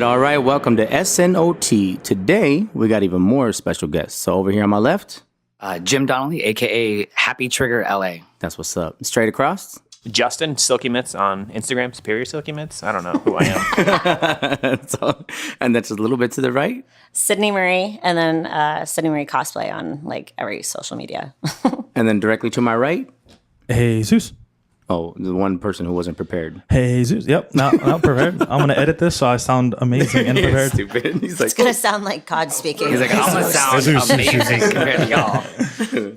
All right. Welcome to S.N.O.T. Today, we got even more special guests. So over here on my left, Jim Donnelly, a.k.a. Happytriggerla. that's what's up. Straight across. Justin, SilkyMitts on Instagram, SuperiorSilkyMitts. I don't know who I am. And that's a little bit to the right. Sydney Marie, and then SydneyMarieCosplay on like every social media. And then directly to my right. Hey, Zeus. Oh, the one person who wasn't prepared. Hey, Zeus. Yep, not prepared. I'm going to edit this so I sound amazing and prepared. Stupid. He's like, It's gonna sound like God speaking. He's like, I'm going to sound amazing compared to y'all.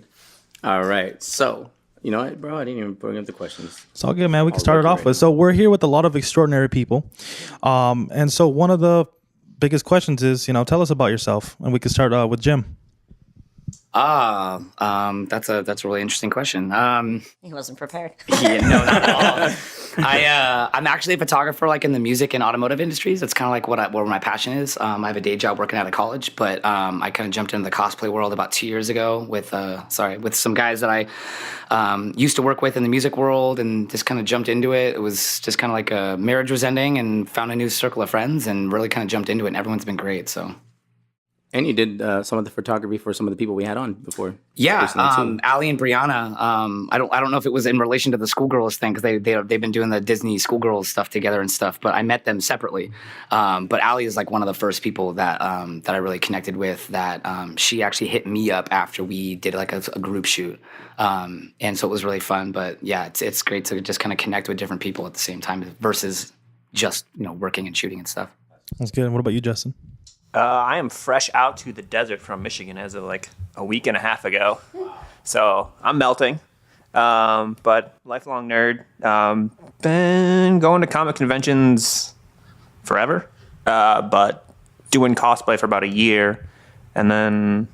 all right. So, you know what, bro? I didn't even bring up the questions. It's all good, man. We can start it off with. So we're here with a lot of extraordinary people. And so one of the biggest questions is, tell us about yourself. And we can start with Jim. That's a really interesting question. He wasn't prepared. Yeah, no, not at all. I'm actually a photographer, like in the music and automotive industries. That's kind of like where my passion is. I have a day job working out of college, but I kind of jumped into the cosplay world about 2 years ago with some guys that I used to work with in the music world, and just kind of jumped into it. It was just kind of like a marriage was ending, and found a new circle of friends, and really kind of jumped into it. And everyone's been great. So. And you did some of the photography for some of the people we had on before. Yeah, Ali and Brianna. I don't know if it was in relation to the schoolgirls thing, because they've been doing the Disney schoolgirls stuff together and stuff. But I met them separately. But Ali is like one of the first people that I really connected with. That she actually hit me up after we did like a group shoot, and so it was really fun. But yeah, it's great to just kind of connect with different people at the same time versus just working and shooting and stuff. That's good. And what about you, Justin? I am fresh out to the desert from Michigan as of like a week and a half ago. So I'm melting. But lifelong nerd. Been going to comic conventions forever. But doing cosplay for about a year. And then,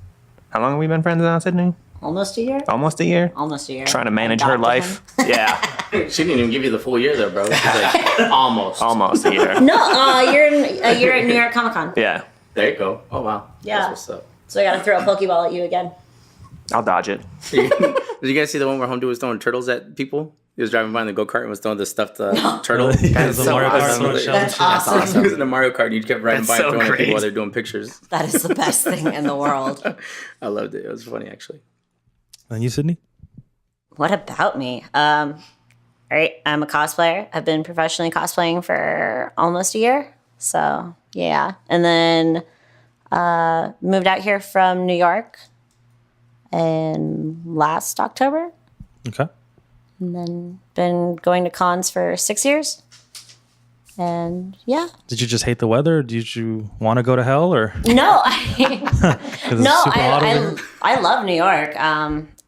how long have we been friends now, Sydney? Almost a year. Almost a year? Almost a year. Trying to manage her life. Yeah. She didn't even give you the full year though, bro. She's like, almost. Almost a year. No, you're at New York Comic Con. Yeah. There you go. Oh, wow. Yeah. That's what's up. So I got to throw a Pokeball at you again. I'll dodge it. Did you guys see the one where Homie was throwing turtles at people? He was driving by in the go-kart and was throwing the stuffed turtle. That's so Mario Kart awesome. throwing shells. That's awesome. He was in a Mario Kart and you kept riding by and throwing at people while they're doing pictures. That is the best thing in the world. I loved it. It was funny, actually. And you, Sydney? What about me? All right, I'm a cosplayer. I've been professionally cosplaying for almost a year. So, yeah. And then moved out here from New York in last October. Okay. And then been going to cons for 6 years. And yeah. Did you just hate the weather? Or did you want to go to hell? Or No, no, I love New York.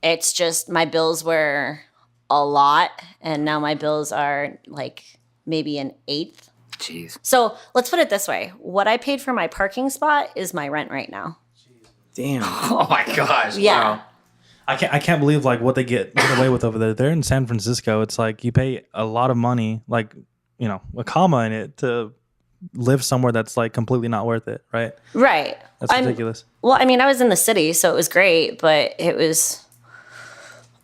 It's just my bills were a lot, and now my bills are like maybe an eighth. Jeez. So let's put it this way. What I paid for my parking spot is my rent right now. Damn. Oh my gosh. Yeah. Wow. I can't believe like what they get away with over there. They're in San Francisco. It's like you pay a lot of money, like a comma in it, to live somewhere that's like completely not worth it, right? Right. That's ridiculous. Well, I mean, I was in the city, so it was great, but it was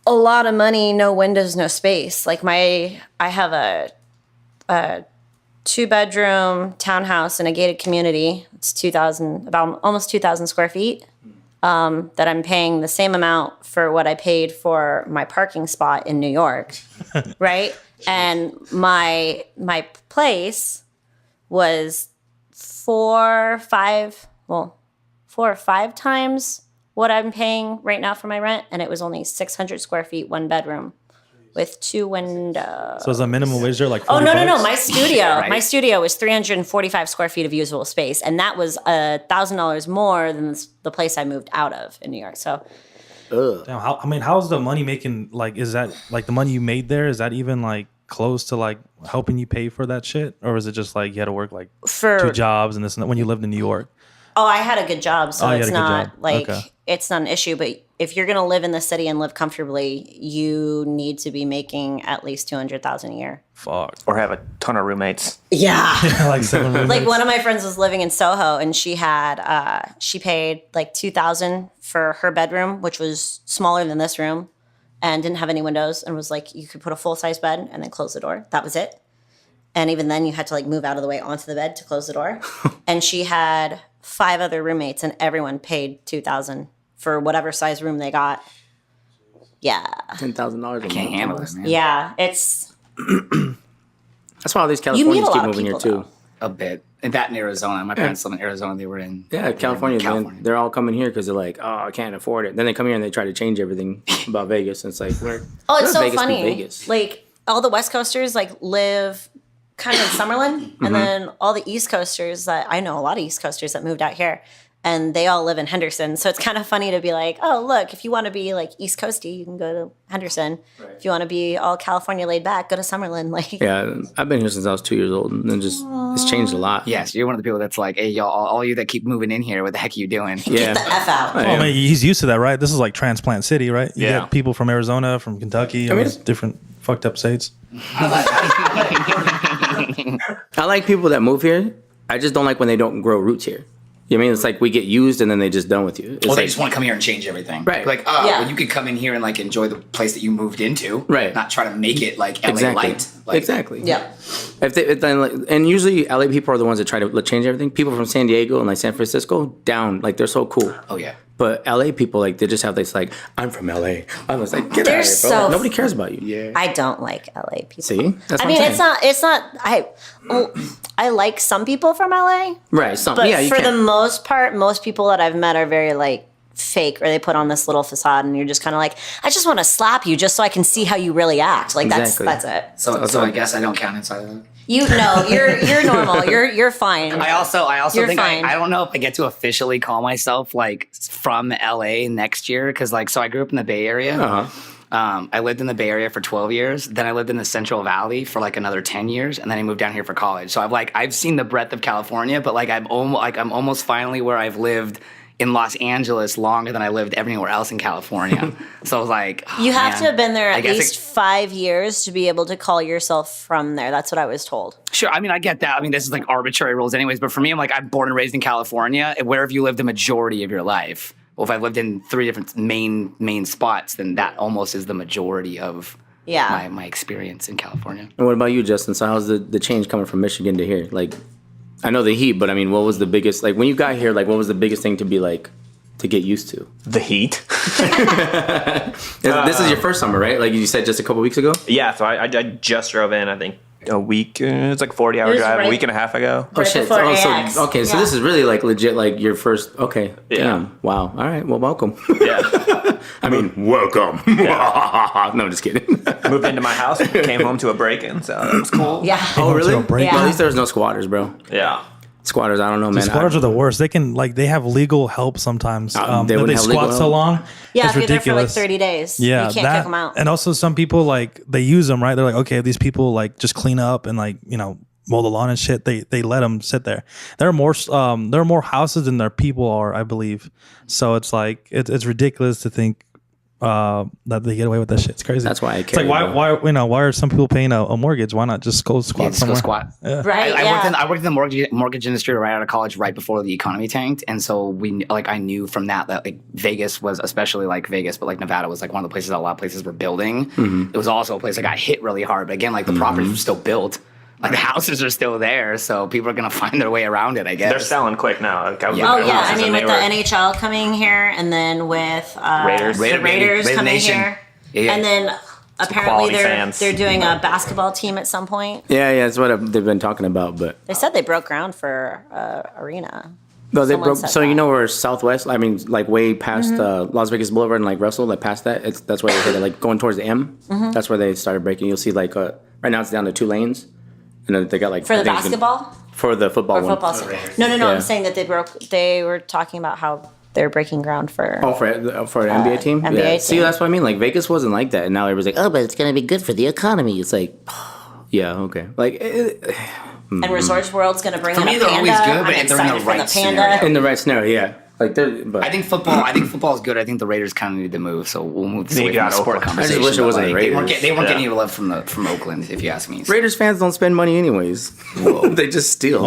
a lot of money, no windows, no space. Like I have a 2-bedroom townhouse in a gated community. It's about almost 2,000 square feet. That I'm paying the same amount for what I paid for my parking spot in New York, right? And my place was 4 or 5 times what I'm paying right now for my rent, and it was only 600 square feet, 1 bedroom, with 2 windows. So is the minimum wage there like $40? Oh, no. My studio. Right. My studio was 345 square feet of usable space, and that was $1,000 more than the place I moved out of in New York. So, Damn, how's the money making? Like, is that like the money you made there? Is that even like close to like helping you pay for that shit, or is it just like you had to work like 2 jobs and this and that when you lived in New York? Oh, I had a good job, so it's not like okay. It's not an issue. But if you're gonna live in the city and live comfortably, you need to be making at least $200,000 a year. Fuck. Or have a ton of roommates. Yeah. Like 7 roommates. Like one of my friends was living in Soho, and she paid like $2,000 for her bedroom, which was smaller than this room, and didn't have any windows, and was like you could put a full size bed and then close the door. That was it. And even then, you had to like move out of the way onto the bed to close the door. And she had 5 other roommates, and everyone paid $2,000 for whatever size room they got. Yeah. $10,000. I can't handle this, man. Yeah, it's. That's why all these You meet Californians a keep lot of moving here people, too. A bit. And that in Arizona. My parents live in Arizona. They were in California. California. They're all coming here because they're like, oh, I can't afford it. Then they come here and they try to change everything about Vegas. And it's like, Oh, it's so Vegas be funny. Vegas. Like all the West Coasters like live kind of in Summerlin, and then all the East Coasters that I know a lot of East Coasters that moved out here, and they all live in Henderson. So it's kind of funny to be like, oh, look, if you want to be like East Coasty, you can go to Henderson. Right. If you want to be all California laid back, go to Summerlin. Like, yeah, I've been here since I was 2 years old, and then just it's changed a lot. Yes, you're one of the people that's like, hey, y'all, all you that keep moving in here, what the heck are you doing? Yeah. Get the F out. Well, I mean, he's used to that, right? This is like transplant city, right? You get people from Arizona, from Kentucky, I mean, different fucked up states. I like people that move here. I just don't like when they don't grow roots here. You know what I mean? It's like we get used and then they just done with you. It's Well, they like, just want to come here and change everything. Right. Like, well, you could come in here and like enjoy the place that you moved into. Right. Not try to make it like LA exactly. light. Like, Exactly. Yeah. And usually LA people are the ones that try to change everything. People from San Diego and like San Francisco, down, like they're so cool. Oh yeah. But LA people, like they just have this like, I'm from LA. I was like, get They're out of here, bro. so Like, nobody cares about you. Yeah. I don't like LA people. See? That's I what mean, I'm saying. it's not. I like some people from LA, Right. Some, but yeah, you for can. the most part, most people that I've met are very like fake, or they put on this little facade, and you're just kind of like, I just want to slap you just so I can see how you really act. Like Exactly. that's it. So I guess I don't count inside of that. You know, you're normal. You're fine. I also You're think fine. I don't know if I get to officially call myself like from LA next year, because like, so I grew up in the Bay Area. I lived in the Bay Area for 12 years. Then I lived in the Central Valley for like another 10 years, and then I moved down here for college. So I've seen the breadth of California, but like I'm almost finally where I've lived in Los Angeles longer than I lived anywhere else in California. So I was like, you have to have been there at guess least 5 years to be able to call yourself from there. That's what I was told. Sure. I mean, I get that. I mean, this is like arbitrary rules anyways. But for me, I'm like, I'm born and raised in California. Where have you lived the majority of your life? Well, if I've lived in 3 different main spots, then that almost is the majority of my experience in California. And what about you, Justin? So how's the change coming from Michigan to here? Like, I know the heat, but I mean, what was the biggest, like when you got here, like what was the biggest thing to be like, to get used to? The heat. This is your first summer, right? Like you said just a couple weeks ago? Yeah, so I just drove in, I think, a week. It's like a 40-hour was drive, right- a week and a half ago. Oh, shit. before So AX. so this is really like legit, like your first, okay. Yeah. Damn. Wow. All right. Well, welcome. Yeah. I mean, welcome. No, I'm just kidding. Moved into my house, came home to a break-in, so that was cool. Yeah. Oh, really? break-in. Well, at least there was no squatters, bro. Yeah. Squatters, I don't know, man. Squatters are the worst. They can they have legal help sometimes. They But wouldn't they have legal squat so help? long. Yeah, it's if you're there for like ridiculous. 30 days, Yeah, you can't kick them out. And also some people like they use them, right? They're like, okay, these people like just clean up and like, you know, mow the lawn and shit. They let them sit there. There are more houses than there people are, I believe. So it's like it's ridiculous to think that they get away with that shit. It's crazy. That's why I It's care. like why are some people paying a mortgage? Why not just go squat Just somewhere? go squat. Right? I worked in the mortgage industry right out of college, right before the economy tanked, and so I knew from that like Vegas was, especially like Vegas, but like Nevada was like one of the places that a lot of places were building. It was also a place that got hit really hard, but again, like the properties were still built, like the houses are still there, so people are gonna find their way around it, I guess. They're selling quick now. Like, I was Yeah. looking Oh at yeah, houses I mean and with they the were- NHL coming here, and then with Raiders. the Raider Raiders coming Nation. here, Yeah. and then apparently quality fans. they're doing a basketball team at some point. Yeah, that's what they've been talking about, but They said they broke ground for arena. no, they Someone broke. said So you that. know where Southwest? I mean, like way past Las Vegas Boulevard and like Russell, like past that. That's where they hit it. Like going towards the M. That's where they started breaking. You'll see like right now it's down to 2 lanes, and then they got like For the I think it's gonna- basketball for the football or one. football team? No, Yeah. I'm saying that they were talking about how they're breaking ground for. Oh, for an NBA team? NBA yeah. See, team. that's what I mean. Like, Vegas wasn't like that. And now everybody's like, oh, but it's going to be good for the economy. It's like, yeah, okay. Like, And Resorts World's going to bring in me, a they're panda. always good, but I'm they're in the excited for right the scenario. panda. in the right scenario, yeah. Like, but I think football is good. I think the Raiders kind of need to move, so we'll move this They away from got the sport Oakland. conversation. I just wish it but, wasn't the they weren't, Raiders. they weren't Yeah. getting any love from Oakland, if you ask me. Raiders fans don't spend money anyways. They just steal.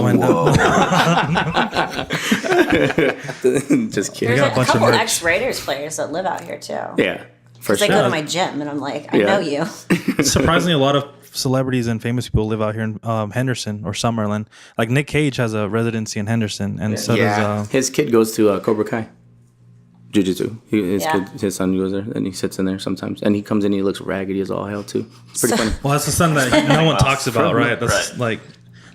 Just kidding. There's got a a bunch of couple merch. ex-Raiders players that live out here too. Yeah, for They sure. go to my gym, and I'm like, I Yeah. know you. Surprisingly, a lot of celebrities and famous people live out here in Henderson or Summerlin. Like Nick Cage has a residency in Henderson, and so does his kid goes to Cobra Kai. Jiu-Jitsu. Yeah. His son goes there, and he sits in there sometimes. And he comes in, he looks raggedy as all hell too. It's pretty funny. Well, that's the son that no one talks about, right? That's like,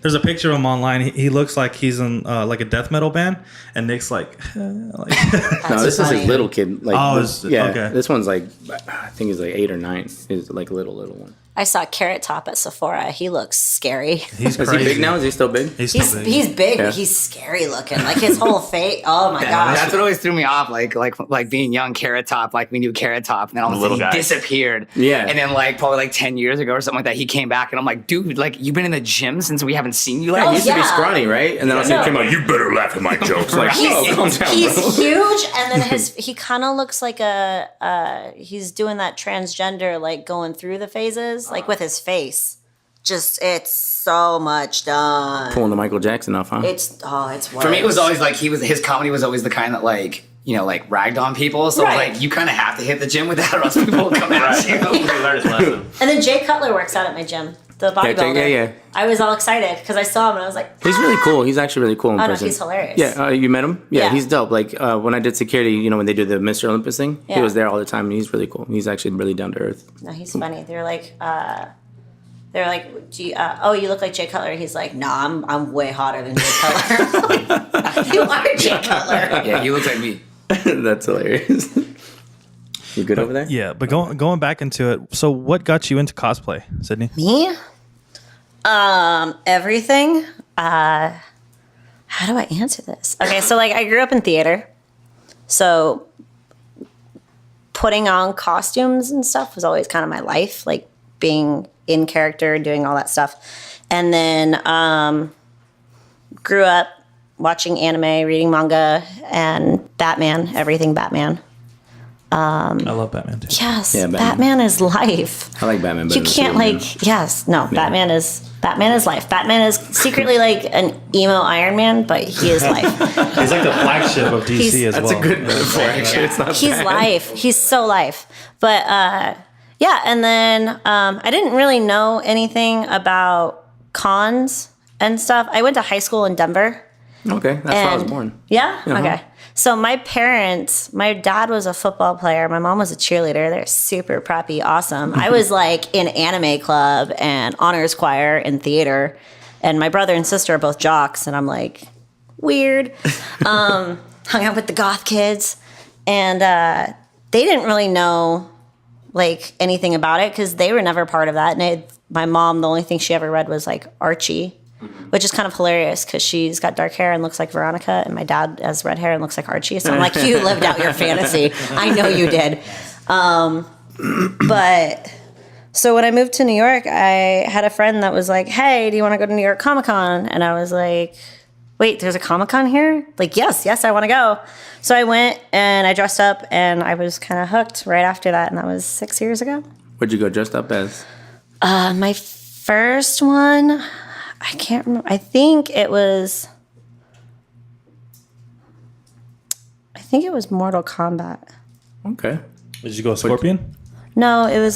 there's a picture of him online. He looks like he's in like a death metal band, and Nick's like, No, this is his little kid. Like, okay. This one's like, I think he's like 8 or 9. He's like little one. I saw Carrot Top at Sephora. He looks scary. He's Is he big now? Is he still big? He's big, but he's scary looking. Like his whole face. Oh my gosh. That's what always threw me off. Like being young, Carrot Top. Like we knew Carrot Top, and then all of a sudden he disappeared. Yeah. And then like probably like 10 years ago or something like that, he came back, and I'm like, dude, like you've been in the gym since we haven't seen you. Like He used to be scrawny, right? And then all of a sudden he came out, you better laugh at my jokes. Like, calm down, He's bro. huge, and then he kind of looks like he's doing that transgender, like going through the phases, like with his face. Just it's so much done. Pulling the Michael Jackson off, huh? It's worse. For me, it was always like his comedy was always the kind that like, you know, like ragged on people. So Right. like you kind of have to hit the gym with that, or else people will come at you. He learned his lesson. And then Jay Cutler works out at my gym, the bodybuilder. Yeah. I was all excited because I saw him and I was like, He's really cool. He's actually really cool in Oh, no, person. he's hilarious. Yeah, you met him? Yeah, Yeah. he's dope. Like when I did security, you know, when they do the Mr. Olympus thing, he Yeah. was there all the time. And he's really cool. He's actually really down to earth. No, he's funny. They're like, you look like Jay Cutler. He's like, nah, I'm way hotter than Jay Cutler. You are Jay Cutler. Yeah, you look like me. That's hilarious. You good over there? Yeah, but going back into it. So, what got you into cosplay, Sydney? Me? Everything. How do I answer this? Okay, so like I grew up in theater, so putting on costumes and stuff was always kind of my life, like being in character, doing all that stuff. And then grew up watching anime, reading manga, and Batman, everything Batman. I love Batman too. Yes, Yeah, Batman is life. I like Batman better You than can't Superman. like, yes, no, Batman is life. Batman is secretly like an emo Iron Man, but he is life. He's like the flagship of DC He's- as well. That's a good metaphor, actually. It's not He's bad. life. He's so life. But yeah, and then I didn't really know anything about cons and stuff. I went to high school in Denver. Okay, that's where I was born. Yeah? Uh-huh. Okay. So my dad was a football player. My mom was a cheerleader. They're super preppy, awesome. I was like in anime club and honors choir and theater. And my brother and sister are both jocks. And I'm like, weird. Hung out with the goth kids. And they didn't really know like anything about it because they were never part of that. And my mom, the only thing she ever read was like Archie, which is kind of hilarious because she's got dark hair and looks like Veronica, and my dad has red hair and looks like Archie. So I'm like, you lived out your fantasy. I know you did. But so when I moved to New York, I had a friend that was like, hey, do you want to go to New York Comic Con? And I was like, wait, there's a Comic Con here? Like, yes, I want to go. So I went and I dressed up and I was kind of hooked right after that. And that was 6 years ago. What'd you go dressed up as? My first one, I can't remember. I think it was Mortal Kombat. Okay. Did you go Scorpion? No, it was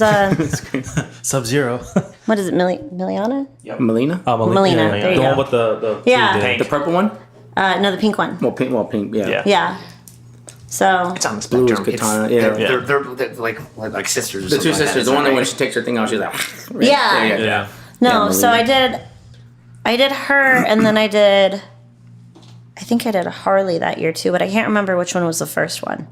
Sub-Zero. what is it, Miliana? Melina? Melina, there you the go. one with the Yeah. the- The purple one? No, the pink one. Well, pink, yeah. Yeah. Yeah. So It's on the Blue is spectrum. Katana, yeah. They're like sisters. Or The two something like sisters, that. the one that when she takes her thing out, she's like, Yeah. Yeah. no, Yeah, so Melina. I did her, and then I think I did a Harley that year too, but I can't remember which one was the first one.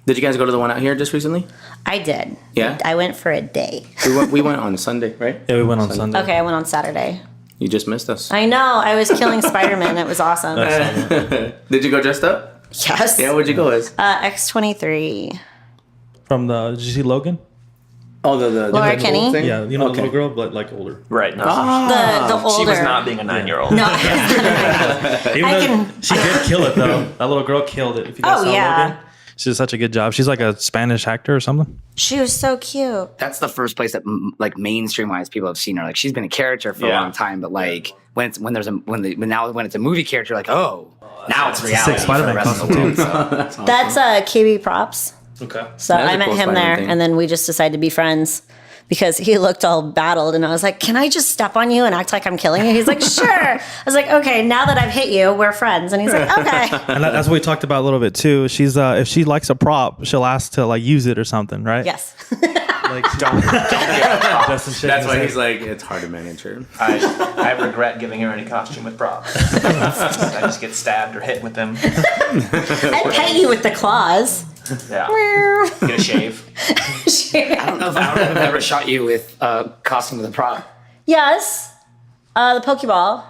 Did you guys go to the one out here just recently? I did. Yeah? I went for a day. We went on Sunday, right? Yeah, we went on Sunday. Okay, I went on Saturday. You just missed us. I know. I was killing Spider-Man. It was awesome. Did you go dressed up? Yes. Yeah, what'd you go as? X-23. Did you see Logan? Oh, the Laura the Kinney? thing? Yeah, you know Okay. the little girl, but like older. Right. No. The older. She was not being a 9-year-old. No. Even I though can- she did kill it though. That little girl killed it. If you guys Oh, saw yeah. Logan, she did such a good job. She's like a Spanish actor or something. She was so cute. That's the first place that like mainstream wise people have seen her. Like she's been a character for a Yeah. long time, but like when it's a movie character, like now it's reality. sick Spider-Man for the rest of the costume, world, so. That's KB Props. Okay. So That is I a met cool him Spider-Man there, thing. and then we just decided to be friends because he looked all battled. And I was like, can I just step on you and act like I'm killing you? He's like, sure. I was like, okay, now that I've hit you, we're friends. And he's like, okay. And that's what we talked about a little bit too. She's if she likes a prop, she'll ask to like use it or something, right? Yes. Like don't That's why he's like, it's hard to manage her. I regret giving her any costume with props. I just get stabbed or hit with them. I pet you with the claws. Yeah. Get a shave. I don't know if I've ever shot you with a costume with a prop. Yes. The Pokeball.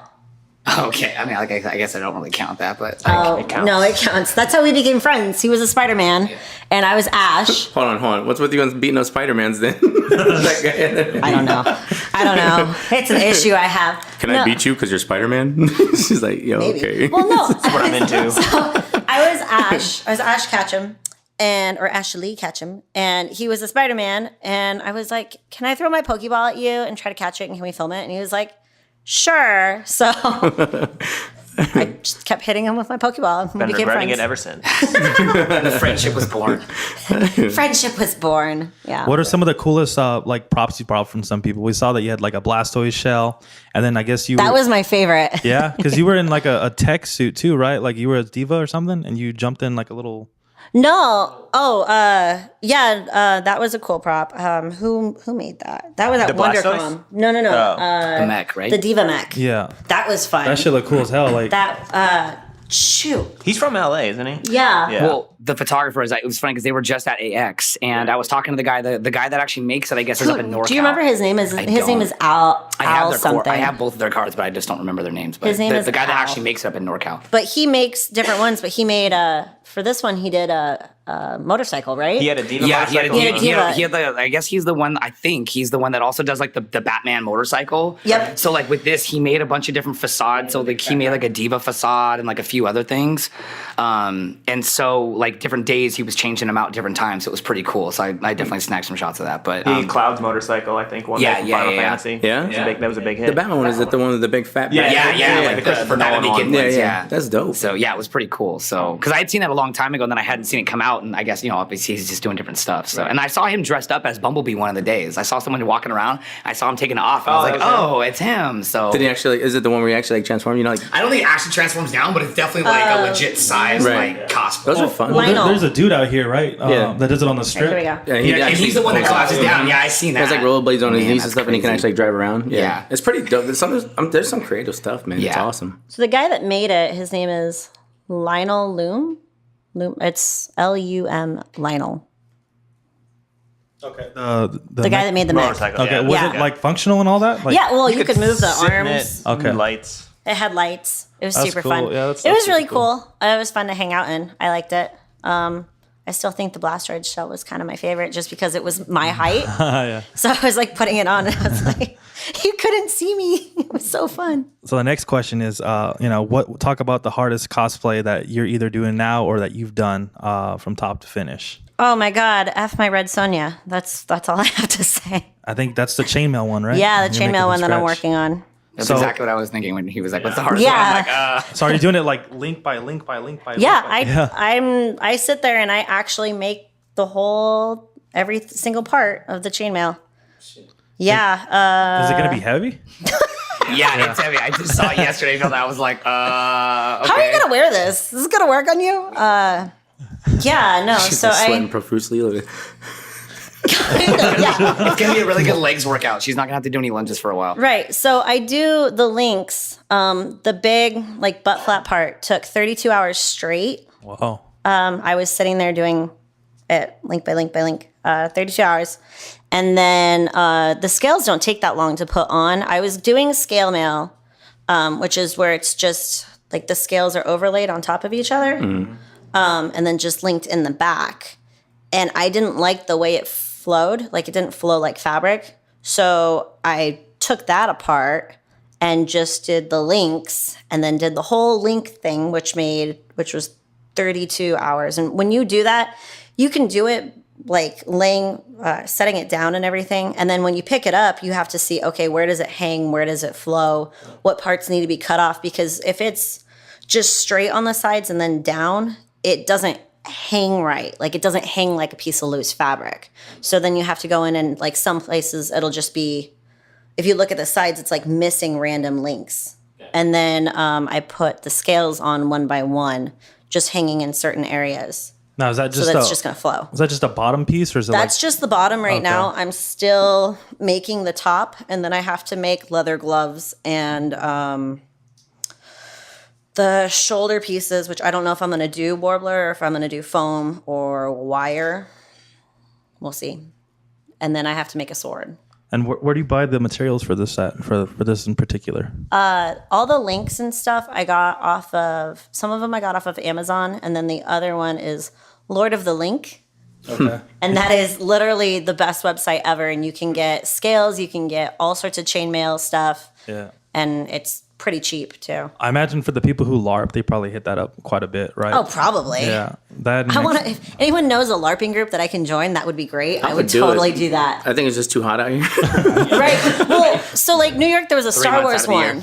Okay, I mean, like, I guess I don't really count that, but It counts. No, it counts. That's how we became friends. He was a Spider-Man, and I was Ash. Hold on. What's with you guys beating up Spider-Mans then? I don't know. It's an issue I have. Can I beat you because you're Spider-Man? She's like, yo, Maybe. okay. Well, no. That's what I'm into. I was Ash. I was Ash Ketchum, or Ashley Ketchum, and he was a Spider-Man. And I was like, "Can I throw my Pokeball at you and try to catch it? And can we film it?" And he was like, "Sure." So I just kept hitting him with my Pokeball. And we Been became regretting friends. it ever since. the friendship was born. Friendship was born. Yeah. What are some of the coolest like props you brought from some people? We saw that you had like a Blastoise shell, and then I guess That was my favorite. yeah, because you were in like a tech suit too, right? Like you were a diva or something, and you jumped in like a little. No. Oh, yeah. That was a cool prop. Who made that? That was at The Blastoise? WonderCon. No. The mech, right? The Diva Mech. Yeah, That was fun. that shit looked cool as hell. Like Shoot. He's from LA, isn't he? Yeah. Yeah. Well, the photographer it was funny because they were just at AX, and I was talking to the guy that actually makes it. I guess is up in NorCal. Do you remember his name? His name is Al. I have Al their something. I have both of their cards, but I just don't remember their names. But His name is the guy that Al. actually makes it up in NorCal. But he makes different ones. But he made for this one he did a motorcycle, right? He had a diva Yeah, he had a motorcycle. diva. He had the. I guess he's the one. I think he's the one that also does like the Batman motorcycle. Yep. So like with this, he made a bunch of different facades. So like he made like a diva facade and like a few other things. And so like different days he was changing them out different times. So it was pretty cool. So I definitely snagged some shots of that. But He Cloud's motorcycle, I think, one Yeah, day from yeah, Final yeah. Fantasy. Yeah? That was a big hit. The Batman one, is it the one with the big fat Yeah, back? yeah, like the Christopher Batman Nolan one. Begins, Yeah. That's dope. So yeah, it was pretty cool. So because I had seen that a long time ago, and then I hadn't seen it come out, and I guess obviously he's just doing different stuff. So and I saw him dressed up as Bumblebee one of the days. I saw someone walking around. I saw him taking it off. And I was like, that was oh, it's him. So Did he actually, is it the one where he actually like transformed? You know, like, I don't think it actually transforms down, but it's definitely like a legit size Right. like cosplay. those are fun. Lionel. there's a dude out here, right? Yeah. That does it on the strip. Here we go. Yeah, Yeah, and he's the one that collapses down. Yeah, I seen He that. has like rollerblades on his Man, knees and that's stuff, and he can crazy. actually drive around. Yeah. It's pretty dope. There's some creative stuff, man. It's Yeah. awesome. So the guy that made it, his name is Lionel Loom. It's Lum Lionel. Okay. The guy that made the mech. Motorcycle. Okay, yeah. was Yeah. it like functional and all that? Like, Yeah, well, you could move the sit in arms. it, Okay. lights. It had lights. It was That's super cool. fun. Yeah, that's it was super really cool. cool. It was fun to hang out in. I liked it. I still think the Blastoise shell was kind of my favorite just because it was my height. yeah. So I was like putting it on and I was like, you couldn't see me. It was so fun. So the next question is, talk about the hardest cosplay that you're either doing now or that you've done from top to finish. Oh my God. F my red Sonia. That's all I have to say. I think that's the chainmail one, right? Yeah, the You're making chainmail from one that I'm scratch. working on. That's So- exactly what I was thinking when he was like, "What's the hardest Yeah. one?" I'm like, So are you doing it like link by link by link by? Yeah, link by- I sit there and I actually make the whole every single part of the chainmail. Yeah. Is it gonna be heavy? yeah, it's heavy. I just saw it yesterday, and I was like, okay. How are you gonna wear this? This is gonna work on you? Yeah, no. She's So sweating I profusely. Look at- yeah. It's gonna be a really good legs workout. She's not gonna have to do any lunges for a while. Right. So I do the links. The big like butt flap part took 32 hours straight. Whoa. I was sitting there doing it link by link by link, 32 hours. And then the scales don't take that long to put on. I was doing scale mail, which is where it's just like the scales are overlaid on top of each other and then just linked in the back. And I didn't like the way it flowed. Like it didn't flow like fabric. So I took that apart and just did the links and then did the whole link thing, which was 32 hours. And when you do that, you can do it like setting it down and everything. And then when you pick it up, you have to see, okay, where does it hang? Where does it flow? What parts need to be cut off? Because if it's just straight on the sides and then down, it doesn't hang right. Like it doesn't hang like a piece of loose fabric. So then you have to go in and like some places it'll just be, if you look at the sides, it's like missing random links. And then I put the scales on one by one, just hanging in certain areas. Now, is that just so that's just going to flow. Is that just a bottom piece, or is it that's just the bottom right now. I'm still making the top, and then I have to make leather gloves and the shoulder pieces, which I don't know if I'm going to do warbler or if I'm going to do foam or wire. We'll see. And then I have to make a sword. And where do you buy the materials for this set, for this in particular? All the links and stuff I got off of, some of them I got off of Amazon, and then the other one is Lord of the Link. Okay. And that is literally the best website ever. And you can get scales, you can get all sorts of chainmail stuff. Yeah. And it's pretty cheap too. I imagine for the people who LARP, they probably hit that up quite a bit, right? Oh, probably. Yeah. If anyone knows a LARPing group that I can join, that would be great. I would totally do that. I think it's just too hot out here. Right. Well, so like New York, there was a Star Wars one.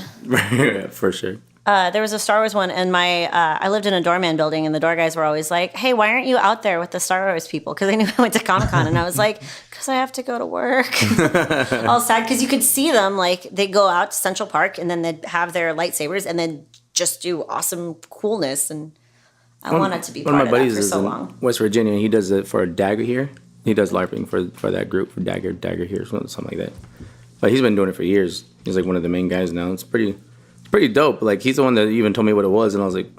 For sure. There was a Star Wars one, and I lived in a doorman building, and the door guys were always like, "Hey, why aren't you out there with the Star Wars people?" Because they knew I went to Comic-Con, and I was like, "Because I have to go to work." All sad, because you could see them, like, they'd go out to Central Park, and then they'd have their lightsabers, and then just do awesome coolness, and I wanted to be part of that for so long. In West Virginia, he does it for Dagger here. He does LARPing for that group, for Dagger here, something like that. But he's been doing it for years. He's like one of the main guys now. It's pretty dope. Like, he's the one that even told me what it was, and I was like,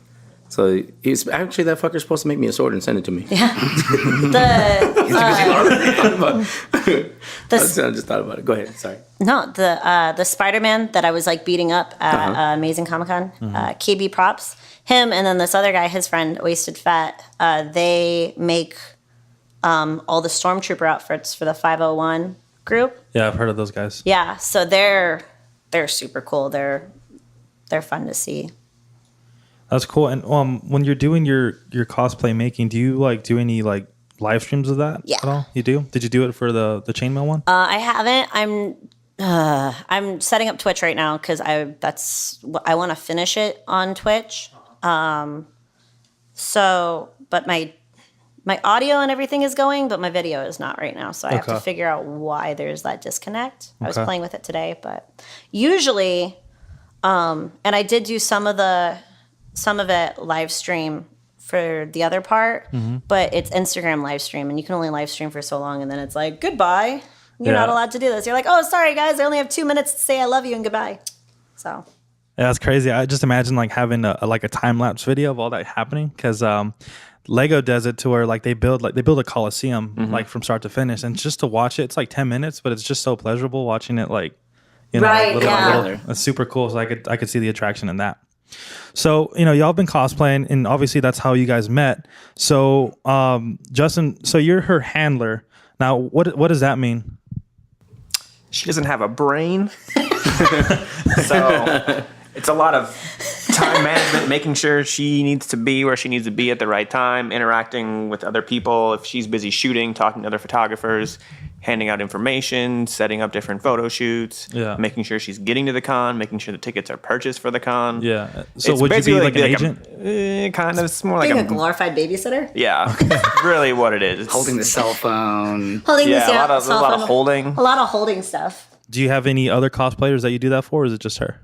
so he's actually, that fucker's supposed to make me a sword and send it to me. Yeah. I just thought about it. Go ahead. Sorry. No, the Spider-Man that I was like beating up at Amazing Comic-Con, KB Props, him, and then this other guy, his friend, Wasted Fat, they make all the Stormtrooper outfits for the 501 group. Yeah, I've heard of those guys. Yeah, so they're super cool. They're fun to see. That's cool. And when you're doing your cosplay making, do you like do any like live streams of that at all? You do? Did you do it for the chainmail one? I haven't. I'm setting up Twitch right now because I want to finish it on Twitch. So, but my audio and everything is going, but my video is not right now. So I have to figure out why there's that disconnect. I was playing with it today, but usually, and I did do some of it live stream for the other part, but it's Instagram live stream, and you can only live stream for so long, and then it's like, goodbye. You're not allowed to do this. You're like, oh, sorry, guys. I only have 2 minutes to say I love you and goodbye. So. Yeah, that's crazy. I just imagine like having a time-lapse video of all that happening, because Lego does it to where like they build a coliseum like from start to finish, and just to watch it, it's like 10 minutes, but it's just so pleasurable watching it, like, you know, right, little by little. It's super cool. So I could see the attraction in that. So, you know, y'all been cosplaying, and obviously that's how you guys met. So, Justin, so you're her handler. Now, what does that mean? She doesn't have a brain. So it's a lot of time management, making sure she needs to be where she needs to be at the right time, interacting with other people. If she's busy shooting, talking to other photographers, handing out information, setting up different photo shoots, making sure she's getting to the con, making sure the tickets are purchased for the con. Yeah. So would you be like an agent? Kind of. It's more like being a glorified babysitter? Yeah. Really what it is. Holding the cell phone. A lot of holding. A lot of holding stuff. Do you have any other cosplayers that you do that for, or is it just her?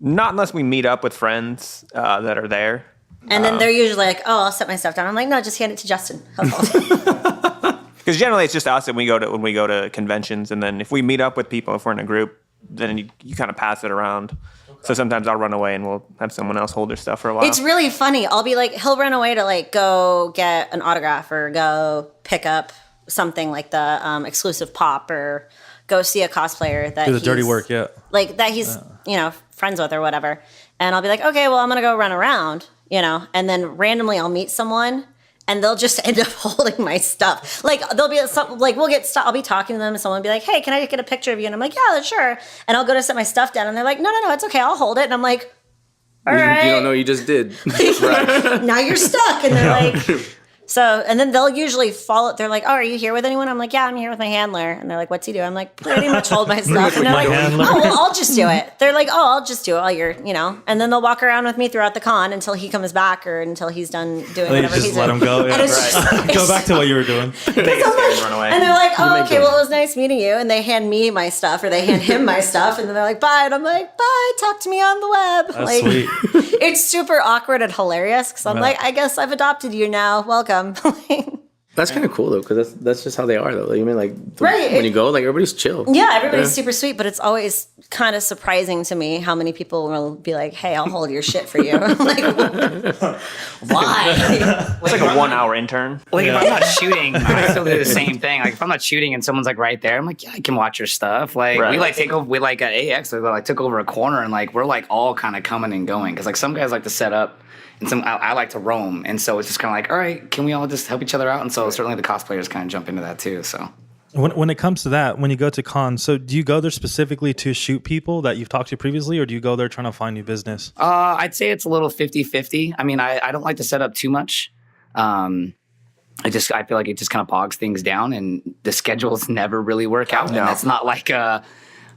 Not unless we meet up with friends that are there. And then they're usually like, oh, I'll set my stuff down. I'm like, no, just hand it to Justin. Because generally it's just us when we go to conventions, and then if we meet up with people, if we're in a group, then you kind of pass it around. So sometimes I'll run away and we'll have someone else hold their stuff for a while. It's really funny. I'll be like, he'll run away to like go get an autograph or go pick up something like the exclusive pop, or go see a cosplayer that do the dirty work, like that he's you know, friends with or whatever. And I'll be like, okay, well, I'm gonna go run around, you know, and then randomly I'll meet someone, and they'll just end up holding my stuff. Like, there'll be something, like, I'll be talking to them, and someone will be like, hey, can I get a picture of you? And I'm like, yeah, sure. And I'll go to set my stuff down, and they're like, no, it's okay, I'll hold it. And I'm like, all right. You don't know you just did. Right. Now you're stuck. And they're like, So, and then they'll usually follow. They're like, "Oh, are you here with anyone?" I'm like, "Yeah, I'm here with my handler." And they're like, "What's he do?" I'm like, "Pretty much hold my stuff." And they're like, handler. "Oh, well, I'll just do it." They're like, "Oh, I'll just do it while you're, And then they'll walk around with me throughout the con until he comes back or until he's done doing whatever just he's let doing. him go. Yeah, And it's just, go back to what you were doing. Run away. and they're like, "Oh, okay, well, it was nice meeting you." And they hand me my stuff or they hand him my stuff. And then they're like, "Bye." And I'm like, "Bye, talk to me on the web." That's sweet. It's super awkward and hilarious because I'm like, "I guess I've adopted you now. Welcome." That's kind of cool though, because that's just how they are though. Like, you mean like Right. when you go, like everybody's chill. Yeah, everybody's super sweet, but it's always kind of surprising to me how many people will be like, "Hey, I'll hold your shit for you." I'm like, why? It's like a 1 hour intern. Like if I'm not shooting, I still do the same thing. Like if I'm not shooting and someone's like right there, I'm like, yeah, I can watch your stuff. Like Right. we like take over. We like at AX, we like took over a corner and like we're like all kind of coming and going because like some guys like to set up. And I like to roam, and so it's just kind of like, all right, can we all just help each other out? And so certainly the cosplayers kind of jump into that too. So When it comes to that, when you go to cons, so do you go there specifically to shoot people that you've talked to previously, or do you go there trying to find new business? I'd say it's a little 50-50. I mean, I don't like to set up too much. I feel like it just kind of bogs things down, and the schedules never really work out. No. And that's not like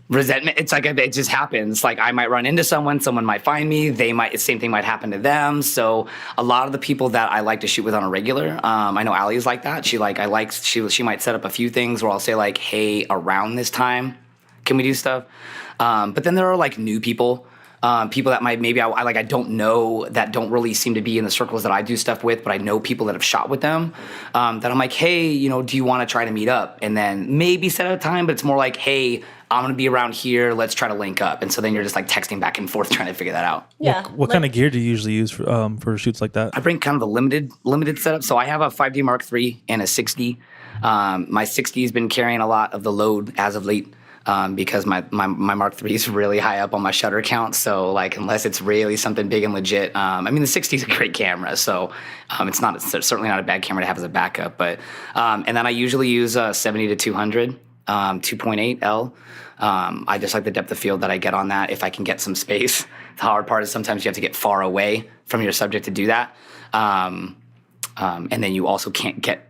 resentment. It's like it just happens. Like I might run into someone might find me. The same thing might happen to them. So a lot of the people that I like to shoot with on a regular, I know Allie's like that. She might set up a few things where I'll say like, "Hey, around this time, can we do stuff?" But then there are like new people. People that I don't know, that don't really seem to be in the circles that I do stuff with, but I know people that have shot with them, that I'm like, "Hey, do you want to try to meet up?" And then maybe set a time, but it's more like, "Hey, I'm going to be around here. Let's try to link up." And so then you're just like texting back and forth trying to figure that out. Yeah. What kind of gear do you usually use for shoots like that? I bring kind of a limited setup. So I have a 5D Mark III and a 6D. My 6D has been carrying a lot of the load as of late. Because my Mark III is really high up on my shutter count. So like unless it's really something big and legit, I mean the 60 is a great camera, so it's certainly not a bad camera to have as a backup. But and then I usually use a 70 to 200, 2.8 L. I just like the depth of field that I get on that if I can get some space. The hard part is sometimes you have to get far away from your subject to do that. And then you also can't get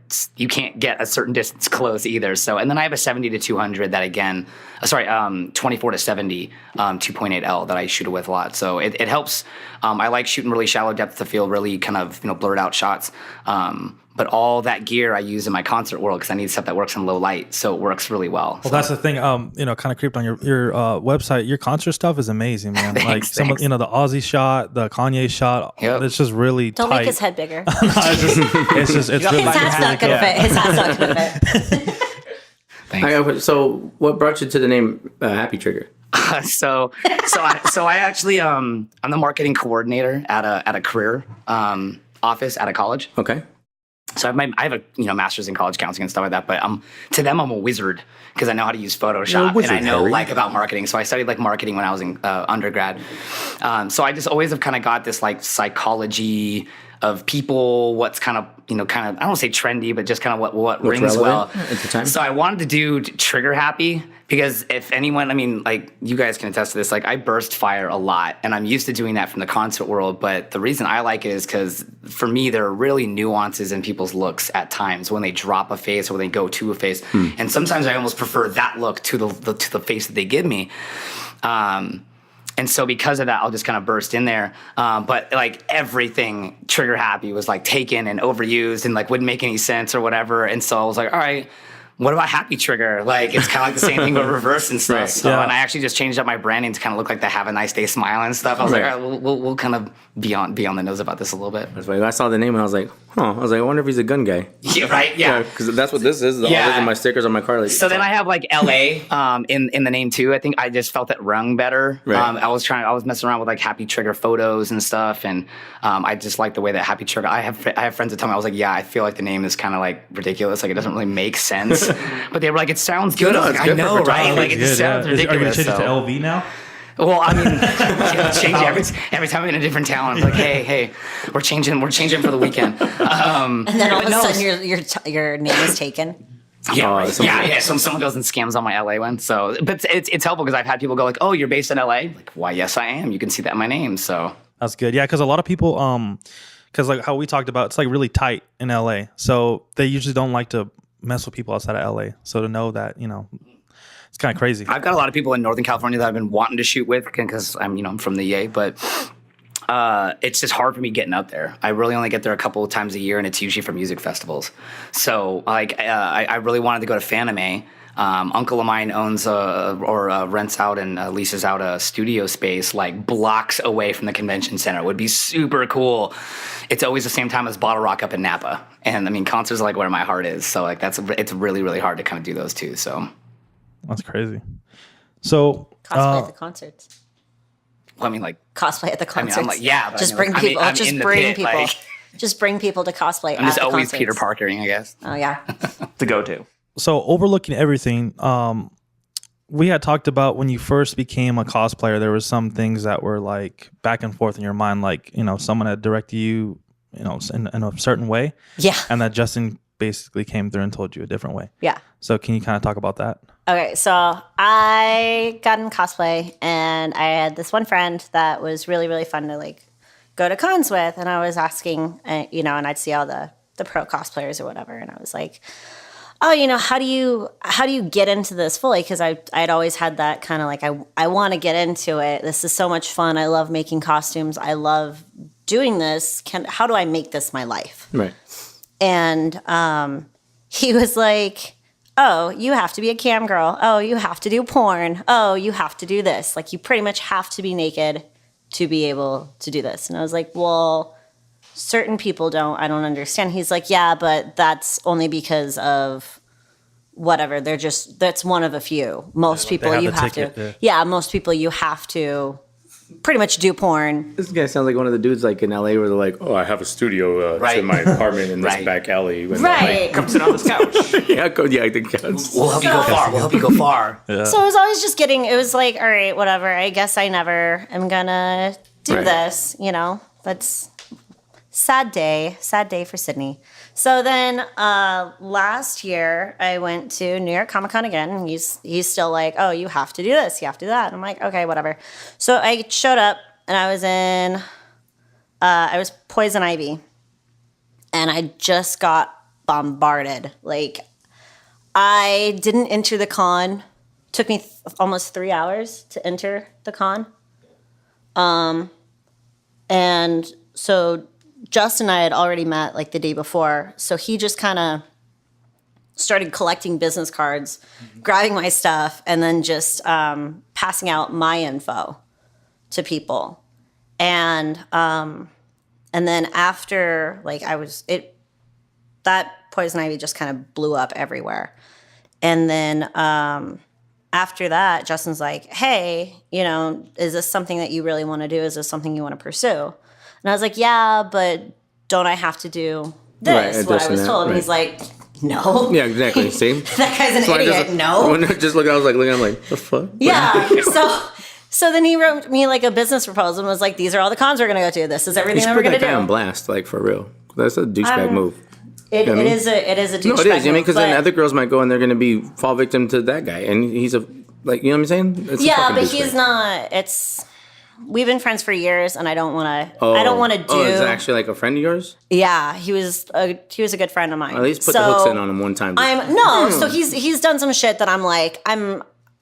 a certain distance close either. So, and then I have a 70 to 200 that again, 24 to 70, 2.8 L that I shoot with a lot. So it helps. I like shooting really shallow depth of field, really kind of, blurred out shots. But all that gear I use in my concert world because I need stuff that works in low light. So it works really well. Well, that's the thing. Kind of creeped on your website. Your concert stuff is amazing, man. Thanks. The Aussie shot, the Kanye shot. Yep. It's just really Don't tight. make his head bigger. It's really His hat's not gonna fit. His hat's not gonna fit. Thanks. So what brought you to the name Happy Trigger? So I actually I'm the marketing coordinator at a career office at a college. Okay. So I have a master's in college counseling and stuff like that. But to them I'm a wizard because I know how to use Photoshop wizard, and I know Harry. about marketing. So I studied marketing when I was in undergrad. So I just always have kind of got this psychology of people, what's kind of I don't want to say trendy, but just kind of what rings well relevant at the time? So I wanted to do trigger happy because if anyone, you guys can attest to this, I burst fire a lot and I'm used to doing that from the concert world. But the reason I like it is because for me, there are really nuances in people's looks at times when they drop a face or when they go to a face. And sometimes I almost prefer that look to the face that they give me. And so because of that, I'll just kind of burst in there. But everything trigger happy was taken and overused and wouldn't make any sense or whatever. And so I was like, all right, what about Happy Trigger? It's kind of the same thing but reverse and stuff. Right. So, Yeah. and I actually just changed up my branding to kind of look like the Have a Nice Day smile and stuff. I was like, Right. all right, we'll kind of be on the nose about this a little bit. That's why I saw the name and I was like, I wonder if he's a gun guy. Yeah, right? Yeah. Because that's what this is. All Yeah. these are my stickers on my car. So then I have LA in the name too. I think I just felt it rung better. Right. I was messing around with Happy Trigger photos and stuff, and I just like the way that Happy Trigger. I have friends that tell me, I was like, yeah, I feel like the name is kind of ridiculous. It doesn't really make sense. But they were like, it sounds good. No, I was it's like, I good for know, right? photography. It just sounds ridiculous. Are you going to change it to so- LV now? Well, change every time I'm in a different town. It's like, hey, we're changing for the weekend. And then all of but a no, sudden your name is taken. Yeah, Oh, right. someone- yeah. Someone goes and scams on my LA one. So, but it's helpful because I've had people go oh, you're based in LA? Why, yes, I am. You can see that in my name. So That's good. Yeah, because a lot of people because like how we talked about, it's like really tight in LA. So they usually don't like to mess with people outside of LA. So to know that, you know, it's kind of crazy. I've got a lot of people in Northern California that I've been wanting to shoot with because I'm from the Yay, but it's just hard for me getting out there. I really only get there a couple of times a year, and it's usually for music festivals. So like I really wanted to go to Fanime. Uncle of mine owns rents out and leases out a studio space like blocks away from the convention center. It would be super cool. It's always the same time as Bottle Rock up in Napa. And I mean, concerts are like where my heart is. So like it's really, really hard to kind of do those two. So that's crazy. So Cosplay at the concerts. Well, I mean, like cosplay at the concerts. I'm like, yeah, but just bring people. Just bring people. Just bring people to cosplay. I'm just always concerts. Peter Parkering, I guess. Oh yeah. The go-to. So overlooking everything, we had talked about when you first became a cosplayer, there was some things that were like back and forth in your mind, like, you know, someone had directed you, you know, in a certain way. Yeah. And that Justin basically came through and told you a different way. Yeah. So can you kind of talk about that? Okay, so I got in cosplay, and I had this one friend that was really, really fun to like go to cons with, and I was asking, you know, and I'd see all the pro cosplayers or whatever, and I was like, oh, you know, how do you get into this fully? Because I'd always had that kind of like I want to get into it. This is so much fun. I love making costumes. I love doing this. How do I make this my life? Right. And he was like, oh, you have to be a cam girl. Oh, you have to do porn. Oh, you have to do this. Like, you pretty much have to be naked to be able to do this. And I was like, well, certain people don't. I don't understand. He's like, yeah, but that's only because of whatever. That's one of a few. Most people you have to. Yeah, most people you have to pretty much do porn. This guy sounds like one of the dudes like in LA where they're like, oh, I have a studio Right. in my apartment in this Right. back alley. When Right. Come sit on this couch. yeah, I think that's... We'll help you go far. We'll help you go far. Yeah. So it was always just it was like, all right, whatever. I guess I never am gonna do Right. this, you know? That's sad day for Sydney. So then last year I went to New York Comic Con again. And he's still like, oh, you have to do this, you have to do that. And I'm like, okay, whatever. So I showed up and I was Poison Ivy, and I just got bombarded. Like, I didn't enter the con. Took me almost 3 hours to enter the con. And so Justin and I had already met like the day before. So he just kind of started collecting business cards, grabbing my stuff, and then just passing out my info to people. And then after, like, that Poison Ivy just kind of blew up everywhere. And then after that, Justin's like, hey, you know, is this something that you really want to do? Is this something you want to pursue? And I was like, yeah, but don't I have to do this? Right, what I was told. right. And he's like, no. Yeah, exactly. See? That guy's an idiot. No. When I just look, I was like, looking, I'm like, the fuck? Yeah. So then he wrote me like a business proposal and was like, these are all the cons we're going to go to. This is everything You that should we're put going that to guy on do. blast, like, for real. That's a douchebag move. It You know what I is a douchebag No, it is. I mean, because then but- other girls might go and they're going to fall victim to that guy. And he's like, you know what I'm saying? It's a Yeah, fucking but douchebag. he's not. We've been friends for years, and I don't want to. I don't want to do. Oh, is it actually like a friend of yours? Yeah, he was a good friend of mine. At least put the hooks in on him one time. So he's done some shit that I'm like,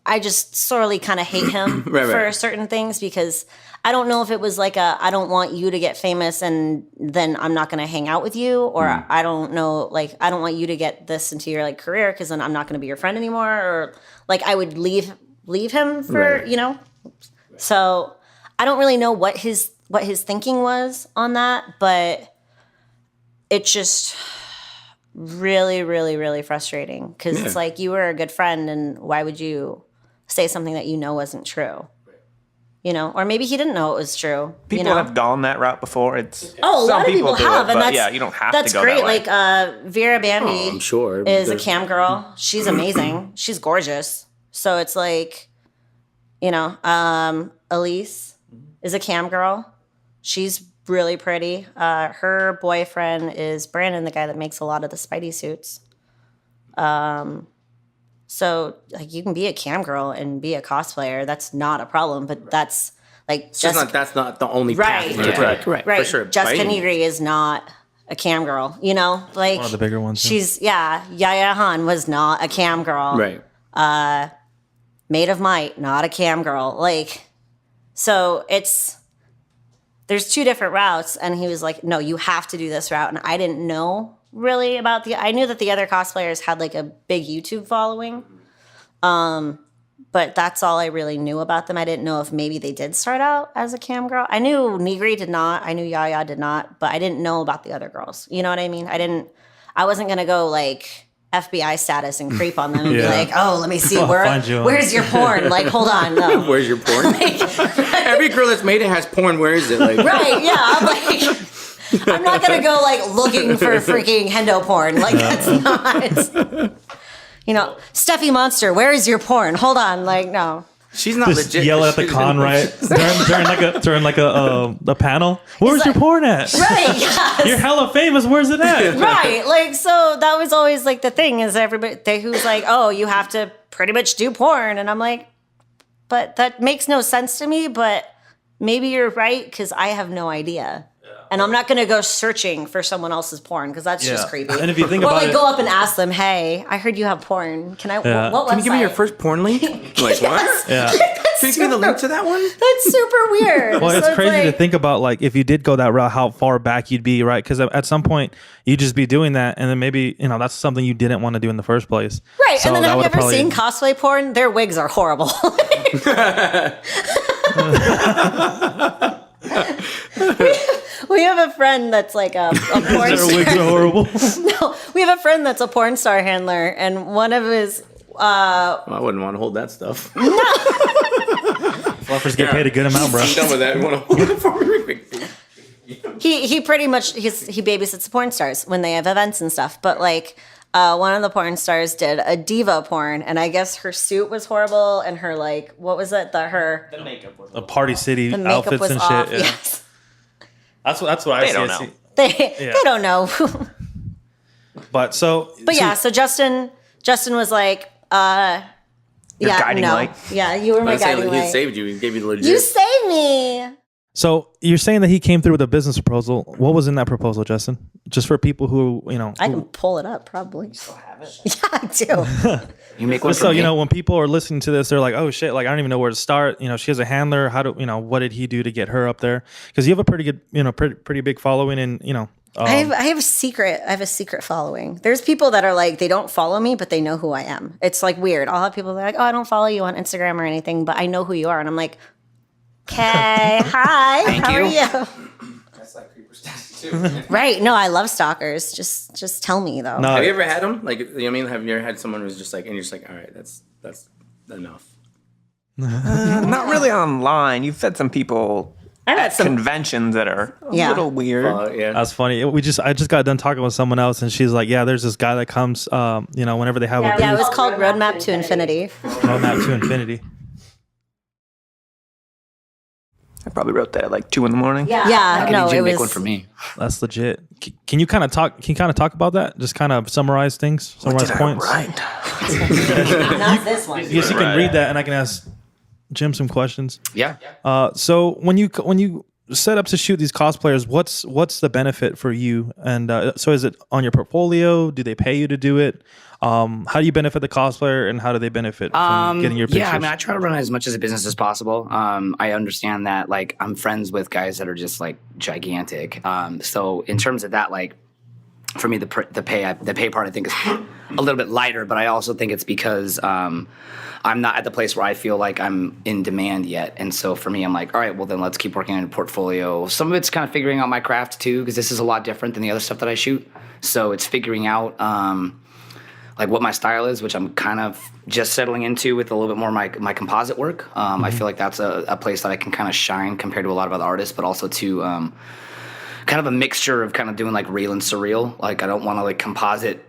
I just sorely kind of hate him Right. for certain things, because I don't know if it was like I don't want you to get famous and then I'm not going to hang out with you, or I don't know, like, I don't want you to get this into your like career because then I'm not going to be your friend anymore, or like I would leave him for, Right. you know. So I don't really know what his thinking was on that, but it's just really, really, really frustrating, because it's like, you were a good friend, and why would you say something that you know wasn't true? You know, or maybe he didn't know it was true. People you know? have gone that route before. A lot of people do have, it, and but that's yeah, you don't have that's to go great. that way. Like Vera Bambi, I'm sure. is a There's- cam girl. She's amazing. She's gorgeous. So it's like, you know, Elise is a cam girl. She's really pretty. Her boyfriend is Brandon, the guy that makes a lot of the Spidey suits. So like, you can be a cam girl and be a cosplayer. That's not a problem. But that's Like, that's not the only right, path. Correct. right. For sure. Jessica By any Negri is not a cam girl, you know, like One of the bigger ones. she's Yaya Han was not a cam girl. Right. Maid of Might, not a cam girl. Like, so there's two different routes, and he was like, no, you have to do this route. And I didn't know really about I knew that the other cosplayers had like a big YouTube following. But that's all I really knew about them. I didn't know if maybe they did start out as a cam girl. I knew Negri did not. I knew Yaya did not, but I didn't know about the other girls. You know what I mean? I wasn't going to go like FBI status and creep on them and be like, oh, let me see, where's your porn? Like, hold on. No. Where's your porn? Every girl that's made it has porn. Where is it? Like, right, yeah. I'm like, I'm not going to go like looking for freaking hendo porn. Like, that's not... You know, Steffi Monster, where is your porn? Hold on, like, no. She's not just legit. Yell at the con, right? during like a panel. Where's your porn at? Right, yes. You're hella famous. Where's it at? Right, like, so that was always like the thing is everybody who's like, oh, you have to pretty much do porn. And I'm like, but that makes no sense to me, but maybe you're right because I have no idea. And I'm not going to go searching for someone else's porn because that's just creepy. And if you think about like it, go up and ask them, hey, I heard you have porn. Can I? Yeah. What Can you give me your website?" first porn link? Like, what? yeah. Can you give me the link to that one? That's super weird. Well, So it's crazy to like- think about, like, if you did go that route, how far back you'd be, right? Because at some point, you'd just be doing that, and then maybe, you know, that's something you didn't want to do in the first place. Right, So and then that have you would've ever probably- seen cosplay porn? Their wigs are horrible. We have a friend that's like a porn Their star. wigs are horrible. No, we have a friend that's a porn star handler, and one of his Well, I wouldn't want to hold that stuff. Fluffers get paid a good amount, bro. I'm done with that. You want to hold it for me? he pretty much he babysits the porn stars when they have events and stuff. But like one of the porn stars did a diva porn, and I guess her suit was horrible, and her like what was it? The makeup was A Party City the makeup outfits was and off. shit. Yeah. Yes, That's what I see. don't I know. see. they don't know. But so, But yeah, so Justin was like, yeah, guiding no, light? yeah, you were my guiding He light. saved you. He gave you the legit. You saved me. So you're saying that he came through with a business proposal. What was in that proposal, Justin? Just for people who, you know, I can pull it up probably. You still have it? Yeah, I do. You make one just for so me. you know, when people are listening to this, they're like, "Oh shit!" Like I don't even know where to start. You know, she has a handler. How do you know? What did he do to get her up there? Because you have a pretty good, you know, pretty big following, and you know, I have a secret following. There's people that are like, they don't follow me, but they know who I am. It's like weird. I'll have people that are like, oh, I don't follow you on Instagram or anything, but I know who you are. And I'm like, okay, hi, Thank how you. are you? That's like creeper stats too. Right. No, I love stalkers. Just tell me though. no, Have you ever had them? Like, you know what I mean? Have you ever had someone who's just like, and you're just like, all right, that's enough. not really online. You've had some people at some- conventions that are a Yeah. little weird. Yeah. that's funny. I just got done talking with someone else, and she's like, "Yeah, there's this guy that comes, you know, whenever they have a Yeah, it booth, was called Roadmap to Infinity. roadmap to infinity." I probably wrote that at like 2 a.m. Yeah, I no, need you it to make was one for me. That's legit. Can you kind of talk? Can you kind of talk about that? Just kind of summarize things, summarize points. Right. not this one. Yes, you can read that, and I can ask Jim some questions. Yeah. So when you set up to shoot these cosplayers, what's the benefit for you? And so is it on your portfolio? Do they pay you to do it? How do you benefit the cosplayer, and how do they benefit from getting your pictures? Yeah, I mean, I try to run it as much as a business as possible. I understand that, like, I'm friends with guys that are just like gigantic. So in terms of that, like, for me, the pay part I think is a little bit lighter, but I also think it's because I'm not at the place where I feel like I'm in demand yet. And so for me, I'm like, all right, well then let's keep working on a portfolio. Some of it's kind of figuring out my craft too, because this is a lot different than the other stuff that I shoot. So it's figuring out like what my style is, which I'm kind of just settling into with a little bit more my composite work. I feel like that's a place that I can kind of shine compared to a lot of other artists, but also to kind of a mixture of kind of doing like real and surreal. Like I don't want to like composite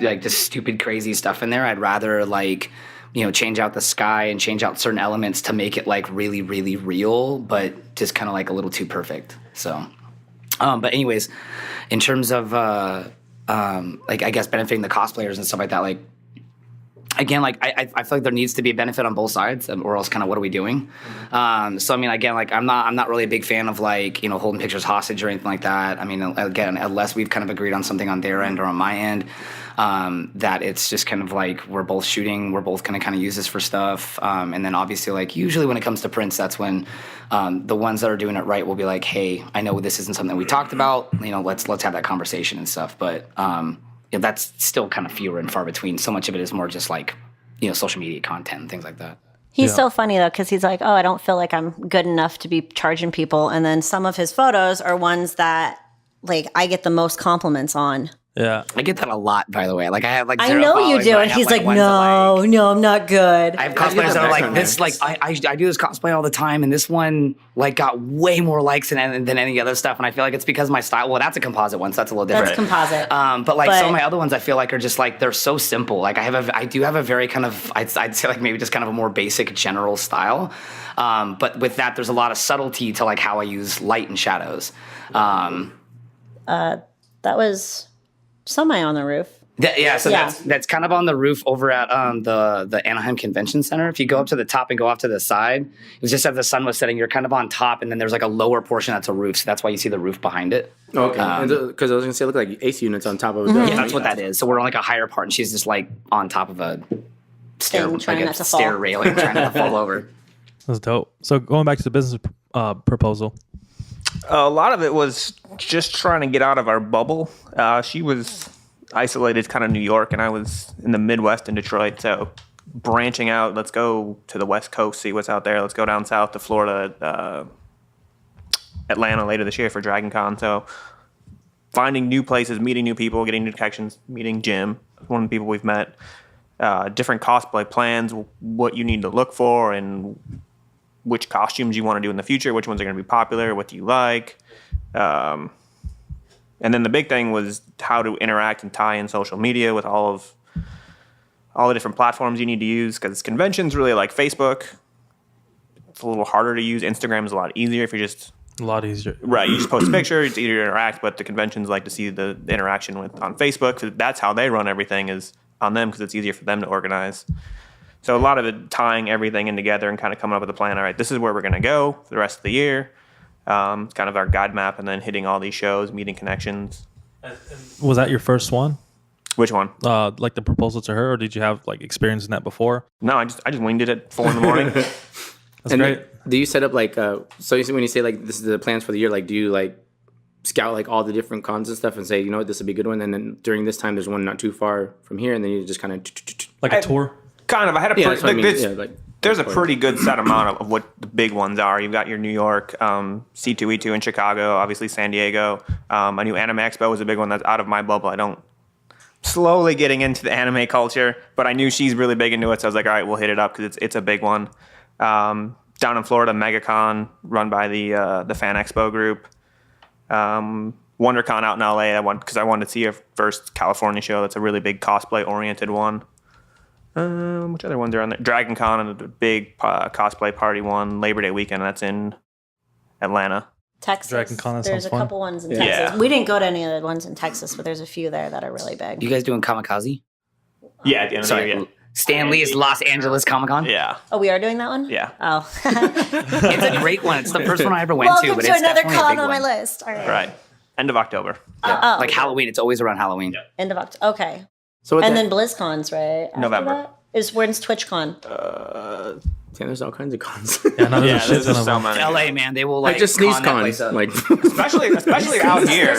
like just stupid crazy stuff in there. I'd rather like, you know, change out the sky and change out certain elements to make it like really, really real, but just kind of like a little too perfect. So, but anyways, in terms of like I guess benefiting the cosplayers and stuff like that, like again, like I feel like there needs to be a benefit on both sides, or else kind of what are we doing? So I mean, again, like I'm not really a big fan of like holding pictures hostage or anything like that. I mean, again, unless we've kind of agreed on something on their end or on my end, that it's just kind of like we're both shooting, we're both gonna kind of use this for stuff, and then obviously like usually when it comes to prints, that's when the ones that are doing it right will be like, hey, I know this isn't something we talked about, let's have that conversation and stuff, but. That's still kind of fewer and far between. So much of it is more just like, social media content and things like that. He's so funny though, because he's like, oh, I don't feel like I'm good enough to be charging people. And then some of his photos are ones that like I get the most compliments on. Yeah. I get that a lot, by the way. Like I have like I zero know you followers, do. but I And have, he's like, ones no, that, no, I'm not good. I have cosplayers that are like this. Like nice. I do this cosplay all the time, and this one like got way more likes than any other stuff. And I feel like it's because my style. Well, that's a composite one, so that's a little different. That's composite. But like some of my other ones, I feel like are just like they're so simple. Like I do have a very kind of I'd say like maybe just kind of a more basic general style. But with that, there's a lot of subtlety to like how I use light and shadows. That was semi on the roof. That's kind of on the roof over at the Anaheim Convention Center. If you go up to the top and go off to the side, it was just as the sun was setting, you're kind of on top, and then there's like a lower portion that's a roof, so that's why you see the roof behind it. Okay, because I was gonna say, it looked like AC units on top of it. Yeah, that's what that is. So we're on like a higher part, and she's just like on top of a stair, Thing, trying like not a to stair fall. railing, trying not to fall over. That's dope. So going back to the business proposal. A lot of it was just trying to get out of our bubble. She was isolated kind of New York, and I was in the Midwest in Detroit. So branching out, let's go to the West Coast, see what's out there. Let's go down south to Florida, Atlanta later this year for Dragon Con. So finding new places, meeting new people, getting new connections, meeting Jim, one of the people we've met, different cosplay plans, what you need to look for, and which costumes you want to do in the future, which ones are going to be popular, what do you like. And then the big thing was how to interact and tie in social media with all the different platforms you need to use, because conventions really like Facebook. It's a little harder to use. Instagram is a lot easier if you're just... A lot easier. Right, you just post a picture, it's easier to interact, but the conventions like to see the interaction on Facebook, because that's how they run everything, is on them, because it's easier for them to organize. So a lot of it tying everything in together and kind of coming up with a plan. All right, this is where we're going to go for the rest of the year. It's kind of our guide map, and then hitting all these shows, meeting connections. Was that your first one? Which one? Like the proposal to her, or did you have like experience in that before? No, I just winged it at 4 a.m. That's great. Do you set up like so when you say like this is the plans for the year, like do you like scout like all the different cons and stuff and say, you know what, this would be a good one, and then during this time there's one not too far from here, and then you just kind of Like a tour? Kind of. I had a Yeah, pretty, that's what I like, mean. this, Yeah, like, there's a pretty good set amount of what the big ones are. You've got your New York, C2E2 in Chicago, obviously San Diego. A new Anime Expo was a big one that's out of my bubble. I don't slowly getting into the anime culture, but I knew she's really big into it, so I was like, all right, we'll hit it up because it's a big one. Down in Florida, MegaCon, run by the Fan Expo group. WonderCon out in LA, because I wanted to see a first California show. That's a really big cosplay-oriented one. Which other ones are on there? Dragon Con and the big cosplay party one, Labor Day weekend. That's in Atlanta. Texas. Dragon Con, that there's sounds a fun. couple ones in Yeah. Texas. We didn't go to any of the ones in Texas, but there's a few there that are really big. You guys doing Kamikaze? Yeah, at the end of the Sorry, year. Stan Lee's Los Angeles Comic Con. Yeah. Oh, we are doing that one? Yeah. Oh. It's a great one. It's the first one I ever went Welcome to, but to it's another definitely a con big on my one. list. All right. Right. End of October. Oh, Like Halloween. It's always around Halloween. end of October. Okay. So with And that, then BlizzCon's, right? After November. that? When's TwitchCon? yeah, there's all kinds of cons. Yeah, no, Yeah, there's a shit there's ton just of so them. many. LA, man, they will like Like just sneeze con that place cons, up. like Especially out here.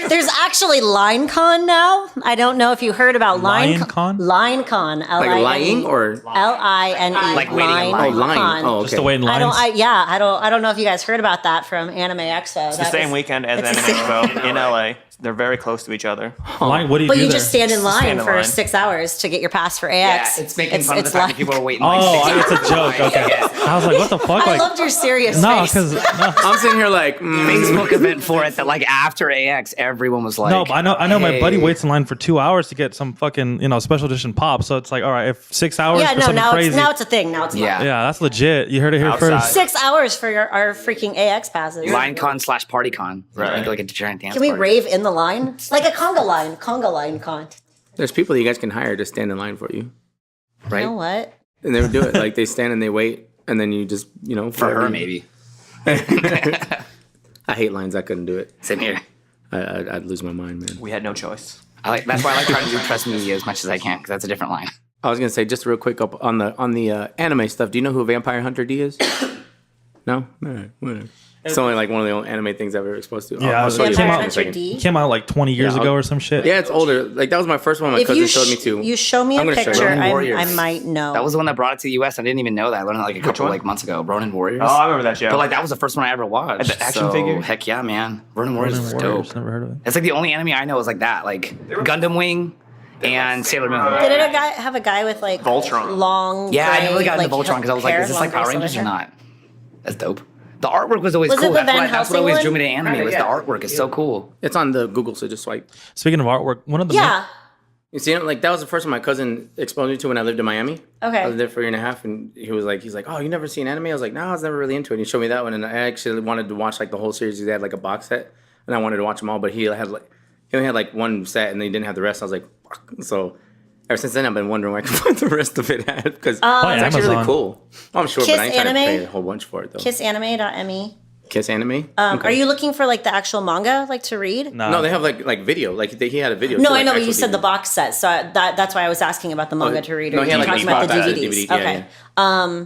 There's actually LineCon now. I don't know if you heard about LineCon? LineCon. like lying or L-I-N-E. Like waiting in line. oh lying. Con. Oh, okay. Just to wait in lines. I don't know if you guys heard about that from Anime Expo. It's the same weekend as Anime Expo in LA. They're very close to each other. Line, what do you But do you there? just stand in line stand in for line. 6 hours to get your pass for Yeah, AX. it's making fun of the fact that people are waiting. Oh, like 6 it's a hours. joke. Okay. I was like, what the fuck? I Like, loved your serious no, face. because I'm sitting here like Facebook event for it that like after AX, everyone was like, no, but I know my buddy hey. waits in line for 2 hours to get some fucking special edition pop. So it's like, all right, if 6 hours Yeah, for no, something now crazy, it's a thing. Now it's Yeah. yeah, that's legit. You heard it here Outside. first. 6 hours for our freaking AX passes. LineCon/PartyCon. Right. Like a giant dance Can we party. rave in the line? Like a conga line con. there's people that you guys can hire to stand in line for you. Right? You know what? And they would do it. Like they stand and they wait, and then you just, For her, maybe. I hate lines. I couldn't do it. Same here. I'd lose my mind, man. We had no choice. That's why I like trying to do press media as much as I can, because that's a different line. I was gonna say just real quick up on the anime stuff. Do you know who Vampire Hunter D is? No, all right, whatever. It's only like one of the only anime things I've ever exposed to. Yeah, I'll show you Vampire in a Hunter second. D. It came out like 20 years Yeah, ago or some shit. Yeah, it's older. Like that was my first one. My cousin showed me too. You show me a I'm gonna show you. picture, Ronin Warriors. I might know. That was the one that brought it to the U.S. I didn't even know that. I learned it like a couple months ago. Ronin Warriors. Oh, I remember that show. But like that was the first one I ever watched. The action figure? Heck yeah, man. Ronin Warriors was dope. Never heard of it. It's like the only anime I know is like that, like Gundam Wing and Sailor Moon. Did it have a guy with like Voltron. long? Yeah, I gray, never really got into like, Voltron because I was like, hair, is this like long Power gray Rangers or silver hair? not? That's dope. The artwork was always Was it cool. the That's Van what Helsing always one? drew me to anime was the artwork. It's so cool. It's on the Google, so just swipe. Speaking of artwork, one of the Yeah. You see, like that was the first one my cousin exposed me to when I lived in Miami. Okay. I was there for a year and a half, and he's like, oh, you never seen anime? I was like, no, I was never really into it. And he showed me that one, and I actually wanted to watch like the whole series. He had like a box set, and I wanted to watch them all, but he only had like one set, and he didn't have the rest. I was like, fuck. So ever since then, I've been wondering where I can find the rest of it at because it's actually really Amazon. cool. Oh, I'm sure, Kiss but I ain't trying to Anime? pay a whole bunch for it though. Kissanime.me. Kiss Anime? Are you looking for like the actual manga, like to read? No, they have like video. Like he had a video. No, too, I like, know, but you actual said the DVD. box set, so that's why I was asking about the manga to read. Or no, he you had, like, talking the about the box set, DVDs? DVD, Okay. yeah.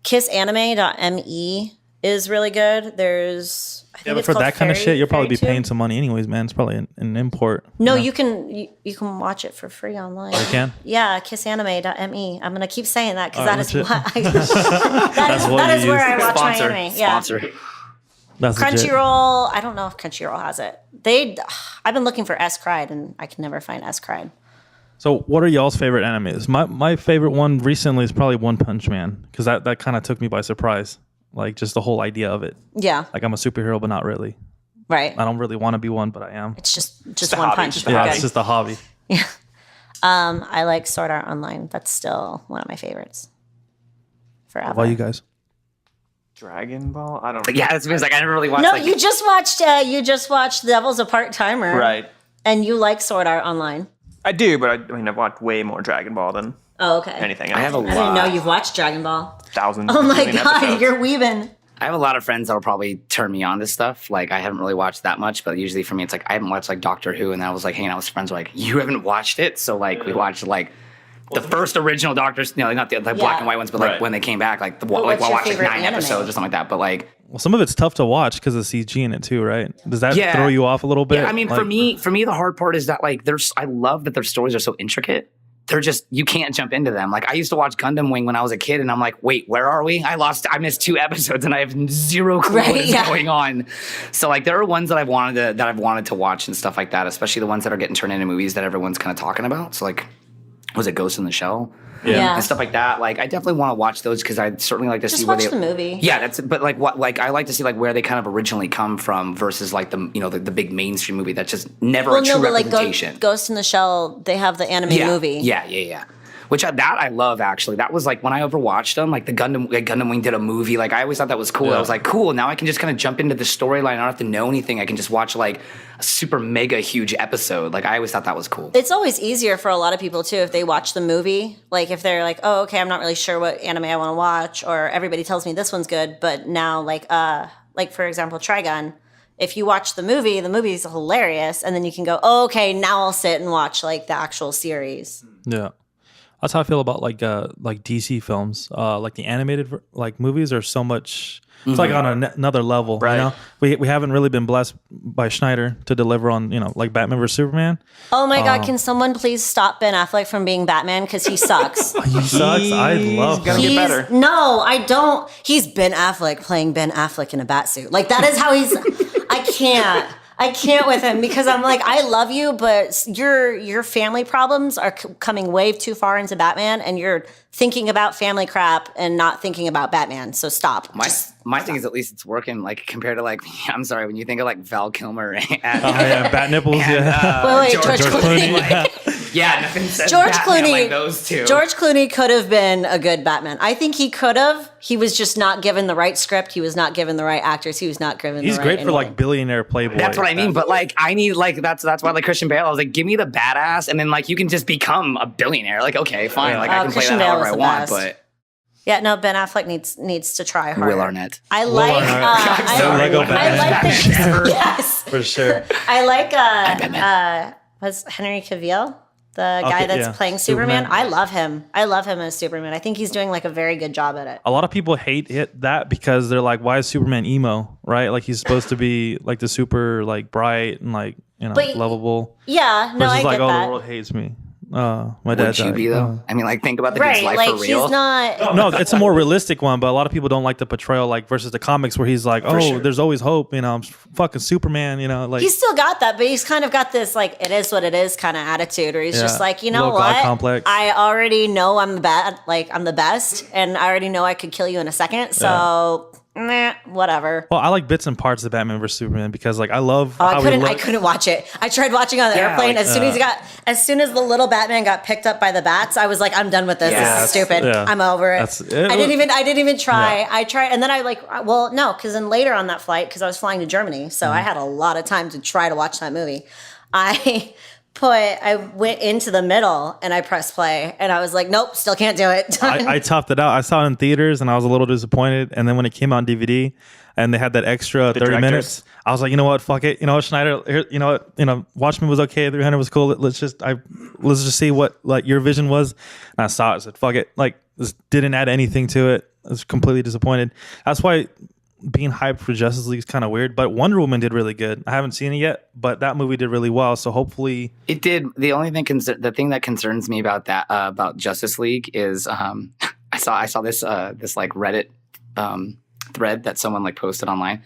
Kissanime.me is really good. There's I think Yeah, but it's for called that kind of Fairy- shit, you'll probably be Fairy paying Tube. some money anyways, man. It's probably an import. No, you can watch it for free online. You can? Yeah, kissanime.me. I'm gonna keep saying that because Oh, that is legit. what that is you where use. I watch Sponsor. my anime. Yeah. Sponsor. That's legit. Crunchyroll. I don't know if Crunchyroll has it. I've been looking for S Cried and I can never find S Cried. So, what are y'all's favorite animes? My favorite one recently is probably One Punch Man because that kind of took me by surprise. Like just the whole idea of it. Yeah. Like I'm a superhero, but not really. Right. I don't really want to be one, but I am. It's just a one hobby, punch. just a Yeah, hobby. it's just a hobby. I like Sword Art Online. That's still one of my favorites. Forever. How about you guys? Dragon Ball? I don't know. Yeah, it's like I never really watched. No, like, you just watched Devil's a Part Timer. Right. And you like Sword Art Online. I do, but I've watched way more Dragon Ball than Oh, okay. anything I else. have a I didn't know you've watched Dragon Ball. Thousands. Oh my million god, episodes. you're weaving. I have a lot of friends that'll probably turn me on to stuff. Like I haven't really watched that much, but usually for me, it's like I haven't watched like Doctor Who, and I was like hanging out with friends who were like, you haven't watched it, so like we watched like the first original Doctor's, not the black and white ones, but like Right. when they came back, like what's I'll your watch like favorite 9 anime? episodes or something like that. But like, Well, some of it's tough to watch because of CG in it too, right? Does that Yeah. throw you off a little bit? yeah, I mean, Like, for me, the hard part is that like I love that their stories are so intricate. They're just, you can't jump into them. Like I used to watch Gundam Wing when I was a kid and I'm like, wait, where are we? I missed 2 episodes and I have zero clue Right, what is yeah. going on. So like there are ones that I've wanted to watch and stuff like that, especially the ones that are getting turned into movies that everyone's kind of talking about. So like, was it Ghost in the Shell? Yeah. And stuff like that. Like I definitely want to watch those because I'd certainly like to Just see where watch they the movie. Yeah, that's but like what like I like to see like where they kind of originally come from versus like the big mainstream movie that's just never Well, a true no, but like representation. Ghost in the Shell, they have the anime movie. Yeah. Which I love actually. That was like when I overwatched them, like the Gundam Wing did a movie. Like I always thought that was cool. Yeah. I was like, cool. Now I can just kind of jump into the storyline. I don't have to know anything. I can just watch like a super mega huge episode. Like I always thought that was cool. It's always easier for a lot of people too if they watch the movie. Like if they're like, oh, okay, I'm not really sure what anime I want to watch, or everybody tells me this one's good, but now like for example, Trigun. If you watch the movie is hilarious, and then you can go, oh, okay, now I'll sit and watch like the actual series. Yeah, that's how I feel about like DC films. Like the animated like movies are so much. It's like on another level. Right. You know, we haven't really been blessed by Schneider to deliver on like Batman vs Superman. Oh my God, can someone please stop Ben Affleck from being Batman? Because he sucks. He sucks. I love gonna him. get better. No, I don't. He's Ben Affleck playing Ben Affleck in a bat suit. Like that is how he's. I can't with him because I'm like, I love you, but your family problems are coming way too far into Batman, and you're thinking about family crap and not thinking about Batman. So stop. My thing is at least it's working. Like compared to like I'm sorry when you think of like Val Kilmer and Oh yeah, bat nipples. Yeah. Wait, George Clooney. Clooney. Yeah, nothing says George Batman Clooney. like those two. George Clooney could have been a good Batman. I think he could have. He was just not given the right script. He was not given the right actors. He was not given. He's the great right for like anything. billionaire playboy. That's what I mean. But like, I need like that's why like Christian Bale. I was like, give me the badass, and then like you can just become a billionaire. Like, okay, fine. Like I can Christian play that Bale however I was the want. best. But Yeah, no, Ben Affleck needs to try harder. Will Arnett. I like. Lego Batman. Yes, For sure. I like. Was Henry Cavill the guy that's playing Superman? I love him. I love him as Superman. I think he's doing like a very good job at it. A lot of people hate that because they're like, why is Superman emo? Right? Like he's supposed to be like the super like bright and like lovable. Yeah, no, I Versus like, get that. the world hates me. My dad Would you died. be though? I mean, like think about the dude's Right, life like for real. he's not. No, it's a more realistic one, but a lot of people don't like the portrayal, like versus the comics where he's like, sure. there's always hope. I'm fucking Superman. Like He's still got that, but he's kind of got this like it is what it is kind of attitude, where he's just like, you know Little God what? complex. I already know I'm I'm the best, and I already know I could kill you in a second. So, whatever. Well, I like bits and parts of Batman vs Superman because like I love. Oh, how I couldn't watch it. I tried watching on the airplane. like, As soon as the little Batman got picked up by the bats, I was like, I'm done with this. Yeah, this is stupid. yeah. I'm over it. I didn't even try. Yeah. I tried, and then no, because then later on that flight, because I was flying to Germany, so I had a lot of time to try to watch that movie. I went into the middle and I pressed play, and I was like, nope, still can't do it. I toughed it out. I saw it in theaters and I was a little disappointed. And then when it came out on DVD and they had that extra 30 directors. minutes, I was like, you know what? Fuck it. Schneider, Watchmen was okay. 300 was cool. Let's just see what like your vision was. And I saw it. I said, fuck it. Like this didn't add anything to it. I was completely disappointed. That's why being hyped for Justice League is kind of weird, but Wonder Woman did really good. I haven't seen it yet, but that movie did really well. So hopefully It did. The only thing, the thing that concerns me about that, about Justice League is, I saw this like Reddit thread that someone like posted online,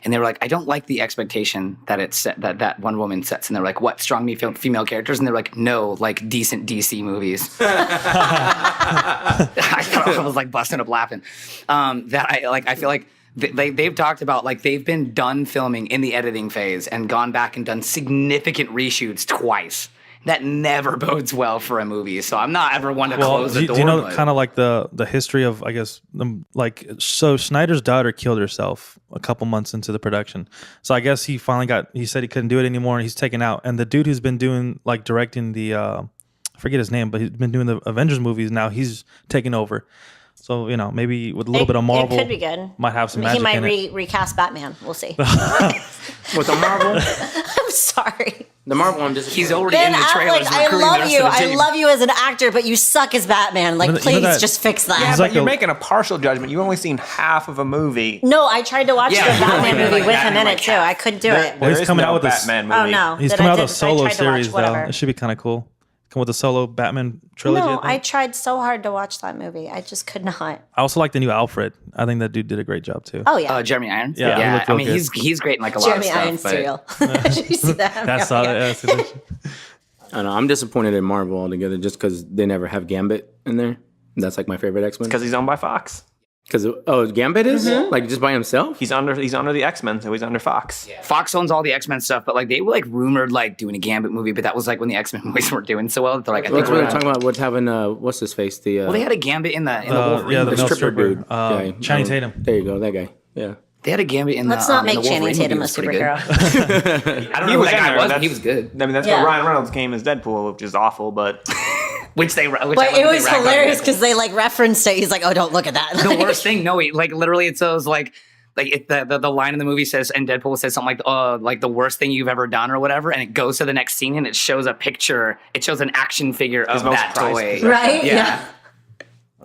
and they were like, I don't like the expectation that it's set, that Wonder Woman sets, and they're like, what, strong female characters? And they're like, no, like decent DC movies. I was like busting up laughing. I feel like. They've talked about like they've been done filming in the editing phase and gone back and done significant reshoots twice. That never bodes well for a movie. So I'm not ever one to close the door. Do you know kind of like the history of, I guess, so Snyder's daughter killed herself a couple months into the production. So I guess he said he couldn't do it anymore and he's taken out. And the dude who's been doing like directing the, I forget his name, but he's been doing the Avengers movies now, he's taking over. So, maybe with a little bit of Marvel, it could be good. Might have some magic He might in it. recast Batman. We'll see. With the Marvel, I'm sorry. the Marvel one just He's already Ben in the Affleck, trailers. I recruiting the love rest you. of the I team. love you as an actor, but you suck as Batman. Like, You know please that- just fix that. Yeah, He's but like you're a- making a partial judgment. You've only seen half of a movie. No, I tried to watch Yeah, the you don't Batman like movie that with him in like it too. half. I couldn't do it. Well, he's There is coming no out with this- Batman movie. Oh no, He's that coming I out with a did- I solo tried to watch series, though. whatever. It should be kind of cool. Come with a solo Batman trilogy. No, I I think. tried so hard to watch that movie. I just could not. I also like the new Alfred. I think that dude did a great job, too. Oh yeah, Jeremy Irons. Yeah, he looked I real mean, good. he's great in like a lot Jeremy of stuff. Irons but cereal. Did you see that? That's all. That's I don't know. I'm disappointed in Marvel altogether just because they never have Gambit in there. That's like my favorite X-Men. Because he's owned by Fox. Because Gambit is like just by himself. He's under the X-Men, so he's under Fox. Yeah. Fox owns all the X-Men stuff, but like they were like rumored like doing a Gambit movie, but that was like when the X-Men movies weren't doing so well. They're like, I think That's what we're talking about. What's having what's his face? The well, they had a Gambit in the Wolverine. yeah, the the male stripper dude. stripper. Channing Tatum. There you go, that guy. Yeah. They had a Gambit in Let's the not in make the Channing Wolverine Tatum movie. a It was pretty good. superhero. I don't He know who was that in guy there. was, but That's- he was good. I mean, that's Yeah. what Ryan Reynolds came as Deadpool, which is awful, but Which I But love it that was they ragged on hilarious Deadpool. because they like referenced it. He's like, "Oh, don't look at that." The worst thing, no, he, like literally, it says like the line in the movie says, and Deadpool says something like the worst thing you've ever done or whatever, and it goes to the next scene and it shows a picture. It shows an action figure of most that prized toy. possession. Right? Yeah.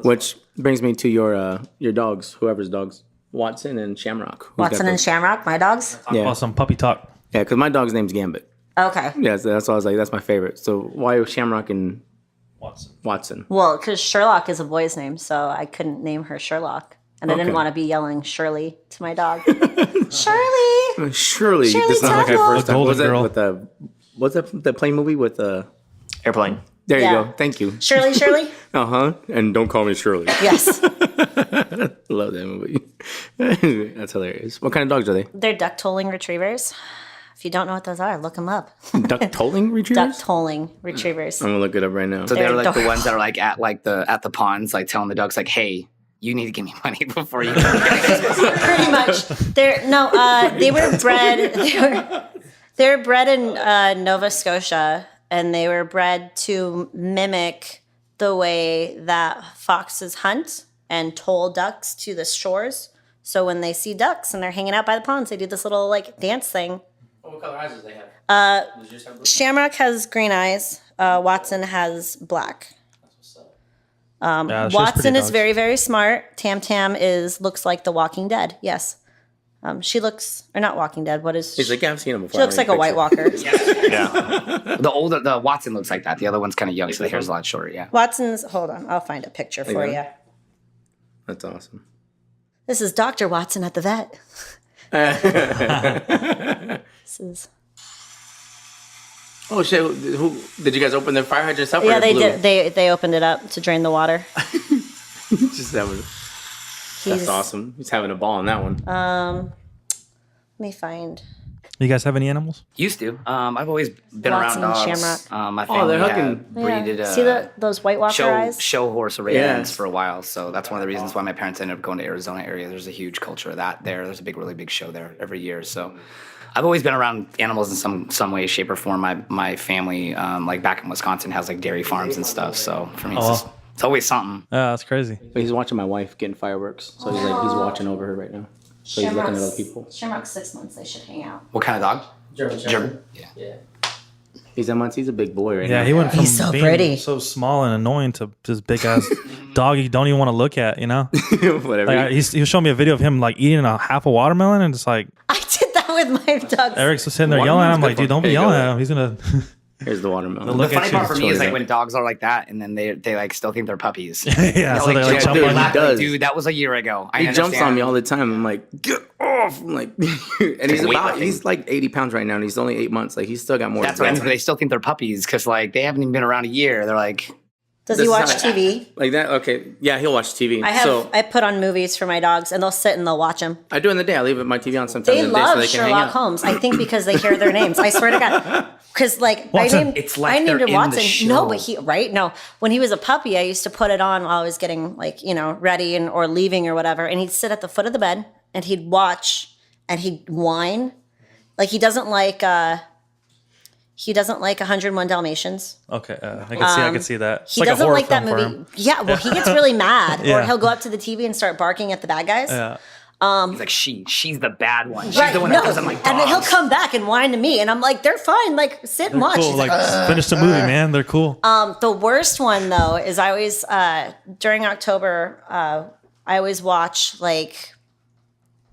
Which brings me to your dogs, whoever's dogs, Watson and Shamrock. Who's got Watson and those? Shamrock, my dogs. Yeah, Oh, some puppy talk. yeah, because my dog's name's Gambit. Okay. Yeah, so that's why I was like, that's my favorite. So why Shamrock and Watson. Watson? Well, because Sherlock is a boy's name, so I couldn't name her Sherlock, and I didn't Okay. want to be yelling Shirley to my dog. Shirley. Surely Shirley this sounds like Temple. our first The time. Golden Girl. With the what's that the plane movie with the? Airplane. There you Yeah. go. Thank you. Shirley. Shirley. And don't call me Shirley. Yes. Love that movie. That's hilarious. What kind of dogs are they? They're duck tolling retrievers. If you don't know what those are, look them up. Duck tolling retrievers? Duck tolling retrievers. I'm gonna look it up right now. So they're like the They're ones that are like at the ponds, like telling the ducks like, "Hey, you need to give me money before you." Pretty much. They were bred. They were bred in Nova Scotia, and they were bred to mimic the way that foxes hunt and toll ducks to the shores. So when they see ducks and they're hanging out by the ponds, they do this little like dance thing. What color eyes does they have? Shamrock has green eyes. Watson has black. Watson is very, very smart. Tam Tam looks like The Walking Dead. Yes. She looks, or not Walking Dead. What is? He's like, yeah, I've seen him before. She looks like a White Walker. Yeah. The Watson looks like that. The other one's kind of young, so the hair's a lot shorter. Yeah. Watson's. Hold on, I'll find a picture for you. That's awesome. This is Dr. Watson at the vet. This is. Oh shit! Who did you guys open the fire hydrant stuff? Yeah, they did. They opened it up to drain the water. Just that's awesome. He's having a ball on that one. Let me find. You guys have any animals? Used to. I've always been Watson, around dogs. Shamrock. My family they're hooking. breeded. See those White Walker eyes? Show horse arrangements Yes. for a while, so that's one of the reasons why my parents ended up going to Arizona area. There's a huge culture of that there. There's a really big show there every year. So I've always been around animals in some way, shape, or form. My family, like back in Wisconsin, has like dairy farms and stuff. So for me, it's always something. Yeah, that's crazy. But he's watching my wife getting fireworks, so he's watching over her right now. So he's looking at other people. Shamrock's 6 months. They should hang out. What kind of dog? German. Yeah. He's a big boy right now. Yeah, he went from He's so being pretty. so small and annoying to this big ass dog you don't even want to look at, you know? Whatever. Like, he showed me a video of him like eating a half a watermelon and just like I did that with my dogs. Eric's sitting there yelling at him like, dude, don't be yelling at him. He's gonna Here's the watermelon. The look funny at you. part for me is like Totally when dogs are like that, and then they like still think they're puppies. yeah, so they like Dude, jump dude, on he you. like, does. dude, that was a year ago. He jumps on understand. me all the time. I'm like, get off! I'm like, and he's like 80 pounds right now, and he's only 8 months. Like he's still got more. That's what I mean. They still think they're puppies because like they haven't even been around a year. They're like, Does This he is watch how- TV? Like that? Okay. Yeah, he'll watch TV. I put on movies for my dogs, and they'll sit and they'll watch them. I do in the day. I leave my TV on sometimes They in the day so love they can hang Sherlock out. Holmes. I think because they hear their names. I swear to God. Because like Watson. I named, It's like I named they're him in the Watson. show. No, but no. When he was a puppy, I used to put it on while I was getting ready or leaving or whatever, and he'd sit at the foot of the bed and he'd watch and he'd whine. Like he doesn't like 101 Dalmatians. Okay, I can see that. It's He like a doesn't horror like that film for movie. him. Yeah, well, he gets really mad, or Yeah. he'll go up to the TV and start barking at the bad guys. Yeah. he's like she's the bad one. She's Right, the one no, that doesn't like dogs. and then he'll come back and whine to me, and I'm like, "They're fine. Like, sit and watch." Cool. He's Like finish the movie, man. They're cool. The worst one though is I always during October I always watch like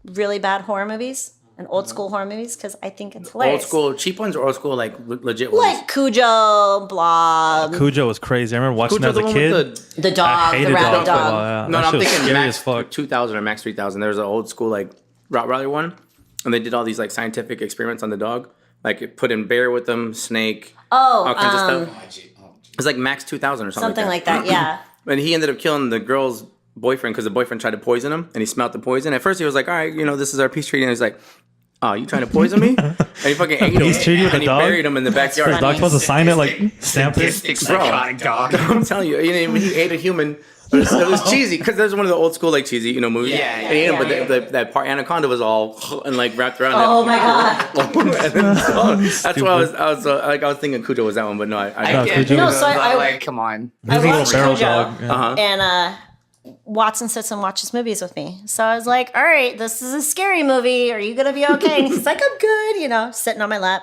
really bad horror movies and old school horror movies because I think it's hilarious. Old school cheap ones or old school like legit ones? like Cujo, Blob, Cujo was crazy. I remember watching Cujo, that as a the one kid. with the dog, the hated rabbit dogs. dog. Oh, yeah. No, That I'm shit was thinking scary Max as fuck. 2000 or Max 3000. There's an old school like Rottweiler one, and they did all these like scientific experiments on the dog, like put in bear with them, snake, all kinds of stuff. It's like Max 2000 or Something like that, yeah. And he ended up killing the girl's boyfriend because the boyfriend tried to poison him, and he smelled the poison. At first, he was like, "All right, this is our peace treaty," and he's like, "Oh, you trying to poison me?" And he fucking ate him. Peace treaty with and a he dog? buried him in the backyard. Is dog supposed to sign it like stamp it? psychotic dog. I'm telling you, when he ate a human, it was cheesy because there's one of the old school like cheesy, movies. Yeah, and he ate him, yeah. but that part Anaconda was all and like wrapped around. Oh my god! And then, that's why I was thinking Cujo was that one, but no, I No, get Cujo it, No, was- so I- like, come on. He's a little watched barrel Cujo. dog. Yeah. And Watson sits and watches movies with me. So I was like, all right, this is a scary movie. Are you going to be okay? And he's like, I'm good, sitting on my lap.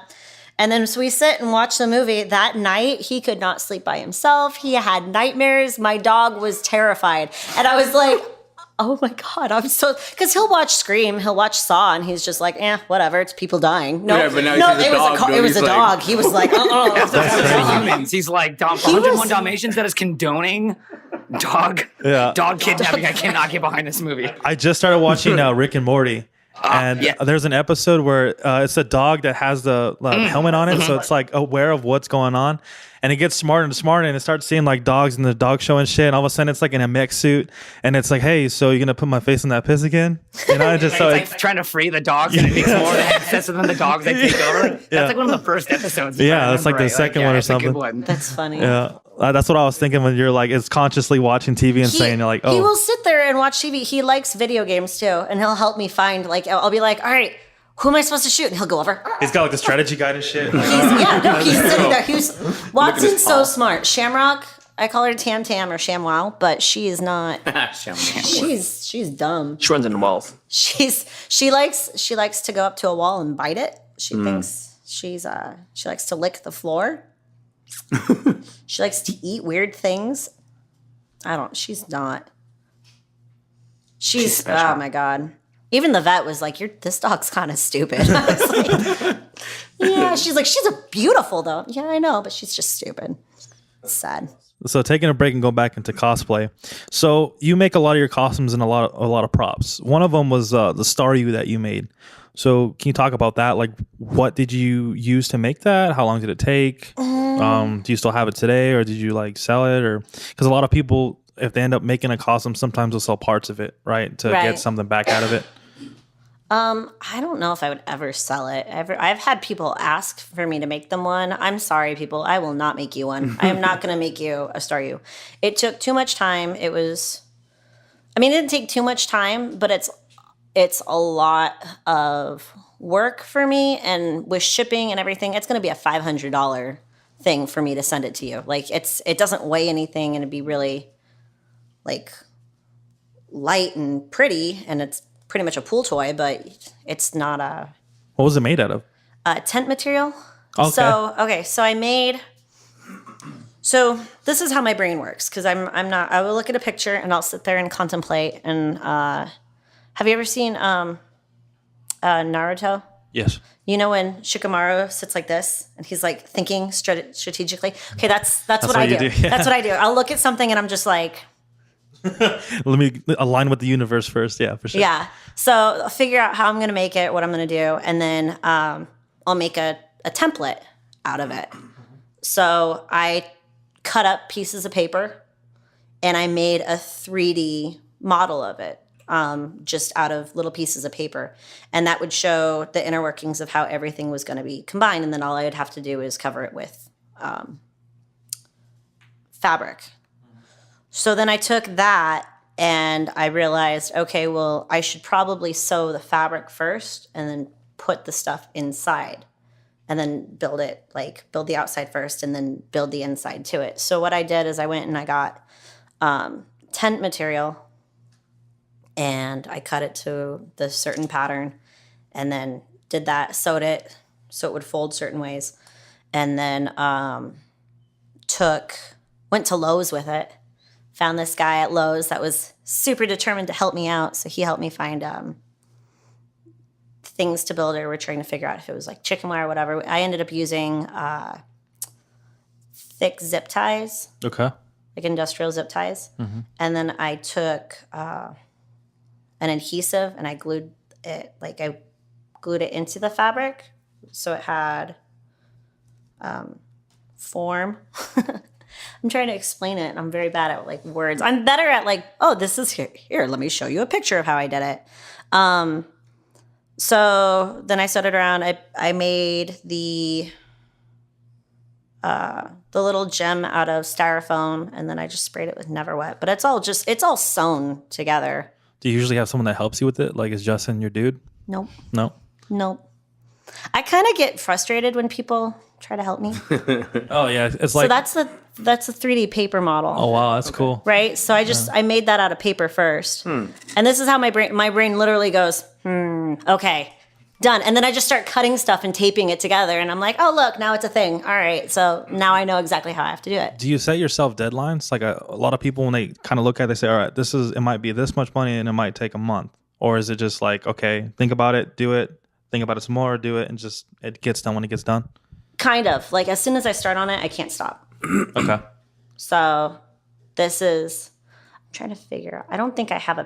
And then so we sit and watch the movie. That night, he could not sleep by himself. He had nightmares. My dog was terrified. And I was like, oh my God, I'm so... Because he'll watch Scream, he'll watch Saw, and he's just like, whatever, it's people dying. No, Yeah, but now no, he sees a it was dog, it was he's a like- dog. He was like, Humans. He's like 101 Dalmatians that is condoning dog Yeah. kidnapping. I cannot get behind this movie. I just started watching Rick and Morty, And there's an episode where it's a dog that has the helmet on it, so it's like aware of what's going on, and it gets smarter and smarter, and it starts seeing like dogs in the dog show and shit, and all of a sudden it's like in a mech suit, and it's like, hey, so you're gonna put my face in that piss again? You know, just so it's like trying to free the dogs, and it makes more headsets than the dogs they take over. That's like one of the first episodes. Yeah, that's like the second one or something. One. That's funny. Yeah. That's what I was thinking when you're like, it's consciously watching TV and saying, you're like, oh. He will sit there and watch TV. He likes video games too. And he'll help me find, like, I'll be like, all right, who am I supposed to shoot? And he'll go over. He's got like the strategy guide and shit. He's sitting there. Watson's so smart. Shamrock, I call her Tam Tam or ShamWow, but she is not. She's dumb. She runs into walls. She likes to go up to a wall and bite it. She thinks she likes to lick the floor. She likes to eat weird things. She's not. She's oh my God. Even the vet was like, this dog's kind of stupid. I was like, yeah, she's like, she's a beautiful though. Yeah, I know, but she's just stupid. It's sad. So taking a break and going back into cosplay. So you make a lot of your costumes and a lot of props. One of them was the Star You that you made. So can you talk about that? Like, what did you use to make that? How long did it take? Do you still have it today, or did you like sell it? Or because a lot of people, if they end up making a costume, sometimes they'll sell parts of it, right, to get something back out of it. I don't know if I would ever sell it. I've had people ask for me to make them one. I'm sorry, people. I will not make you one. I am not going to make you a Star You. It took too much time. It didn't take too much time, but it's a lot of work for me, and with shipping and everything, it's going to be a $500 thing for me to send it to you. Like it doesn't weigh anything, and it'd be really like light and pretty, and it's pretty much a pool toy, but it's not a. What was it made out of? Tent material. Okay. So I made. So this is how my brain works, because I'm not. I will look at a picture and I'll sit there and contemplate. And have you ever seen Naruto? Yes. You know when Shikamaru sits like this and he's like thinking strategically. Okay, that's what I do. Yeah. That's what I do. I'll look at something and I'm just like. Let me align with the universe first. Yeah, for sure. Yeah. So I'll figure out how I'm going to make it, what I'm going to do, and then I'll make a template out of it. So I cut up pieces of paper and I made a 3D model of it, just out of little pieces of paper. And that would show the inner workings of how everything was going to be combined. And then all I would have to do is cover it with fabric. So then I took that and I realized, okay, well, I should probably sew the fabric first and then put the stuff inside and then build the outside first and then build the inside to it. So what I did is I went and I got tent material and I cut it to the certain pattern and then did that, sewed it so it would fold certain ways. And then went to Lowe's with it. Found this guy at Lowe's that was super determined to help me out. So he helped me find things to build, or we're trying to figure out if it was like chicken wire or whatever. I ended up using thick zip ties. Okay. Like industrial zip ties. Mm-hmm. And then I took an adhesive and I glued it into the fabric. So it had form. I'm trying to explain it. I'm very bad at like words. I'm better at like, oh, this is here. Let me show you a picture of how I did it. So then I sewed it around. I made the little gem out of styrofoam, and then I just sprayed it with Never Wet. But it's all sewn together. Do you usually have someone that helps you with it? Like, is Justin your dude? Nope. No. Nope. I kind of get frustrated when people try to help me. Oh yeah, it's like so that's a 3D paper model. Oh wow, that's cool. Right? So I made that out of paper first. And this is how my brain literally goes, okay, done. And then I just start cutting stuff and taping it together and I'm like, oh look, now it's a thing. All right. So now I know exactly how I have to do it. Do you set yourself deadlines? Like a lot of people when they kind of look at it, they say, all right, it might be this much money and it might take a month. Or is it just like, okay, think about it, do it, think about it some more, do it, and just it gets done when it gets done? Kind of. Like as soon as I start on it, I can't stop. Okay. So this is, I'm trying to figure out, I don't think I have a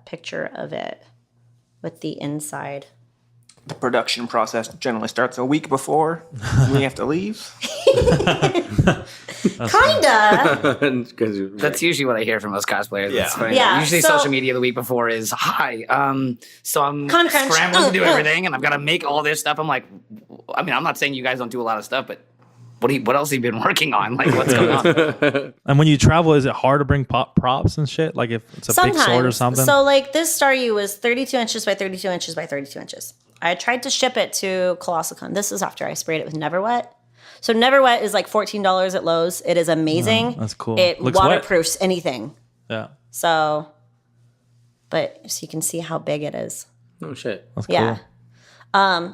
picture of it with the inside. The production process generally starts a week before we have to leave. Kinda. That's usually what I hear from most cosplayers. Yeah. It's funny. Yeah, Usually so- social media the week before is, hi, so I'm Con crunch. scrambling to do everything, and I've got to make all this stuff. I'm like, I mean, I'm not saying you guys don't do a lot of stuff, but what else have you been working on? Like, what's going on? And when you travel, is it hard to bring props and shit? Like if it's a big sword or something? So like this Star U was 32 inches by 32 inches by 32 inches. I tried to ship it to Colossal. This is after I sprayed it with Never Wet. So Never Wet is like $14 at Lowe's. It is amazing. That's cool. It Looks wet. waterproofs anything. Yeah. So you can see how big it is. Oh shit. That's cool. Yeah.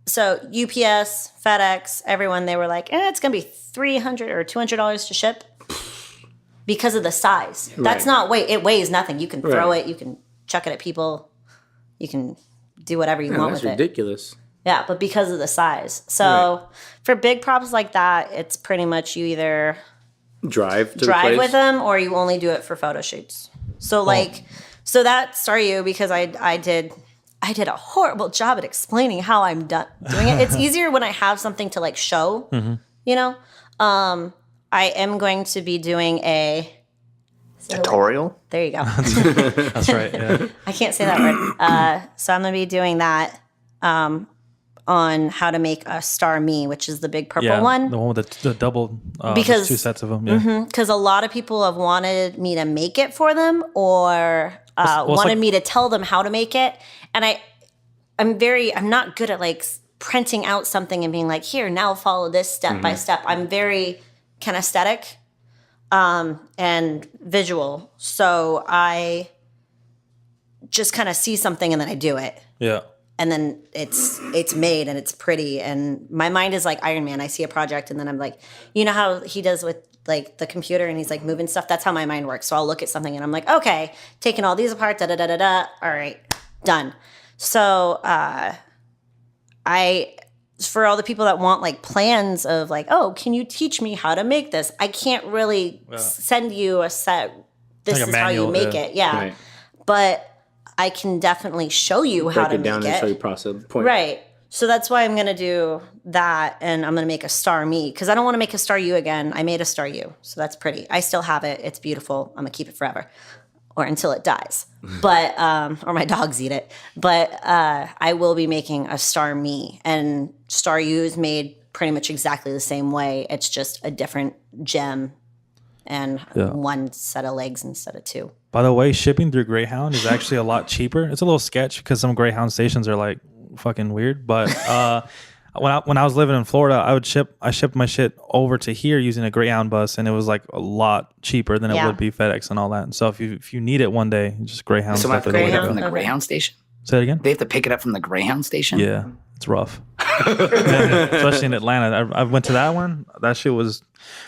So UPS, FedEx, everyone, they were like, it's going to be $300 or $200 to ship because of the size. That's not weight. It weighs nothing. You can throw it. You can chuck it at people. You can do whatever you want That's with ridiculous. Yeah, but because of the size. So for big props like that, it's pretty much you either Drive to the drive place? with them or you only do it for photo shoots. So so that Started you because I did a horrible job at explaining how I'm doing it. It's easier when I have something to like show, you know? I am going to be doing a Tutorial? there you go. That's right. Yeah. I can't say that word. So I'm going to be doing that on how to make a Star Me, which is the big purple one. The one with the double, Because- there's 2 sets of them. Yeah. Because a lot of people have wanted me to make it for them or what's wanted like- me to tell them how to make it. And I'm not good at like printing out something and being like, here, now follow this step by step. I'm very kinesthetic and visual. So I just kind of see something and then I do it. Yeah. And then it's made and it's pretty. And my mind is like Iron Man. I see a project and then I'm like, you know how he does with like the computer and he's like moving stuff? That's how my mind works. So I'll look at something and I'm like, okay, taking all these apart, da-da-da-da-da. All right, done. So for all the people that want like plans of like, oh, can you teach me how to make this? I can't really send you a set. This Like a is how you manual, make yeah. it. Yeah. Right. But I can definitely show you how Break to it down make and it. show you process. Point. Right. So that's why I'm going to do that and I'm going to make a Star Me because I don't want to make a Star U again. I made a Star U. So that's pretty. I still have it. It's beautiful. I'm going to keep it forever or until it dies. But, or my dogs eat it. But I will be making a Star Me and Star U is made pretty much exactly the same way. It's just a different gem and one set of legs instead of 2. By the way, shipping through Greyhound is actually a lot cheaper. It's a little sketch because some Greyhound stations are like fucking weird. But when I was living in Florida, I shipped my shit over to here using a Greyhound bus, and it was like a lot cheaper than it would be FedEx and all that. And so if you need it one day, just Greyhound. So I have to pick it up from the Okay. Greyhound station? Say it again. They have to pick it up from the Greyhound station? Yeah, it's rough. Especially in Atlanta. I went to that one. That shit was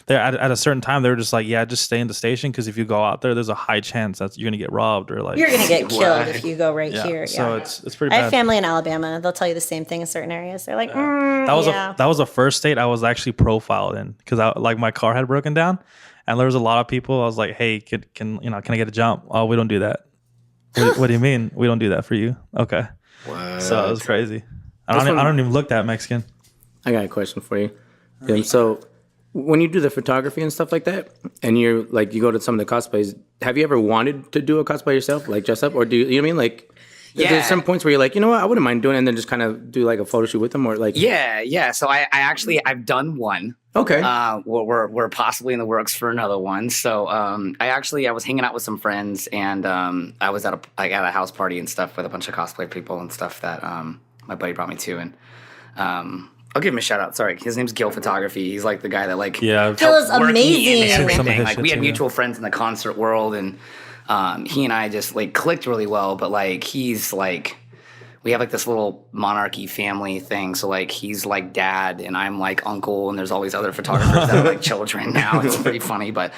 there at a certain time. They were just like, yeah, just stay in the station because if you go out there, there's a high chance that you're gonna get robbed or like You're going to get killed if you go right here. So Yeah. it's pretty I bad. have family in Alabama. They'll tell you the same thing in certain areas. They're like, That was yeah. that was the first state I was actually profiled in because my car had broken down, and there was a lot of people. I was like, hey, can I get a jump? Oh, we don't do that. What do you mean we don't do that for you? Okay. What? So it was crazy. I don't even look that Mexican. I got a question for you. So when you do the photography and stuff like that, and you're like, you go to some of the cosplays, have you ever wanted to do a cosplay yourself, like dress up? Or do you know what I mean? Like, there's some points where you're like, you know what, I wouldn't mind doing it, and then just kind of do like a photo shoot with them or like. Yeah. So I've done one. Okay. We're possibly in the works for another one. So I was hanging out with some friends and I was at a house party and stuff with a bunch of cosplay people and stuff that my buddy brought me to, and I'll give him a shout out. Sorry, his name's Gil Photography. He's like the guy that like Yeah. Gil is worked me in amazing. Some of everything. his Like shit we had too, mutual friends in the concert world, and he and I just like clicked really well. But like he's like. We have like this little monarchy family thing. So like he's like dad and I'm like uncle, and there's all these other photographers that are like children now. It's pretty funny. But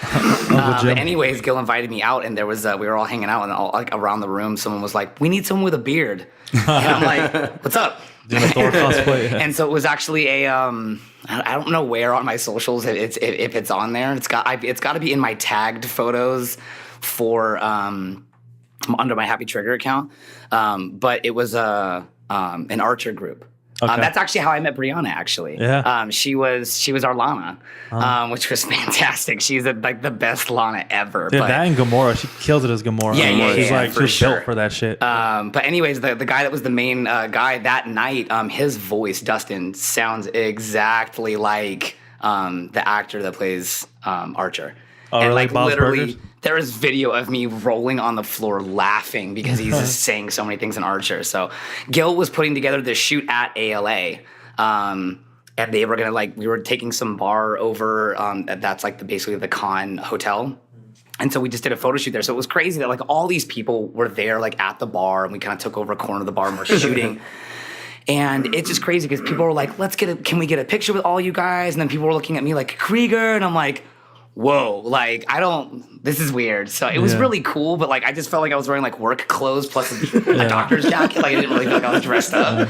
anyways, Gil invited me out, and there was we were all hanging out, and all like around the room someone was like, we need someone with a beard. And I'm like, what's up? Doing a Thor cosplay. And so it was actually a I don't know where on my socials if it's on there. It's got to be in my tagged photos for under my Happy Trigger account. But it was an archer group. Okay. That's actually how I met Brianna, actually. Yeah. She was our Lana, which was fantastic. She's like the best Lana ever. Dude, that and Gamora, she kills it as Gamora. She's like, for she's sure. built for that shit. But anyways, the guy that was the main guy that night, his voice, Dustin, sounds exactly like the actor that plays Archer. Oh, and really? like Bob's literally, Burgers? there is video of me rolling on the floor laughing because he's just saying so many things in Archer. So Gil was putting together this shoot at ALA. And they were gonna we were taking some bar over. That's like basically the con hotel. And so we just did a photo shoot there. So it was crazy that like all these people were there like at the bar, and we kind of took over a corner of the bar and we're shooting. And it's just crazy because people were like, can we get a picture with all you guys? And then people were looking at me like, Krieger, and I'm like, whoa, like this is weird. So it was really cool, but like I just felt like I was wearing like work clothes plus a doctor's jacket. Like I didn't really feel like I was dressed up.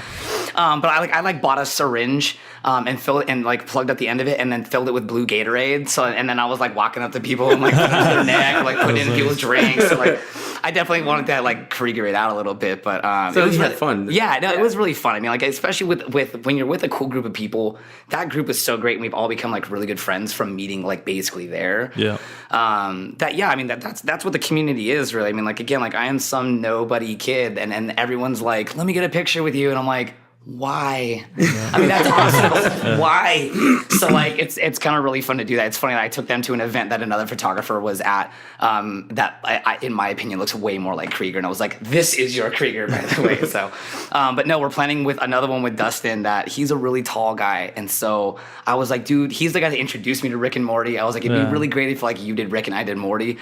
But I bought a syringe and filled it and like plugged up the end of it and then filled it with blue Gatorade. So and then I was like walking up to people and like putting it in their neck, like putting it in people's drinks. So like I definitely wanted to like Krieger it out a little bit, but so it was really fun. Yeah, no, it was really fun. I mean, like especially with when you're with a cool group of people, that group is so great, and we've all become like really good friends from meeting like basically there. Yeah. I mean that's what the community is really. I mean, like again, like I am some nobody kid, and everyone's like, let me get a picture with you, and I'm like, why? I mean, that's awesome. Why? So like, it's kind of really fun to do that. It's funny that I took them to an event that another photographer was at. That I, in my opinion, looks way more like Krieger, and I was like, this is your Krieger, by the way. So, but no, we're planning with another one with Dustin. That he's a really tall guy, and so I was like, dude, he's the guy that introduced me to Rick and Morty. I was like, it'd be really great if like you did Rick and I did Morty.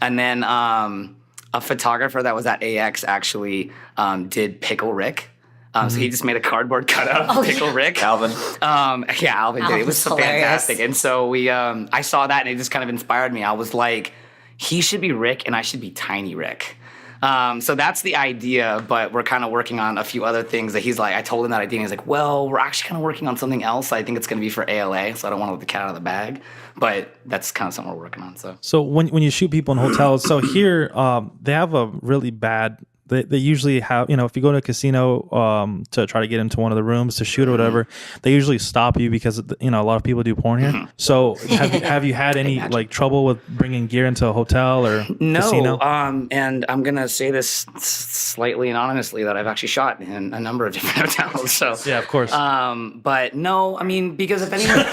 And then a photographer that was at AX actually did Pickle Rick. So he just made a cardboard cutout of Pickle Rick. Alvin. Alvin did. It was so Hilarious. fantastic. And so I saw that and it just kind of inspired me. I was like, he should be Rick and I should be Tiny Rick. So that's the idea, but we're kind of working on a few other things that he's like, I told him that idea and he's like, well, we're actually kind of working on something else. I think it's going to be for ALA, so I don't want to let the cat out of the bag, but that's kind of something we're working on. So when you shoot people in hotels, so here they have a really bad. They usually have, if you go to a casino to try to get into one of the rooms to shoot or whatever, they usually stop you because, a lot of people do porn here. So have you had any like trouble with bringing gear into a hotel or casino? No, and I'm going to say this slightly anonymously that I've actually shot in a number of different hotels. So Yeah, of course. But no, I mean, because if anyone...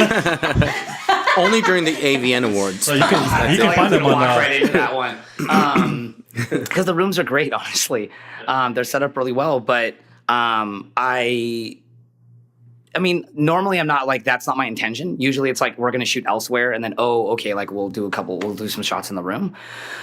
Only during the AVN Awards. So you can find them on walk right into that one. Because the rooms are great, honestly. They're set up really well, but I mean, normally I'm not like, that's not my intention. Usually it's like, we're going to shoot elsewhere and then, okay, like we'll do some shots in the room,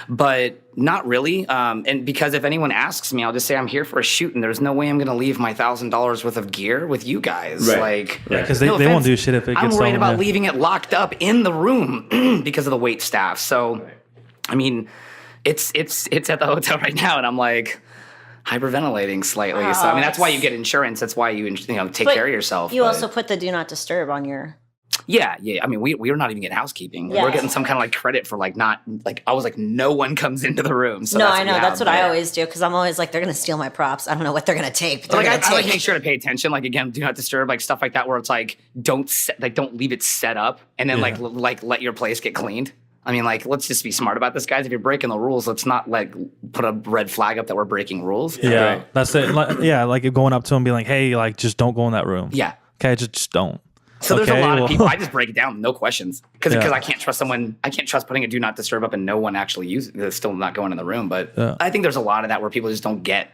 but not really. And because if anyone asks me, I'll just say I'm here for a shoot and there's no way I'm going to leave my $1,000 worth of gear with you guys. Right. Like, Because they won't do shit if it gets I'm worried stolen, about leaving it locked up in the room because of the wait staff. So, I mean, it's at the hotel right now, and I'm like hyperventilating slightly. So I mean, that's why you get insurance. That's why you take care of yourself. You also put the do not disturb on your. Yeah. I mean, we're not even getting housekeeping. Yeah. We're getting some kind of like credit for like not like I was like no one comes into the room. So No, that's I know. what That's what I always do because I'm always like, they're gonna steal my props. I don't know what they're gonna take. But Like they're I gonna like take. make sure to pay attention. Like again, do not disturb, like stuff like that, where it's like don't leave it set up and then like let your place get cleaned. I mean, like, let's just be smart about this, guys. If you're breaking the rules, let's not like put a red flag up that we're breaking rules. Yeah, that's it. Like going up to them and being like, hey, like just don't go in that room. Yeah. Okay, just don't. So there's a lot of people. I just break it down, no questions, because Yeah. I can't trust someone. I can't trust putting a do not disturb up and no one actually uses it. Still not going in the room. But I think there's a lot of that where people just don't get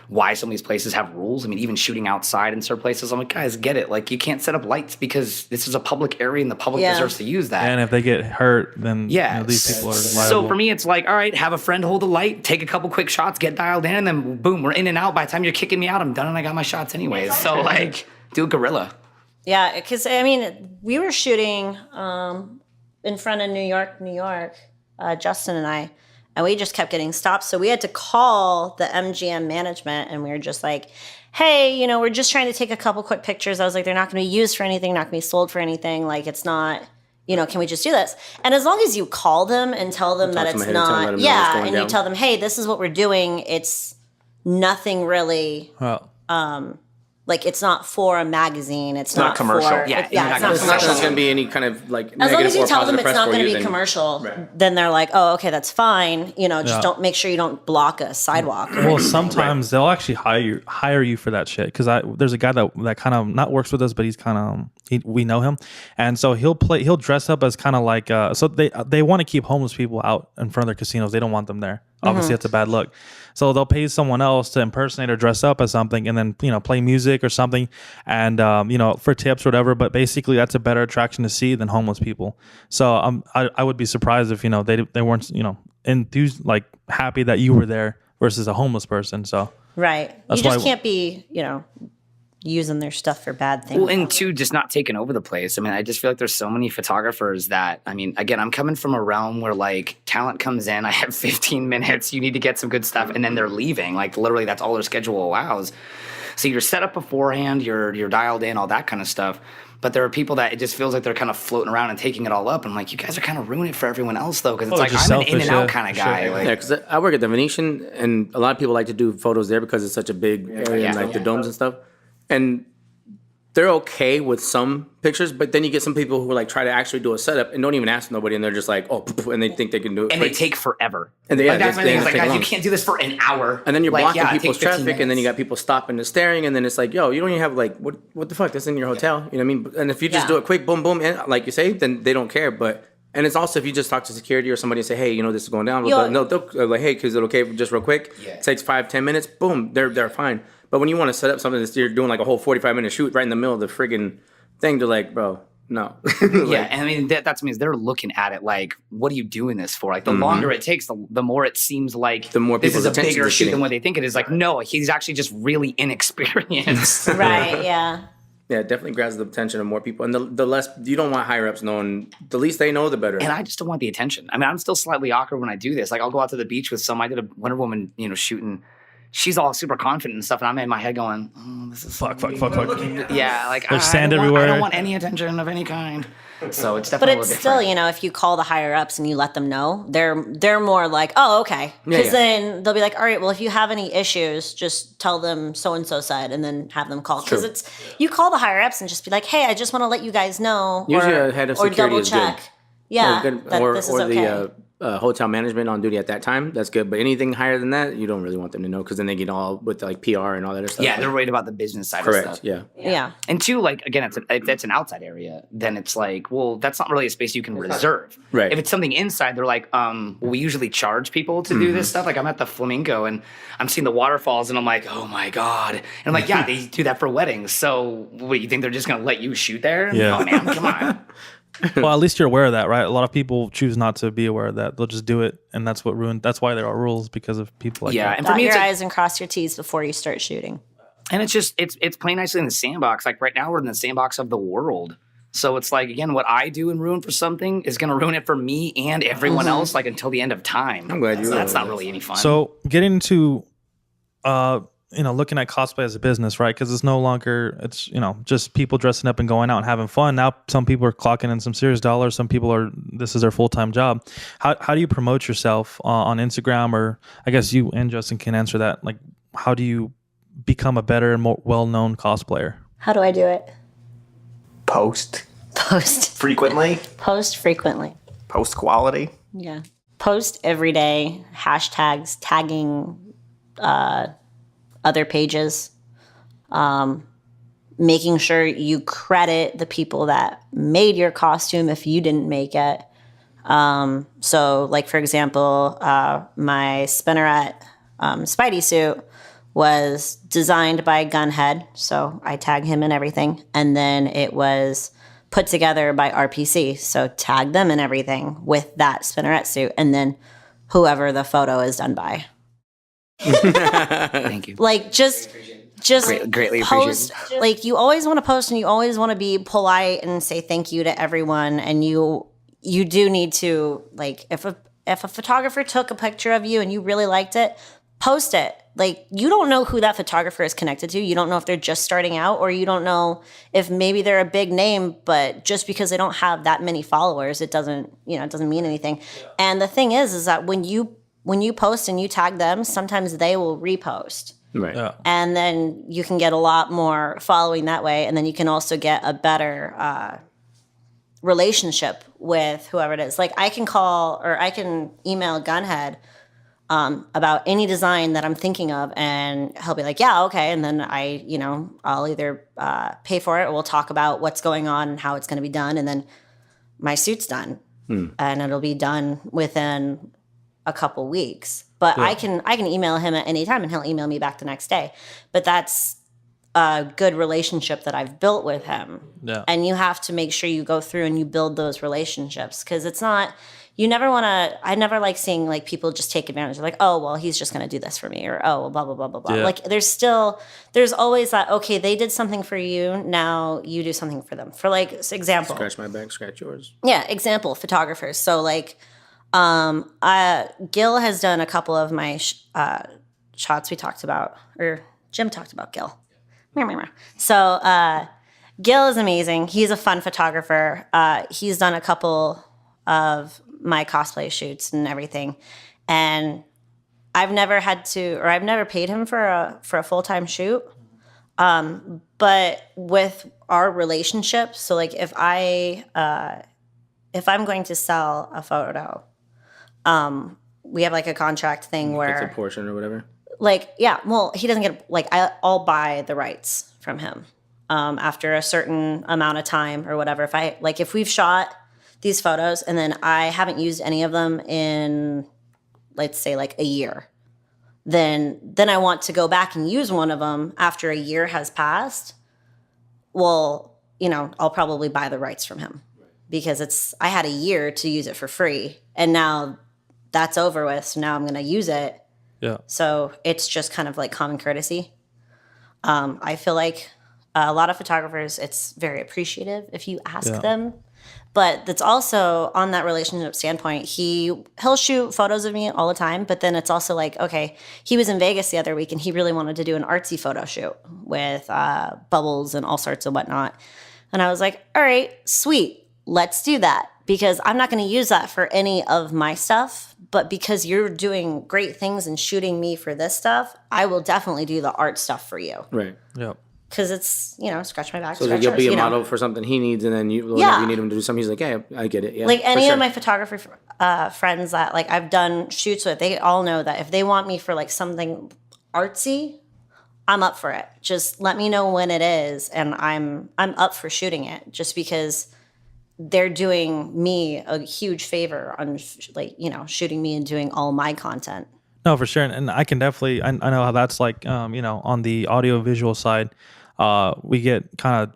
why some of these places have rules. I mean, even shooting outside in certain places, I'm like, guys, get it. Like, you can't set up lights because this is a public area and the public deserves to use that. And if they get hurt, then these people are liable. So for me, it's like, all right, have a friend hold the light, take a couple quick shots, get dialed in, and then boom, we're in and out. By the time you're kicking me out, I'm done and I got my shots anyways. So like, do a guerrilla. Yeah, because I mean, we were shooting in front of New York, Justin and I. And we just kept getting stopped. So we had to call the MGM management and we were just like, hey, we're just trying to take a couple quick pictures. I was like, they're not going to be used for anything, not going to be sold for anything. Like, it's not, can we just do this? And as long as you call them and tell them that it's not, and you tell them, hey, this is what we're doing. It's nothing really, like it's not for a magazine. It's not commercial. For, Yeah, it's not It's not going to be any kind of like as long as you negative or tell them positive it's press not for going to you, be then- commercial, Right. then they're like, oh, okay, that's fine. Just don't make sure you don't block a sidewalk. Well, sometimes they'll actually hire you for that shit. Because there's a guy that kind of not works with us, but he's kind of we know him, and so he'll dress up as kind of like so they want to keep homeless people out in front of their casinos. They don't want them there. Obviously, that's a bad look. So they'll pay someone else to impersonate or dress up as something, and then play music or something, and for tips or whatever. But basically, that's a better attraction to see than homeless people. So I would be surprised if they weren't enthused, like happy that you were there versus a homeless person. So Right. You just can't be using their stuff for bad things. Well, and two, just not taking over the place. I mean, I just feel like there's so many photographers that, I mean, again, I'm coming from a realm where like talent comes in, I have 15 minutes, you need to get some good stuff, and then they're leaving. Like literally that's all their schedule allows. So you're set up beforehand, you're dialed in, all that kind of stuff. But there are people that it just feels like they're kind of floating around and taking it all up. And I'm like, you guys are kind of ruining it for everyone else, though, because it's like I'm an in and out kind of guy. Sure. Like, Because I work at the Venetian, and a lot of people like to do photos there because it's such a big area, and like the domes and stuff. And they're okay with some pictures, but then you get some people who like try to actually do a setup and don't even ask nobody, and they're just like, oh, and they think they can do it. and they take forever. And like, that's my thing. It's like, guys, you can't do this for an hour. And then you're like, blocking people's traffic, minutes. and then you got people stopping and staring, and then it's like, yo, you don't even have like, what the fuck? That's in your hotel. You know what I mean? And if you just do it quick, boom, boom, and like you say, then they don't care. And it's also if you just talk to security or somebody and say, hey, this is going down. No, they'll like, hey, is it okay just real quick? Yeah. It takes 5-10 minutes. Boom, they're fine. But when you want to set up something that you're doing like a whole 45-minute shoot right in the middle of the friggin' thing, they're like, bro, no. Yeah, and I mean that means they're looking at it like, what are you doing this for? Like the longer it takes, the more it seems like The more this is a people's attention bigger is shoot getting- than what they think it is. Like, no, he's actually just really inexperienced. Right, yeah. Yeah, it definitely grabs the attention of more people. And the less, you don't want higher ups knowing, the least they know, the better. And I just don't want the attention. I mean, I'm still slightly awkward when I do this. Like, I'll go out to the beach with I did a Wonder Woman, shooting. She's all super confident and stuff, and I'm in my head going, oh, this is fuck. yeah, like There's sand everywhere. I don't want any attention of any kind. So it's But definitely. it's still, if you call the higher ups and you let them know, they're more like, oh, okay. Because then they'll be like, all right, well, if you have any issues, just tell them so-and-so said, and then have them call. Because you call the higher ups and just be like, hey, I just want to let you guys know. Usually a head of security double is check. good. Yeah, or this is okay. the hotel management on duty at that time, that's good. But anything higher than that, you don't really want them to know, because then they get all with like PR and all that other stuff. Yeah, they're worried about the business side correct. of stuff. Yeah. And two, like, again, if that's an outside area, then it's like, well, that's not really a space you can reserve. Right. If it's something inside, they're like, we usually charge people to do this stuff. Like, I'm at the Flamingo and I'm seeing the waterfalls and I'm like, oh my God. And I'm like, yeah, they do that for weddings. So what, you think they're just going to let you shoot there? Yeah. Oh, man, come on. Well, at least you're aware of that, right? A lot of people choose not to be aware of that. They'll just do it, and that's why there are rules, because of people like that. And for Dot me, your it's like, I's and cross your T's before you start shooting. and it's just, it's playing nicely in the sandbox. Like right now we're in the sandbox of the world. So it's like, again, what I do and ruin for something is going to ruin it for me and everyone else, like until the end of time. I'm glad you So that's know not that. really any fun. So getting into, looking at cosplay as a business, right? Because it's no longer, it's, just people dressing up and going out and having fun. Now, some people are clocking in some serious dollars. Some people this is their full-time job. How do you promote yourself on Instagram? Or I guess you and Justin can answer that. Like, how do you become a better and more well-known cosplayer? How do I do it? Post Post frequently. Post frequently. Post quality. Yeah. Post every day, hashtags, tagging other pages, making sure you credit the people that made your costume if you didn't make it. So, like, for example, my spinneret Spidey suit was designed by Gunhead, so I tag him in everything. And then it was put together by RPC, so tag them in everything with that spinneret suit, and then whoever the photo is done by. Thank you. Like, just Greatly post. appreciated. Like, you always want to post, and you always want to be polite and say thank you to everyone. And you do need to, like, if a photographer took a picture of you and you really liked it, post it. Like, you don't know who that photographer is connected to. You don't know if they're just starting out, or you don't know if maybe they're a big name, but just because they don't have that many followers, it doesn't mean anything. Yeah. And the thing is that when you post and you tag them, sometimes they will repost. Right. Yeah. And then you can get a lot more following that way. And then you can also get a better relationship with whoever it is. Like, I can call or I can email Gunhead about any design that I'm thinking of, and he'll be like, yeah, okay. And then I'll either pay for it, or we'll talk about what's going on and how it's going to be done. And then my suit's done, and it'll be done within a couple weeks. But yeah. I can email him at any time, and he'll email me back the next day. But that's a good relationship that I've built with him. Yeah. And you have to make sure you go through and you build those relationships, because it's not. You never want to. I never like seeing like people just take advantage of, like, oh well, he's just going to do this for me, or oh well, blah blah blah blah blah. Yeah. Like, there's always that. Okay, they did something for you. Now you do something for them. For like example, scratch my back, scratch yours. Yeah, example, photographers. So like, Gil has done a couple of my shots. We talked about, or Jim talked about Gil. So Gil is amazing. He's a fun photographer. He's done a couple of my cosplay shoots and everything, and I've never paid him for a full-time shoot, but with our relationship, so like if I'm going to sell a photo, we have like a contract thing where it's a portion or whatever, like, yeah, well, he doesn't get, like, I'll buy the rights from him after a certain amount of time or whatever. If we've shot these photos and then I haven't used any of them in, let's say, like a year, then I want to go back and use one of them after a year has passed. Well, I'll probably buy the rights from him, because I had a year to use it for free, and now that's over with. So now I'm going to use it. Yeah. So it's just kind of like common courtesy. I feel like a lot of photographers, it's very appreciative if you ask them. But that's also, on that relationship standpoint, he'll shoot photos of me all the time, but then it's also like, okay, he was in Vegas the other week and he really wanted to do an artsy photo shoot with bubbles and all sorts of whatnot. And I was like, all right, sweet, let's do that, because I'm not going to use that for any of my stuff, but because you're doing great things and shooting me for this stuff, I will definitely do the art stuff for you. Right. Yep. Because it's, scratch my back. So you'll be a model for something he needs, and then you need him to do something, he's like, yeah, I get it. Yeah, like any of my photographer friends that like I've done shoots with, they all know that if they want me for like something artsy, I'm up for it. Just let me know when it is, and I'm up for shooting it. Just because they're doing me a huge favor on shooting me and doing all my content. No, for sure, and I can definitely I know how that's like. On the audio visual side. We get kind of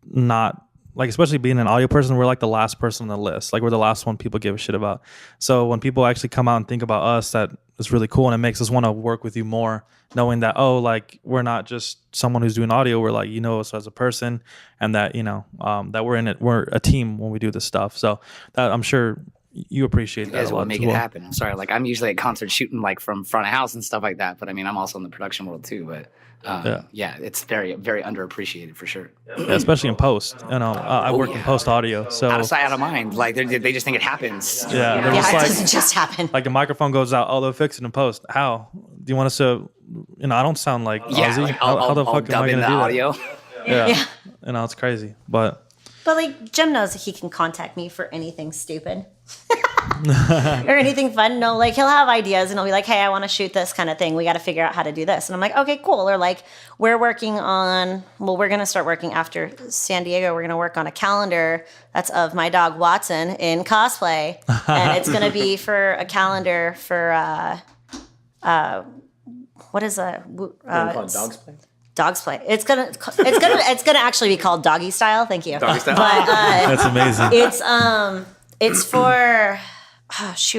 not, like, especially being an audio person, we're like the last person on the list. Like, we're the last one people give a shit about. So when people actually come out and think about us, that is really cool, and it makes us want to work with you more, knowing that, oh, like, we're not just someone who's doing audio. We're like, us as a person, and that, that we're in it. We're a team when we do this stuff. So that, I'm sure you appreciate that. You guys will make it happen. I'm sorry. Like, I'm usually at concert shooting like from front of house and stuff like that. But I mean, I'm also in the production world too. But it's very, very underappreciated for sure. Yeah, especially in post. I work in post audio. So out of sight, out of mind. Like they just think it happens. Yeah, it doesn't just happen. Like, the microphone goes out, they'll fix it in post. How? Do you want us to? I don't sound like Ozzy. Like, how the fuck am I going to do audio? That? Yeah. It's crazy, but like, Jim knows that he can contact me for anything stupid. Or anything fun. No, like, he'll have ideas and he'll be like, hey, I want to shoot this kind of thing. We got to figure out how to do this. And I'm like, okay, cool. Or like, we're going to start working after San Diego. We're going to work on a calendar that's of my dog Watson in cosplay. And it's going to be for a calendar for, what is a, Dog's Play? Dog's Play. It's gonna actually be called Doggy Style. Thank you. Doggy Style. But, that's amazing. It's for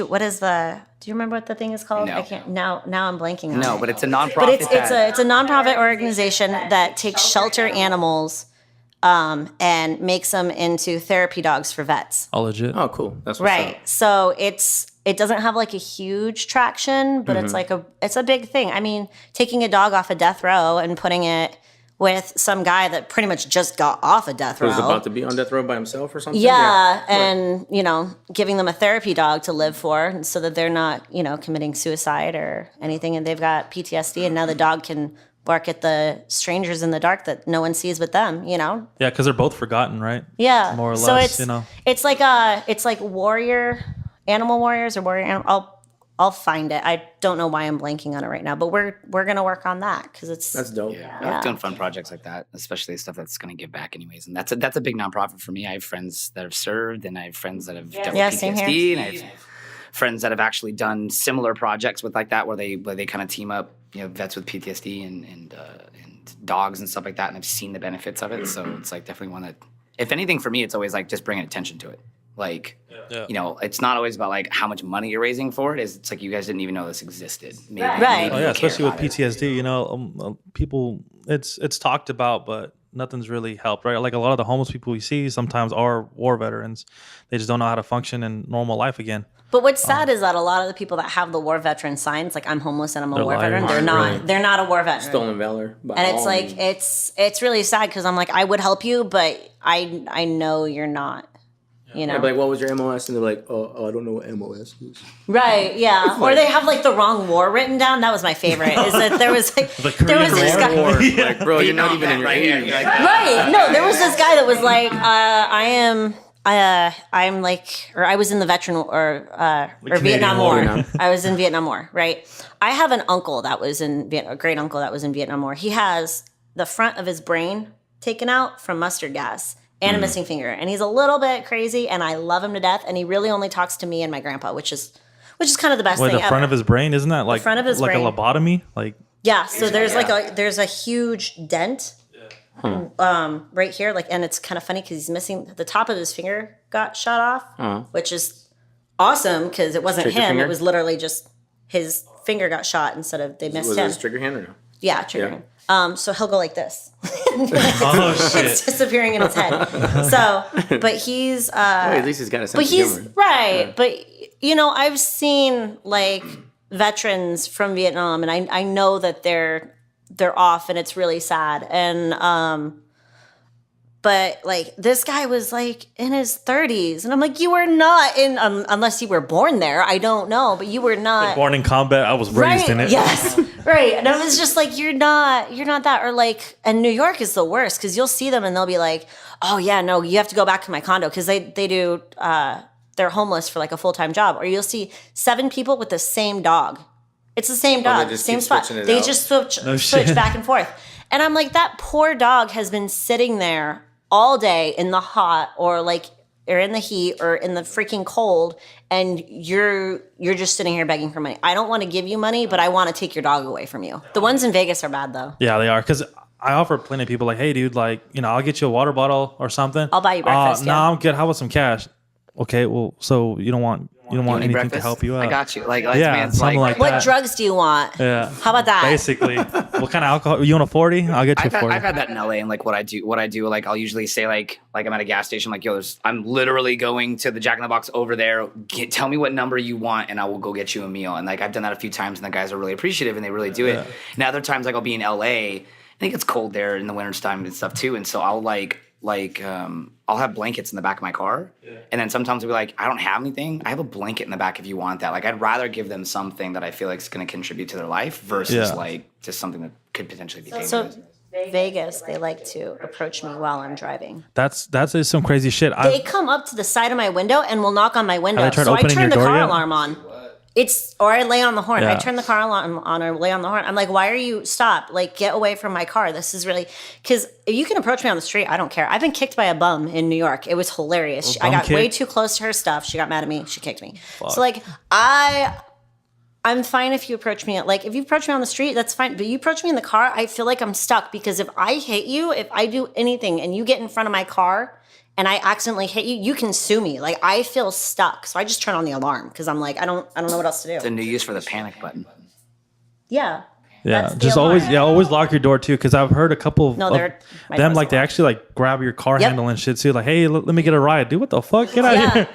what is the? Do you remember what the thing is called? No. I can't now. I'm blanking on it. No, but it's a nonprofit. But it's a nonprofit organization that takes shelter animals and makes them into therapy dogs for vets. Oh, legit. Oh, cool. That's what's Right. up. So it doesn't have like a huge traction, but it's a big thing. I mean, taking a dog off a death row and putting it with some guy that pretty much just got off a death row. Was about to be on death row by himself or something? Yeah, and giving them a therapy dog to live for, so that they're not committing suicide or anything, and they've got PTSD, and now the dog can bark at the strangers in the dark that no one sees but them. Yeah, because they're both forgotten, right? Yeah, more or so less. it's like animal warriors or warrior animal. I'll find it. I don't know why I'm blanking on it right now, but we're gonna work on that because That's dope. Yeah, I like doing fun projects like that, especially stuff that's going to give back anyways. And that's a big nonprofit for me. I have friends that have served, and I have friends that have dealt with same PTSD, here. and I have friends that have actually done similar projects with like that, where they kind of team up, vets with PTSD and dogs and stuff like that, and I've seen the benefits of it. So it's like definitely one that, if anything, for me, it's always like just bringing attention to it. Like, it's not always about like how much money you're raising for it. It's like you guys didn't even know this existed. Maybe, Right. Oh yeah, especially with PTSD. People, it's talked about, but nothing's really helped, right? Like a lot of the homeless people we see sometimes are war veterans. They just don't know how to function in normal life again. But what's sad is that a lot of the people that have the war veteran signs, like I'm homeless and I'm a war liars. veteran, they're not. Right. They're not a war veteran. Stolen valor. And it's like it's really sad because I'm like, I would help you, but I know you're not. I'd be like, what was your MOS? And they're like, oh, I don't know what MOS is. Right, yeah. Or they have like the wrong war written down. That was my favorite. Is that there was like there was this guy. Like, bro, you're not even in your 80s. Right. No, there was this guy that was like, I'm like, or I was in the veteran or Vietnam War. I was in Vietnam War, right? I have an uncle that was in a great uncle that was in Vietnam War. He has the front of his brain taken out from mustard gas and a missing finger, and he's a little bit crazy, and I love him to death. And he really only talks to me and my grandpa, which is kind of the best thing the front ever. of his brain, isn't that like front of his brain. a lobotomy? Like yeah, so there's there's a huge dent right here, like, and it's kind of funny because he's missing the top of his finger got shot off, which is awesome because it wasn't Trigger him; finger? it was literally just his finger got shot instead of they missed Was him. it his trigger hand or no? Yeah, trigger hand. So he'll go like this. oh shit. It's disappearing in his head. So, but he's at least he's got a sense but of he's humor. right. But I've seen like veterans from Vietnam, and I know that they're off, and it's really sad. And but like this guy was like in his 30s, and I'm like, you were not in unless you were born there. I don't know, but you were not Born in combat. I was raised in it. Yes, right. And I was just like, you're not that. Or like, and New York is the worst because you'll see them and they'll be like, oh yeah, no, you have to go back to my condo because they do. They're homeless for like a full-time job. Or you'll see 7 people with the same dog. It's the same dog, just same keep spot. switching it They out. just switch back and forth. And I'm like, that poor dog has been sitting there all day in the hot or in the heat or in the freaking cold, and you're just sitting here begging for money. I don't want to give you money, but I want to take your dog away from you. The ones in Vegas are bad though. Yeah, they are. Because I offer plenty of people like, hey, dude, like, I'll get you a water bottle or something. I'll buy you breakfast. No, I'm good. How about some cash? Okay, well, so you don't want anything breakfast? to help you out. I got you. Like Yeah, man's something like What that. drugs do you want? Yeah. How about that? Basically, what kind of alcohol? You want a 40? I'll get you a 40. I've had that in LA, and like what I do, like I'll usually say like I'm at a gas station, like I'm literally going to the Jack in the Box over there. Tell me what number you want, and I will go get you a meal. And like I've done that a few times, and the guys are really appreciative, and they really do it. And other times, like I'll be in LA, I think it's cold there in the wintertime and stuff too, and so I'll I'll have blankets in the back of my car, and then sometimes I'll be like, I don't have anything. I have a blanket in the back if you want that. Like I'd rather give them something that I feel like is going to contribute to their life versus like just something that could potentially be dangerous. So Vegas, they like to approach me while I'm driving. That's some crazy shit. They come up to the side of my window and will knock on my window. Have they tried So I opening turn your the door car yet? alarm on. Or I lay on the horn. Yeah. I turn the car alarm on or lay on the horn. I'm like, why are you stop? Like, get away from my car. This is really because if you can approach me on the street, I don't care. I've been kicked by a bum in New York. It was hilarious. I got way too close to her stuff. She got mad at me. She kicked me. So like I'm fine if you approach me. Like if you approach me on the street, that's fine. But you approach me in the car, I feel like I'm stuck because if I hit you, if I do anything and you get in front of my car and I accidentally hit you, you can sue me. Like I feel stuck. So I just turn on the alarm because I'm like, I don't know what else to do. It's a new use for the panic button. Yeah. Yeah, That's the just alarm. always lock your door too, because I've heard a couple of No, they're my them door's like they locked. actually like grab your car Yep. handle and shit too. Like, hey, let me get a ride, dude. What the fuck? Get out of here.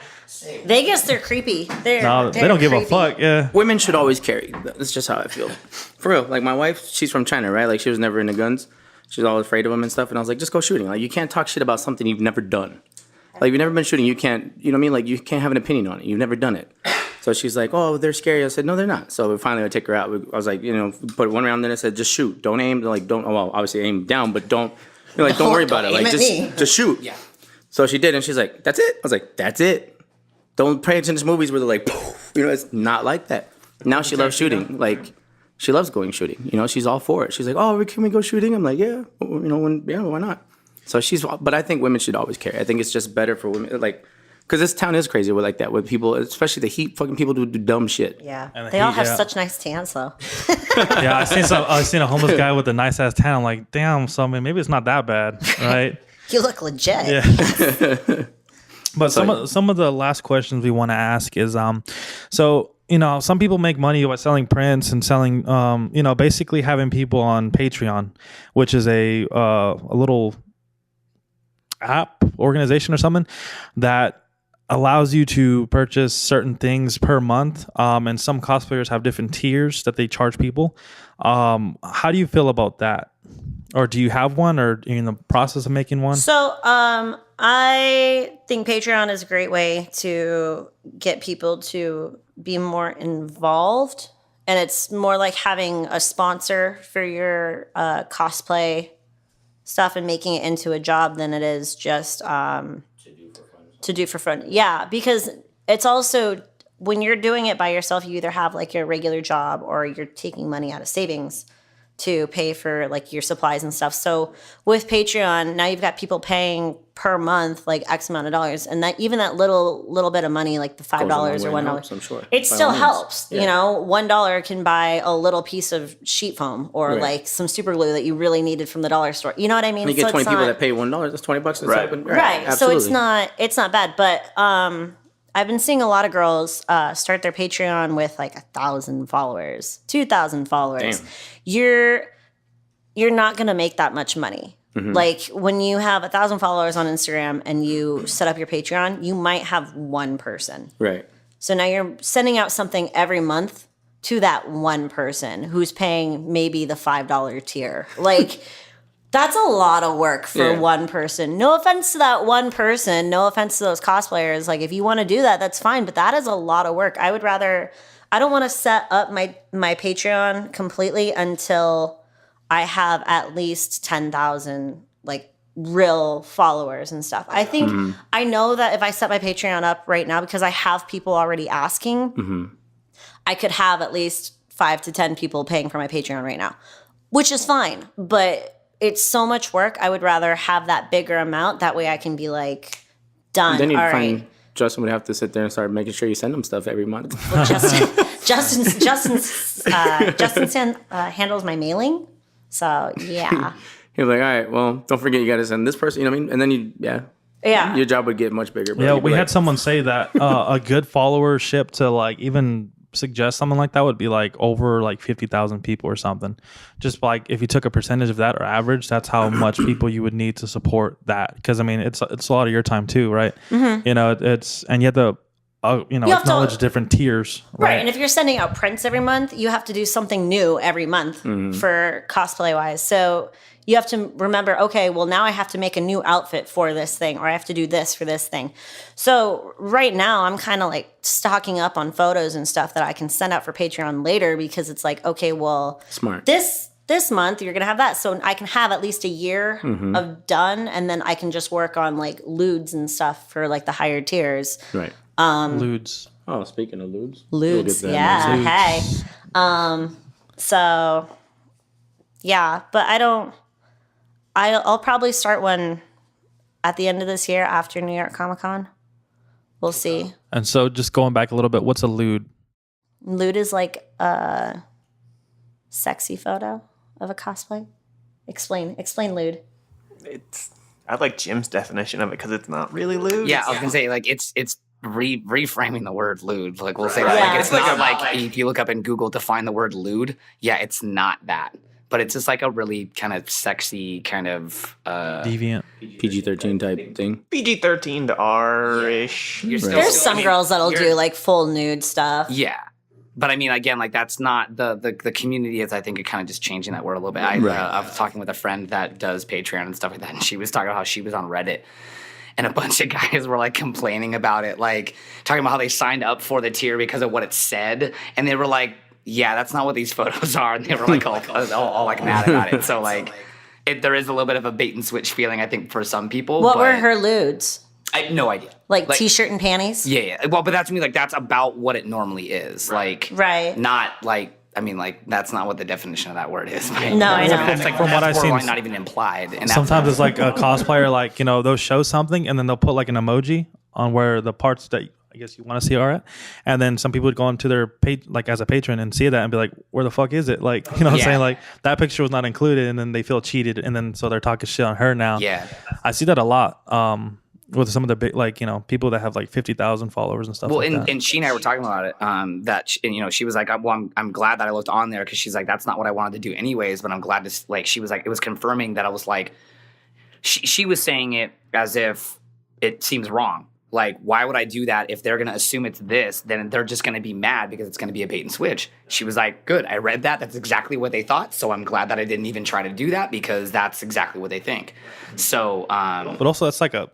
Vegas, they're creepy. No, they they're don't give a creepy. fuck. Yeah. Women should always carry. That's just how I feel. For real. Like my wife, she's from China, right? Like she was never into guns. She's always afraid of them and stuff. And I was like, just go shooting. Like you can't talk shit about something you've never done. Like you've never been shooting. You can't, you know what I mean? Like you can't have an opinion on it. You've never done it. So she's like, oh, they're scary. I said, no, they're not. So finally I take her out. I was like, put one round in. I said, just shoot. Don't aim. Like don't. Well, obviously aim down, but don't. Don't worry about it. Like aim at me. just shoot. Yeah. So she did, and she's like, that's it. I was like, that's it. Don't pay attention to movies where they're like, poof. It's not like that. Now she loves shooting. Like she loves going shooting. She's all for it. She's like, oh, can we go shooting? I'm like, yeah. Why not? So but I think women should always carry. I think it's just better for women, like. Because this town is crazy with like that, with people, especially the heat. Fucking people do dumb shit. Yeah, And the they all heat, have yeah. such nice tans though. Yeah, I seen a homeless guy with a nice ass tan. I'm like, damn. So I mean, maybe it's not that bad, right? You look legit. Yeah. But some of the last questions we want to ask is, so some people make money by selling prints and selling, basically having people on Patreon, which is a little app organization or something that allows you to purchase certain things per month. And some cosplayers have different tiers that they charge people. How do you feel about that? Or do you have one, or are you in the process of making one? So, I think Patreon is a great way to get people to be more involved. And it's more like having a sponsor for your cosplay stuff and making it into a job than it is just to do for fun. Yeah, because it's also, when you're doing it by yourself, you either have like your regular job or you're taking money out of savings to pay for like your supplies and stuff. So with Patreon, now you've got people paying per month like X amount of dollars, and that even that little bit of money, like the $5 or $1, I'm sure. it still helps. Yeah. $1 can buy a little piece of sheet foam or like some super glue that you really needed from the dollar store. You know what I mean? And you get So 20 it's people not- that pay $1. That's $20. Right. Right. So it's not bad. But I've been seeing a lot of girls start their Patreon with like 1,000 followers, 2,000 followers. Damn. You're not gonna make that much money. Mm-hmm. Like when you have 1,000 followers on Instagram and you set up your Patreon, you might have one person. Right. So now you're sending out something every month to that one person who's paying maybe the $5 tier. Like, that's a lot of work for one person. No offense to that one person. No offense to those cosplayers. Like, if you want to do that, that's fine. But that is a lot of work. I don't want to set up my Patreon completely until I have at least 10,000 like real followers and stuff. I think I know that if I set my Patreon up right now, because I have people already asking, I could have at least 5 to 10 people paying for my Patreon right now, which is fine. But it's so much work. I would rather have that bigger amount. That way I can be like, done. Then you'd All find right. Justin would have to sit there and start making sure you send him stuff every month. Well, Justin handles my mailing. So yeah. He's like, all right, well, don't forget you got to send this person. You know what I mean? And then Yeah. your job would get much bigger. Bro. Yeah, You'd be we like, had someone say that a good followership to like even suggest something like that would be like over like 50,000 people or something. Just like if you took a percentage of that or average, that's how much people you would need to support that. Because I mean, it's a lot of your time too, right? Mm-hmm. It's and you have to acknowledge different tiers, Right. And if you're sending out prints every month, you have to do something new every month for cosplay wise. So you have to remember, okay, well, now I have to make a new outfit for this thing, or I have to do this for this thing. So right now I'm kind of like stocking up on photos and stuff that I can send out for Patreon later, because it's like, okay, well, Smart. this month you're going to have that. So I can have at least a year of done, and then I can just work on like lewds and stuff for like the higher tiers. Right. Lewds. Oh, speaking of lewds. Lewds, We'll get yeah. that Hey. So yeah, but I'll probably start one at the end of this year after New York Comic Con. We'll see. And so just going back a little bit, what's a lewd? Lewd is like a sexy photo of a cosplay. Explain lewd. I like Jim's definition of it because it's not really lewd. Yeah, I was gonna say like it's reframing the word lewd. Like we'll say that. Yeah. Like it's not like if you look up in Google define the word lewd. Yeah, it's not that. But it's just like a really kind of sexy kind of deviant PG-13 type thing. PG-13 to R-ish. There's some girls that'll do like full nude stuff. Yeah. But I mean, again, like that's not the community is, I think, kind of just changing that word a little bit. I was talking with a friend that does Patreon and stuff like that, and she was talking about how she was on Reddit, and a bunch of guys were like complaining about it, like talking about how they signed up for the tier because of what it said, and they were like, yeah, that's not what these photos are, and they were like all like mad about it. So like, there is a little bit of a bait and switch feeling, I think, for some people. What were her lewds? I have no idea. Like t-shirt and panties? Yeah. Well, but that's me. Like that's about what it normally is. Like, not like. I mean, like that's not what the definition of that word is. Right? No, I know. That's like from what I've seen, not even implied. And sometimes it's like a cosplayer, like they'll show something and then they'll put like an emoji on where the parts that I guess you want to see are at, and then some people would go onto their page, like as a patron, and see that and be like, "Where the fuck is it?" Like, what I'm saying? Like that picture was not included, and then they feel cheated, and then so they're talking shit on her now. Yeah, I see that a lot. With some of the big, like people that have like 50,000 followers and stuff. Well, like that. And she and I were talking about it. She was like, "Well, I'm glad that I looked on there because she's like, that's not what I wanted to do anyways." But I'm glad to like. She was like, it was confirming that I was like, she was saying it as if it seems wrong. Like, why would I do that if they're going to assume it's this? Then they're just going to be mad because it's going to be a bait and switch. She was like, good, I read that. That's exactly what they thought. So I'm glad that I didn't even try to do that because that's exactly what they think. So, but also it's like a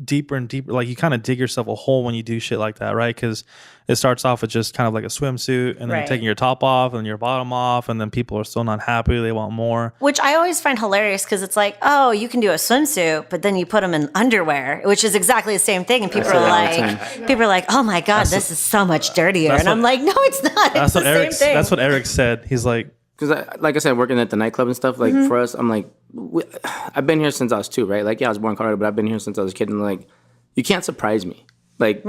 deeper and deeper, like you kind of dig yourself a hole when you do shit like that, right? Because it starts off with just kind of like a swimsuit, and then you're taking your top off and your bottom off, and then people are still not happy, they want more, which I always find hilarious because it's like, oh, you can do a swimsuit, but then you put them in underwear, which is exactly the same thing, and people are like, oh my god, this is so much dirtier, and I'm like, no, it's not. It's the same thing. That's what Eric said. He's like, because like I said, working at the nightclub and stuff, like for us, I'm like, I've been here since I was 2, right? Like, yeah, I was born in Colorado, but I've been here since I was a kid, and like, you can't surprise me. Like,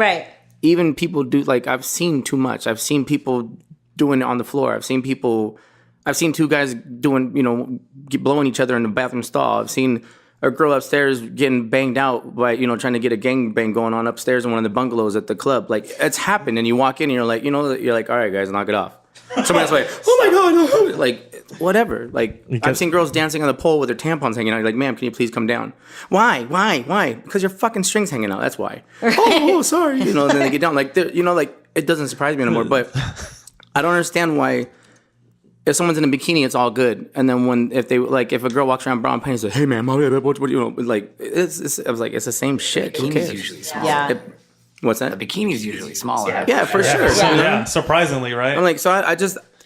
even people do, like, I've seen too much. I've seen people doing it on the floor. I've seen 2 guys doing, blowing each other in the bathroom stall. I've seen a girl upstairs getting banged out by, trying to get a gangbang going on upstairs in one of the bungalows at the club. Like, it's happened, and you walk in and you're like, all right, guys, knock it off. Someone else like, oh my god, no. Like, whatever. Like, I've seen girls dancing on the pole with their tampons hanging out. You're like, ma'am, can you please come down? Why? Because your fucking string's hanging out. That's why. Oh, sorry. And then they get down. Like, it doesn't surprise me anymore. But I don't understand why. If someone's in a bikini, it's all good. And then if a girl walks around brown panties, like, hey man, what do you know? Like, I was like, it's the same shit. Who cares? Usually small. Yeah. What's that? The bikini's usually smaller. Yeah, for sure. Yeah, surprisingly, right? I'm like, so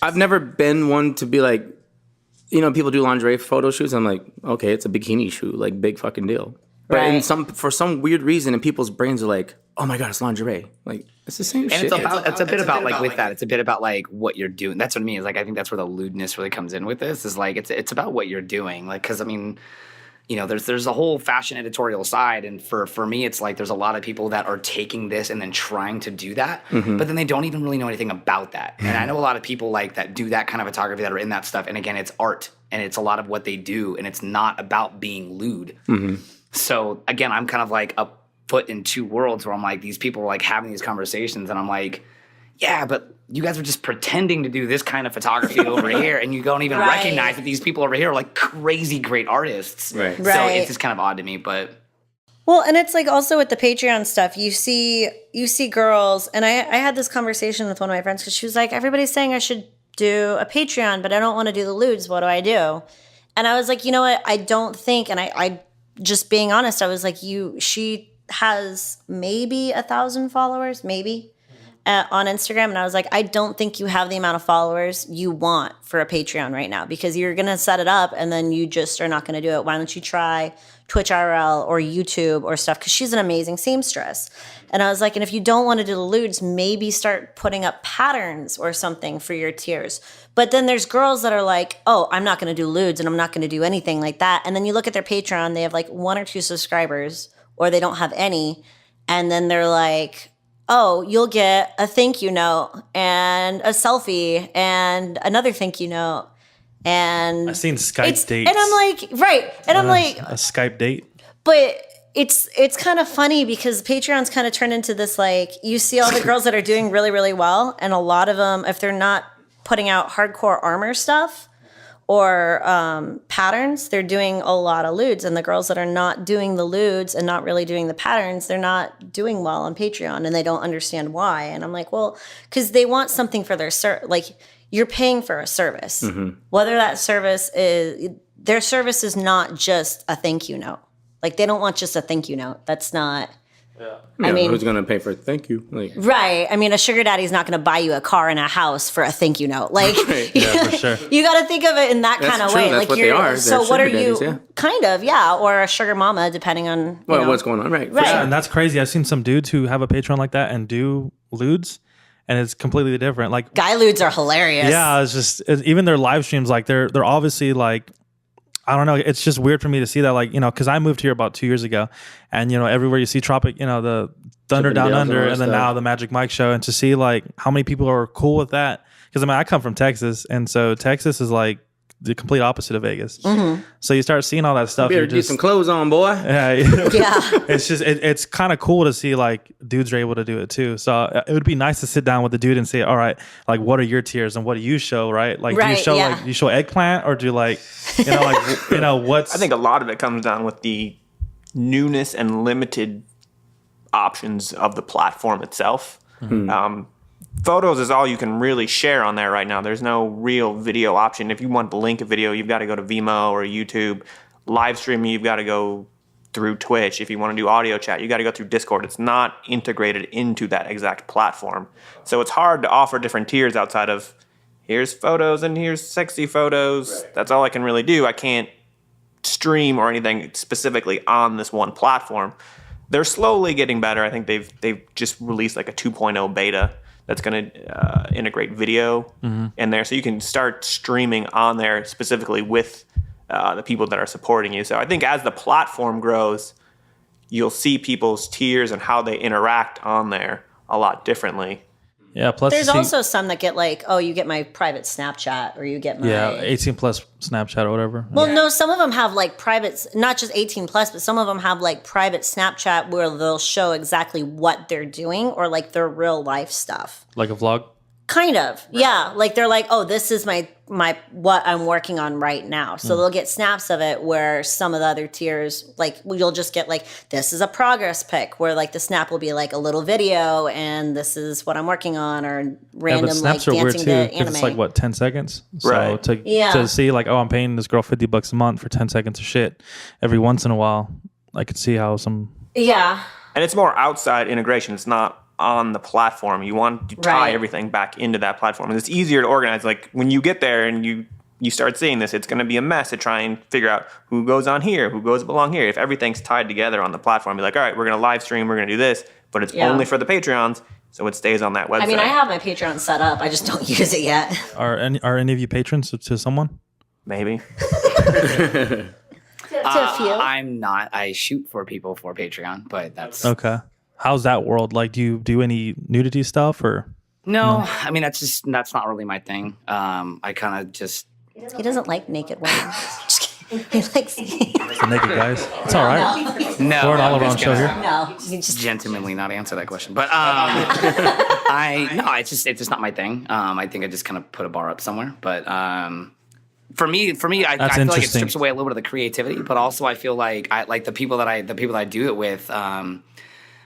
I've never been one to be like, people do lingerie photo shoots. I'm like, okay, it's a bikini shoot, like big fucking deal. But for some weird reason, in people's brains are like, oh my god, it's lingerie. Like, it's the same shit. It's a bit about it's a bit about like what you're doing. That's what I mean. Is like, I think that's where the lewdness really comes in with this. Is like, it's about what you're doing. Like, because I mean, there's a whole fashion editorial side, and for me, it's like there's a lot of people that are taking this and then trying to do that, but then they don't even really know anything about that. And I know a lot of people like that do that kind of photography that are in that stuff. And again, it's art, and it's a lot of what they do, and it's not about being lewd. So again, I'm kind of like a foot in 2 worlds where I'm like, these people are like having these conversations, and I'm like, yeah, but you guys are just pretending to do this kind of photography over here, and you don't even recognize that these people over here are like crazy great artists. Right. So it's just kind of odd to me, but. Well, and it's like also with the Patreon stuff, you see girls, and I had this conversation with one of my friends because she was like, everybody's saying I should do a Patreon, but I don't want to do the lewds. What do I do? And I was like, you know what? I don't think, and I just being honest, I was like, she has maybe 1,000 followers, maybe. On Instagram, and I was like, I don't think you have the amount of followers you want for a Patreon right now because you're gonna set it up and then you just are not gonna do it. Why don't you try Twitch IRL or YouTube or stuff? Because she's an amazing seamstress. And I was like, and if you don't want to do the lewds, maybe start putting up patterns or something for your tiers. But then there's girls that are like, oh, I'm not gonna do lewds and I'm not gonna do anything like that. And then you look at their Patreon, they have like 1 or 2 subscribers, or they don't have any, and then they're like, oh, you'll get a thank you note and a selfie and another thank you note. And I've seen Skype dates. And I'm like, right. And I'm like, a Skype date. but it's kind of funny because Patreon's kind of turned into this, like, you see all the girls that are doing really, really well, and a lot of them, if they're not putting out hardcore armor stuff or patterns, they're doing a lot of lewds, and the girls that are not doing the lewds and not really doing the patterns, they're not doing well on Patreon, and they don't understand why. And I'm like, well, because they want something for their like, you're paying for a service, whether that service is, their service is not just a thank you note. Like, they don't want just a thank you note. That's not. Yeah. I mean, who's gonna pay for a thank you? Like, right. I mean, a sugar daddy's not going to buy you a car and a house for a thank you note. Like, Yeah, for sure. you got to think of it in that kind of true. way. That's like, what they are. So, They're what are sugar you? daddies, yeah. Kind of, yeah, or a sugar mama, depending on you know. what's going on, right? Right. Yeah, and that's crazy. I've seen some dudes who have a Patreon like that and do lewds, and it's completely different. Like, Guy lewds are hilarious. yeah, even their live streams, like they're obviously like, I don't know. It's just weird for me to see that, like, you know, because I moved here about 2 years ago, and you know, everywhere you see Tropic, you know, the Thunder Down Under, and then now the Magic Mike show, and to see like how many people are cool with that. Because I mean, I come from Texas, and so Texas is like the complete opposite of Vegas. So you start seeing all that stuff. Better get some clothes on, boy. Yeah, Yeah. it's just it's kind of cool to see like dudes are able to do it too. So it would be nice to sit down with the dude and say, all right, like, what are your tiers and what do you show, right? Like, do you show like you show eggplant, or do like, you know, like, you know, what's? I think a lot of it comes down with the newness and limited options of the platform itself. Photos is all you can really share on there right now. There's no real video option. If you want to link a video, you've got to go to Vimeo or YouTube. Live streaming, you've got to go through Twitch. If you want to do audio chat, you got to go through Discord. It's not integrated into that exact platform. So it's hard to offer different tiers outside of here's photos and here's sexy photos. Right. That's all I can really do. I can't stream or anything specifically on this one platform. They're slowly getting better. I think they've just released like a 2.0 beta that's going to integrate video in there. So you can start streaming on there specifically with the people that are supporting you. So I think as the platform grows, you'll see people's tiers and how they interact on there a lot differently. Yeah, plus there's also some that get like, oh, you get my private Snapchat, or you get my 18 plus Snapchat or whatever. Well, no, some of them have like private, not just 18 plus, but some of them have like private Snapchat where they'll show exactly what they're doing, or like their real life stuff. Like a vlog? Kind of, yeah. Like they're like, oh, this is my what I'm working on right now. So they'll get snaps of it, where some of the other tiers, like you'll just get like, this is a progress pic, where like the snap will be like a little video, and this is what I'm working on, or random but snaps like are weird dancing too, to anime. it's like what, 10 seconds? Right. So to see like, oh, I'm paying this girl $50 a month for 10 seconds of shit every once in a while, I could see how some. Yeah. And it's more outside integration. It's not on the platform. You want to tie everything back into that platform. And it's easier to organize. Like when you get there and you start seeing this, it's going to be a mess to try and figure out who goes on here, who goes along here. If everything's tied together on the platform, be like, all right, we're going to live stream, we're going to do this, but it's only for the Patreons, so it stays on that website. I mean, I have my Patreon set up. I just don't use it yet. Are any of you patrons to someone? Maybe. To a few. I'm not. I shoot for people for Patreon, but that's okay. How's that world? Like, do you do any nudity stuff or? No, I mean that's not really my thing. I kind of just. He doesn't like naked women. Just kidding. He likes The naked guys. It's all right. No, We're an all I'm around just show gonna here. no. He just Gentlemanly not answer that question, but it's just not my thing. I think I just kind of put a bar up somewhere, but for me, I feel like it strips away a little bit of the creativity, but also I feel like the people that I do it with,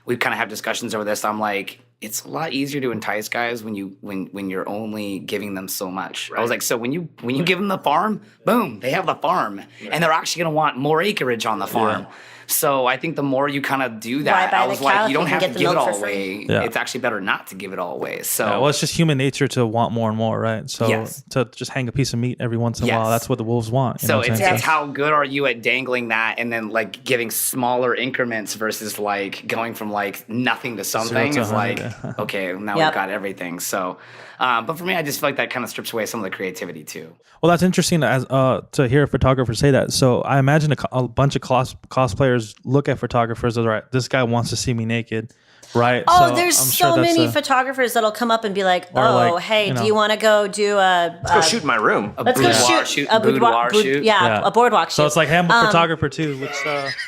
we kind of have discussions over this. I'm like, it's a lot easier to entice guys when you're only giving them so much. Right. I was like, so when you give them the farm, boom, they have the farm, and they're actually gonna want more acreage on the farm. Yeah. So I think the more you kind of do that, I was like, you don't have to give it all away. Yeah. It's actually better not to give it all away. So well, it's just human nature to want more and more, right? So to just hang a piece of meat every once in a while, that's what the wolves want. So it's how good are you at dangling that and then like giving smaller increments versus like going from like nothing to something is like, okay, now we've got everything. So, but for me, I just feel like that kind of strips away some of the creativity too. Well, that's interesting to hear a photographer say that. So I imagine a bunch of cosplayers look at photographers as, all right, this guy wants to see me naked. right? Oh, So there's I'm so sure that's many photographers that'll come up and be like, Or "Oh, like, hey, you do know. you want to go do a Let's go shoot in my room. let's go boudoir shoot shoot, a boudoir shoot. yeah, a boardwalk shoot." So it's like, hey, I'm a photographer too.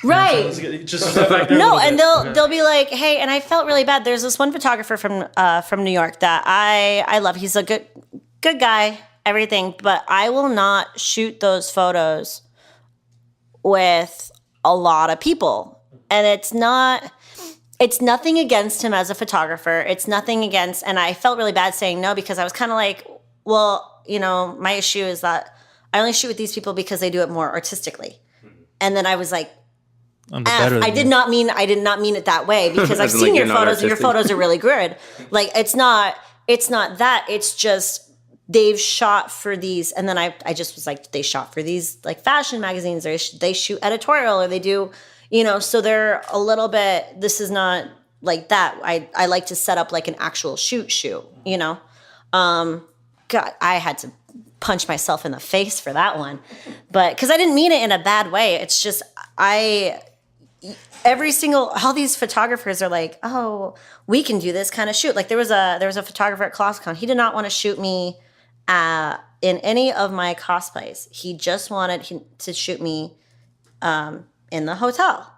right. Just step back there a No, little and bit. they'll be like, "Hey," and I felt really bad. There's this one photographer from New York that I love. He's a good guy, everything, but I will not shoot those photos with a lot of people. And it's nothing against him as a photographer. It's nothing against, and I felt really bad saying no because I was kind of like, well, my issue is that I only shoot with these people because they do it more artistically. And then I was like, I did not mean it that way because I've seen your photos and your photos are really good. Like it's not that. It's just they've shot for these, and then I just was like, they shot for these like fashion magazines, or they shoot editorial, or they do, so they're a little bit. This is not like that. I like to set up like an actual shoot. God, I had to punch myself in the face for that one, but because I didn't mean it in a bad way. It's just all these photographers are like, oh, we can do this kind of shoot. Like there was a photographer at ClossCon. He did not want to shoot me in any of my cosplays. He just wanted to shoot me in the hotel.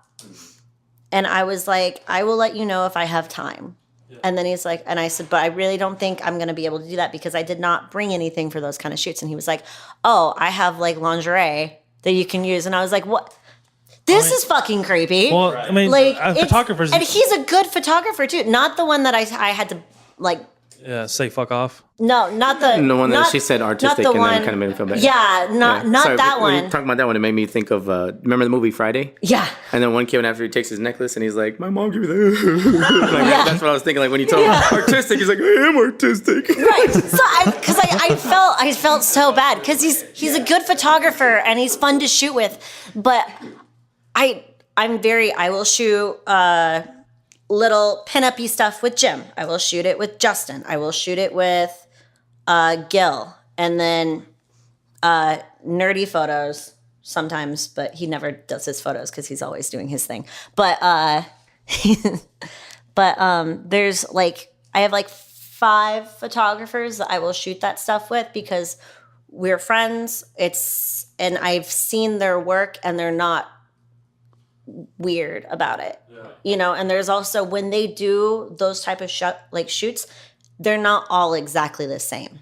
And I was like, I will let you know if I have time. Yeah. And then he's like, and I said, but I really don't think I'm going to be able to do that because I did not bring anything for those kind of shoots. And he was like, oh, I have like lingerie that you can use. And I was like, what? This is fucking creepy. Well, I mean, like photographers, and he's a good photographer too. Not the one that I had to like. Yeah, say fuck off. No, not the one that she said artistic and then kind of made me feel bad. Yeah, not Sorry, that when one. you talking about that one, it made me think of remember the movie Friday? Yeah. And then one kid after he takes his necklace and he's like, my mom gave me that. That's what I was thinking. Like when you told him artistic, he's like, I am artistic. Right. So I felt so bad because he's a good photographer and he's fun to shoot with, but I will shoot little pin-up-y stuff with Jim. I will shoot it with Justin. I will shoot it with Gil. And then nerdy photos sometimes, but he never does his photos because he's always doing his thing. But there's like, I have like 5 photographers that I will shoot that stuff with because we're friends. And I've seen their work and they're not weird about it, and there's also when they do those type of shoots, they're not all exactly the same.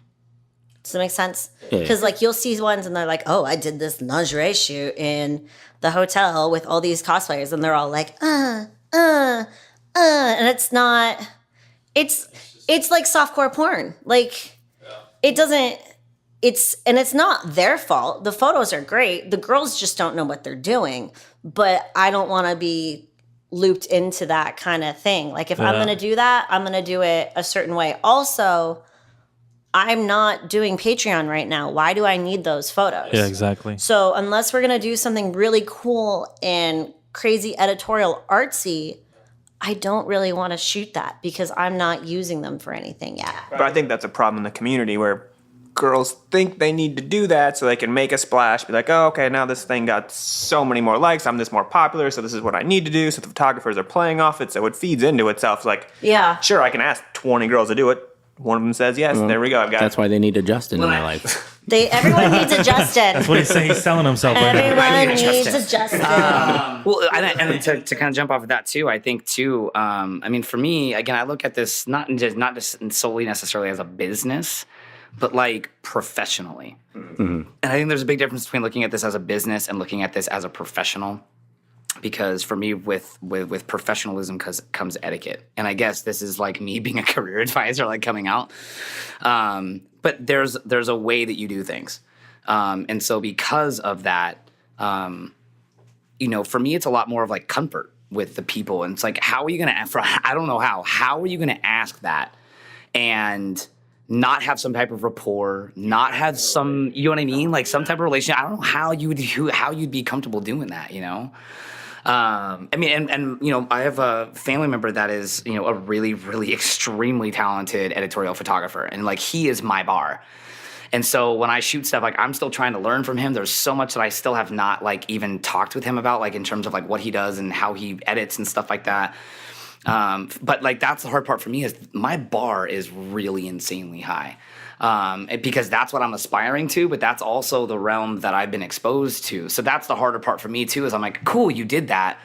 Does that make sense? Because like you'll see ones and they're like, oh, I did this lingerie shoot in the hotel with all these cosplayers, and they're all like, and it's not. It's like softcore porn. Like it doesn't. It's not their fault. The photos are great. The girls just don't know what they're doing. But I don't want to be looped into that kind of thing. Like if I'm going to do that, I'm going to do it a certain way. Also, I'm not doing Patreon right now. Why do I need those photos? Yeah, exactly. So unless we're going to do something really cool and crazy editorial artsy, I don't really want to shoot that because I'm not using them for anything yet. But I think that's a problem in the community where girls think they need to do that so they can make a splash, be like, oh, okay, now this thing got so many more likes, I'm this more popular, so this is what I need to do. So the photographers are playing off it, so it feeds into itself. Like, sure, I can ask 20 girls to do it. One of them says yes, there we go. I've got That's why they need a Justin in their life. Everyone needs a Justin. That's what he's saying. He's selling himself right now. Everyone needs a Justin. Well, and to kind of jump off of that too, I think too. I mean, for me, again, I look at this not just solely necessarily as a business, but like professionally. Mm-hmm. And I think there's a big difference between looking at this as a business and looking at this as a professional. Because for me, with professionalism comes etiquette. And I guess this is like me being a career advisor, like coming out. But there's a way that you do things. And so because of that, for me, it's a lot more of like comfort with the people. And it's like, how are you going to, I don't know how are you going to ask that and not have some type of rapport, not have some, you know what I mean? Like some type of relationship. I don't know how you'd be comfortable doing that, I mean, and I have a family member that is, a really, really extremely talented editorial photographer. And like, he is my bar. And so when I shoot stuff, like I'm still trying to learn from him. There's so much that I still have not like even talked with him about, like in terms of like what he does and how he edits and stuff like that. But like that's the hard part for me is my bar is really insanely high. Because that's what I'm aspiring to, but that's also the realm that I've been exposed to. So that's the harder part for me too, is I'm like, cool, you did that.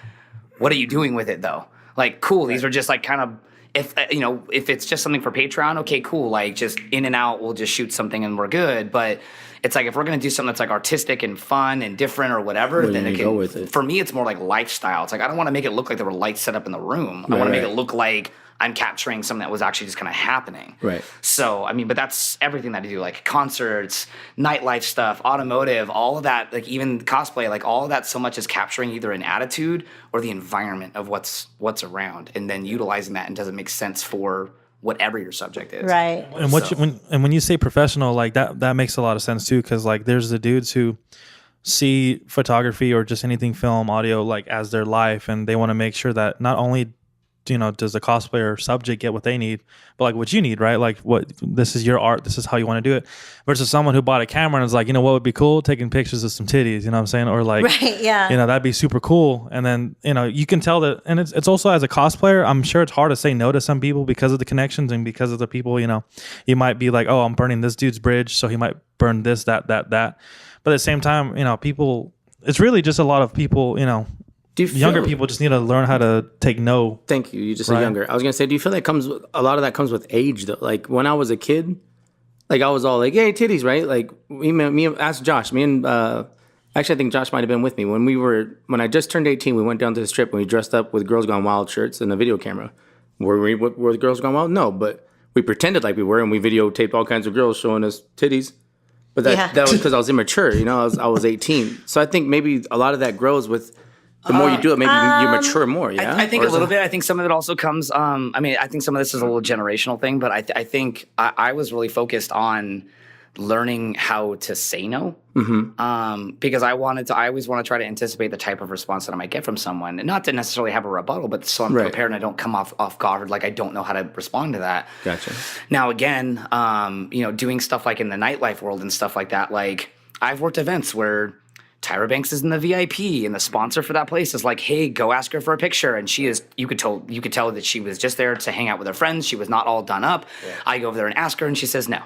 What are you doing with it though? Like, cool, these are just like kind of, if it's just something for Patreon, okay, cool. Like just in and out, we'll just shoot something and we're good. But it's like if we're gonna do something that's like artistic and fun and different or whatever, then it can go with it. For me, it's more like lifestyle. It's like I don't want to make it look like there were lights set up in the room. I want to make it look like I'm capturing something that was actually just kind of happening. Right. So, I mean, but that's everything that I do, like concerts, nightlife stuff, automotive, all of that, like even cosplay, like all of that so much is capturing either an attitude or the environment of what's around and then utilizing that and doesn't make sense for whatever your subject is. Right. And when you say professional, like that makes a lot of sense too, because like there's the dudes who see photography or just anything film, audio, like as their life, and they want to make sure that not only does the cosplayer subject get what they need, but like what you need, right? Like this is your art, this is how you want to do it. Versus someone who bought a camera and is like, what would be cool? Taking pictures of some titties, you know what I'm saying? Or like, right, yeah. That'd be super cool. And then, you can tell that, and it's also as a cosplayer, I'm sure it's hard to say no to some people because of the connections and because of the people, you might be like, oh, I'm burning this dude's bridge, so he might burn this, that. But at the same time, people, it's really just a lot of people, younger people just need to learn how to take no. Thank you. You just said younger. I was gonna say, do you feel that a lot of that comes with age though? Like when I was a kid, like I was all like, "Hey, titties," right? Like me ask Josh. Actually, I think Josh might have been with me when I just turned 18. We went down to the strip and we dressed up with Girls Gone Wild shirts and a video camera. Were the Girls Gone Wild? No, but we pretended like we were, and we videotaped all kinds of girls showing us titties. But that was because I was immature. I was 18. So I think maybe a lot of that grows with. The more you do it, maybe you mature more, yeah? I think a little bit. I think some of it also comes, I think some of this is a little generational thing, but I think I was really focused on learning how to say no. Because I always want to try to anticipate the type of response that I might get from someone. And not to necessarily have a rebuttal, but so I'm prepared and I don't come off guard, like I don't know how to respond to that. Gotcha. Now, again, doing stuff like in the nightlife world and stuff like that, like I've worked events where Tyra Banks is in the VIP, and the sponsor for that place is like, "Hey, go ask her for a picture." And she is, you could tell that she was just there to hang out with her friends. She was not all done up. Yeah. I go over there and ask her, and she says no.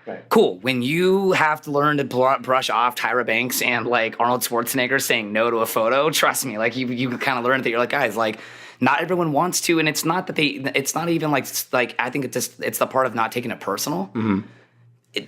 Right. Cool. When you have to learn to brush off Tyra Banks and like Arnold Schwarzenegger saying no to a photo, trust me, like you kind of learn that you're like, guys, like not everyone wants to, and it's not that it's not even like I think it's the part of not taking it personal.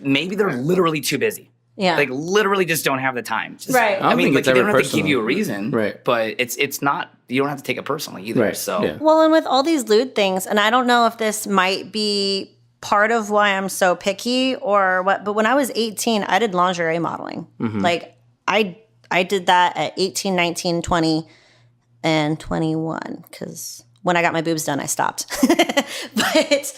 Maybe they're literally too busy. Yeah. Like literally just don't have the time. Right. I mean, like they don't have to give you a reason. Right. But it's not, you don't have to take it personally either. Right. So yeah. Well, and with all these lewd things, and I don't know if this might be part of why I'm so picky or what, but when I was 18, I did lingerie modeling. Like I did that at 18, 19, 20, and 21 because when I got my boobs done, I stopped. But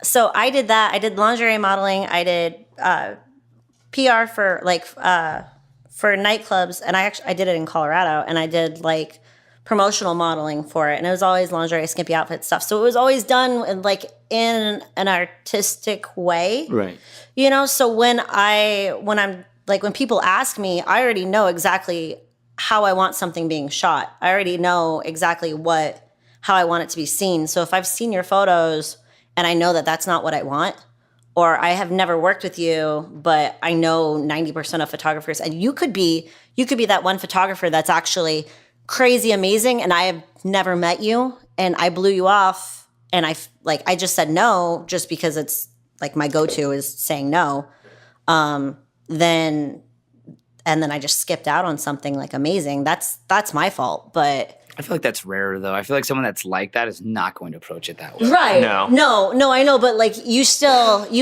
so I did that. I did lingerie modeling. I did PR for nightclubs, and I did it in Colorado, and I did like promotional modeling for it, and it was always lingerie, skimpy outfit stuff. So it was always done in an artistic way, right? So when people ask me, I already know exactly how I want something being shot. I already know exactly how I want it to be seen. So if I've seen your photos and I know that that's not what I want, or I have never worked with you, but I know 90% of photographers, and you could be that one photographer that's actually crazy amazing, and I have never met you, and I blew you off, and I just said no just because it's like my go-to is saying no. Then I just skipped out on something like amazing. That's my fault, but. I feel like that's rare, though. I feel like someone that's like that is not going to approach it that way. Right. No, I know, but like you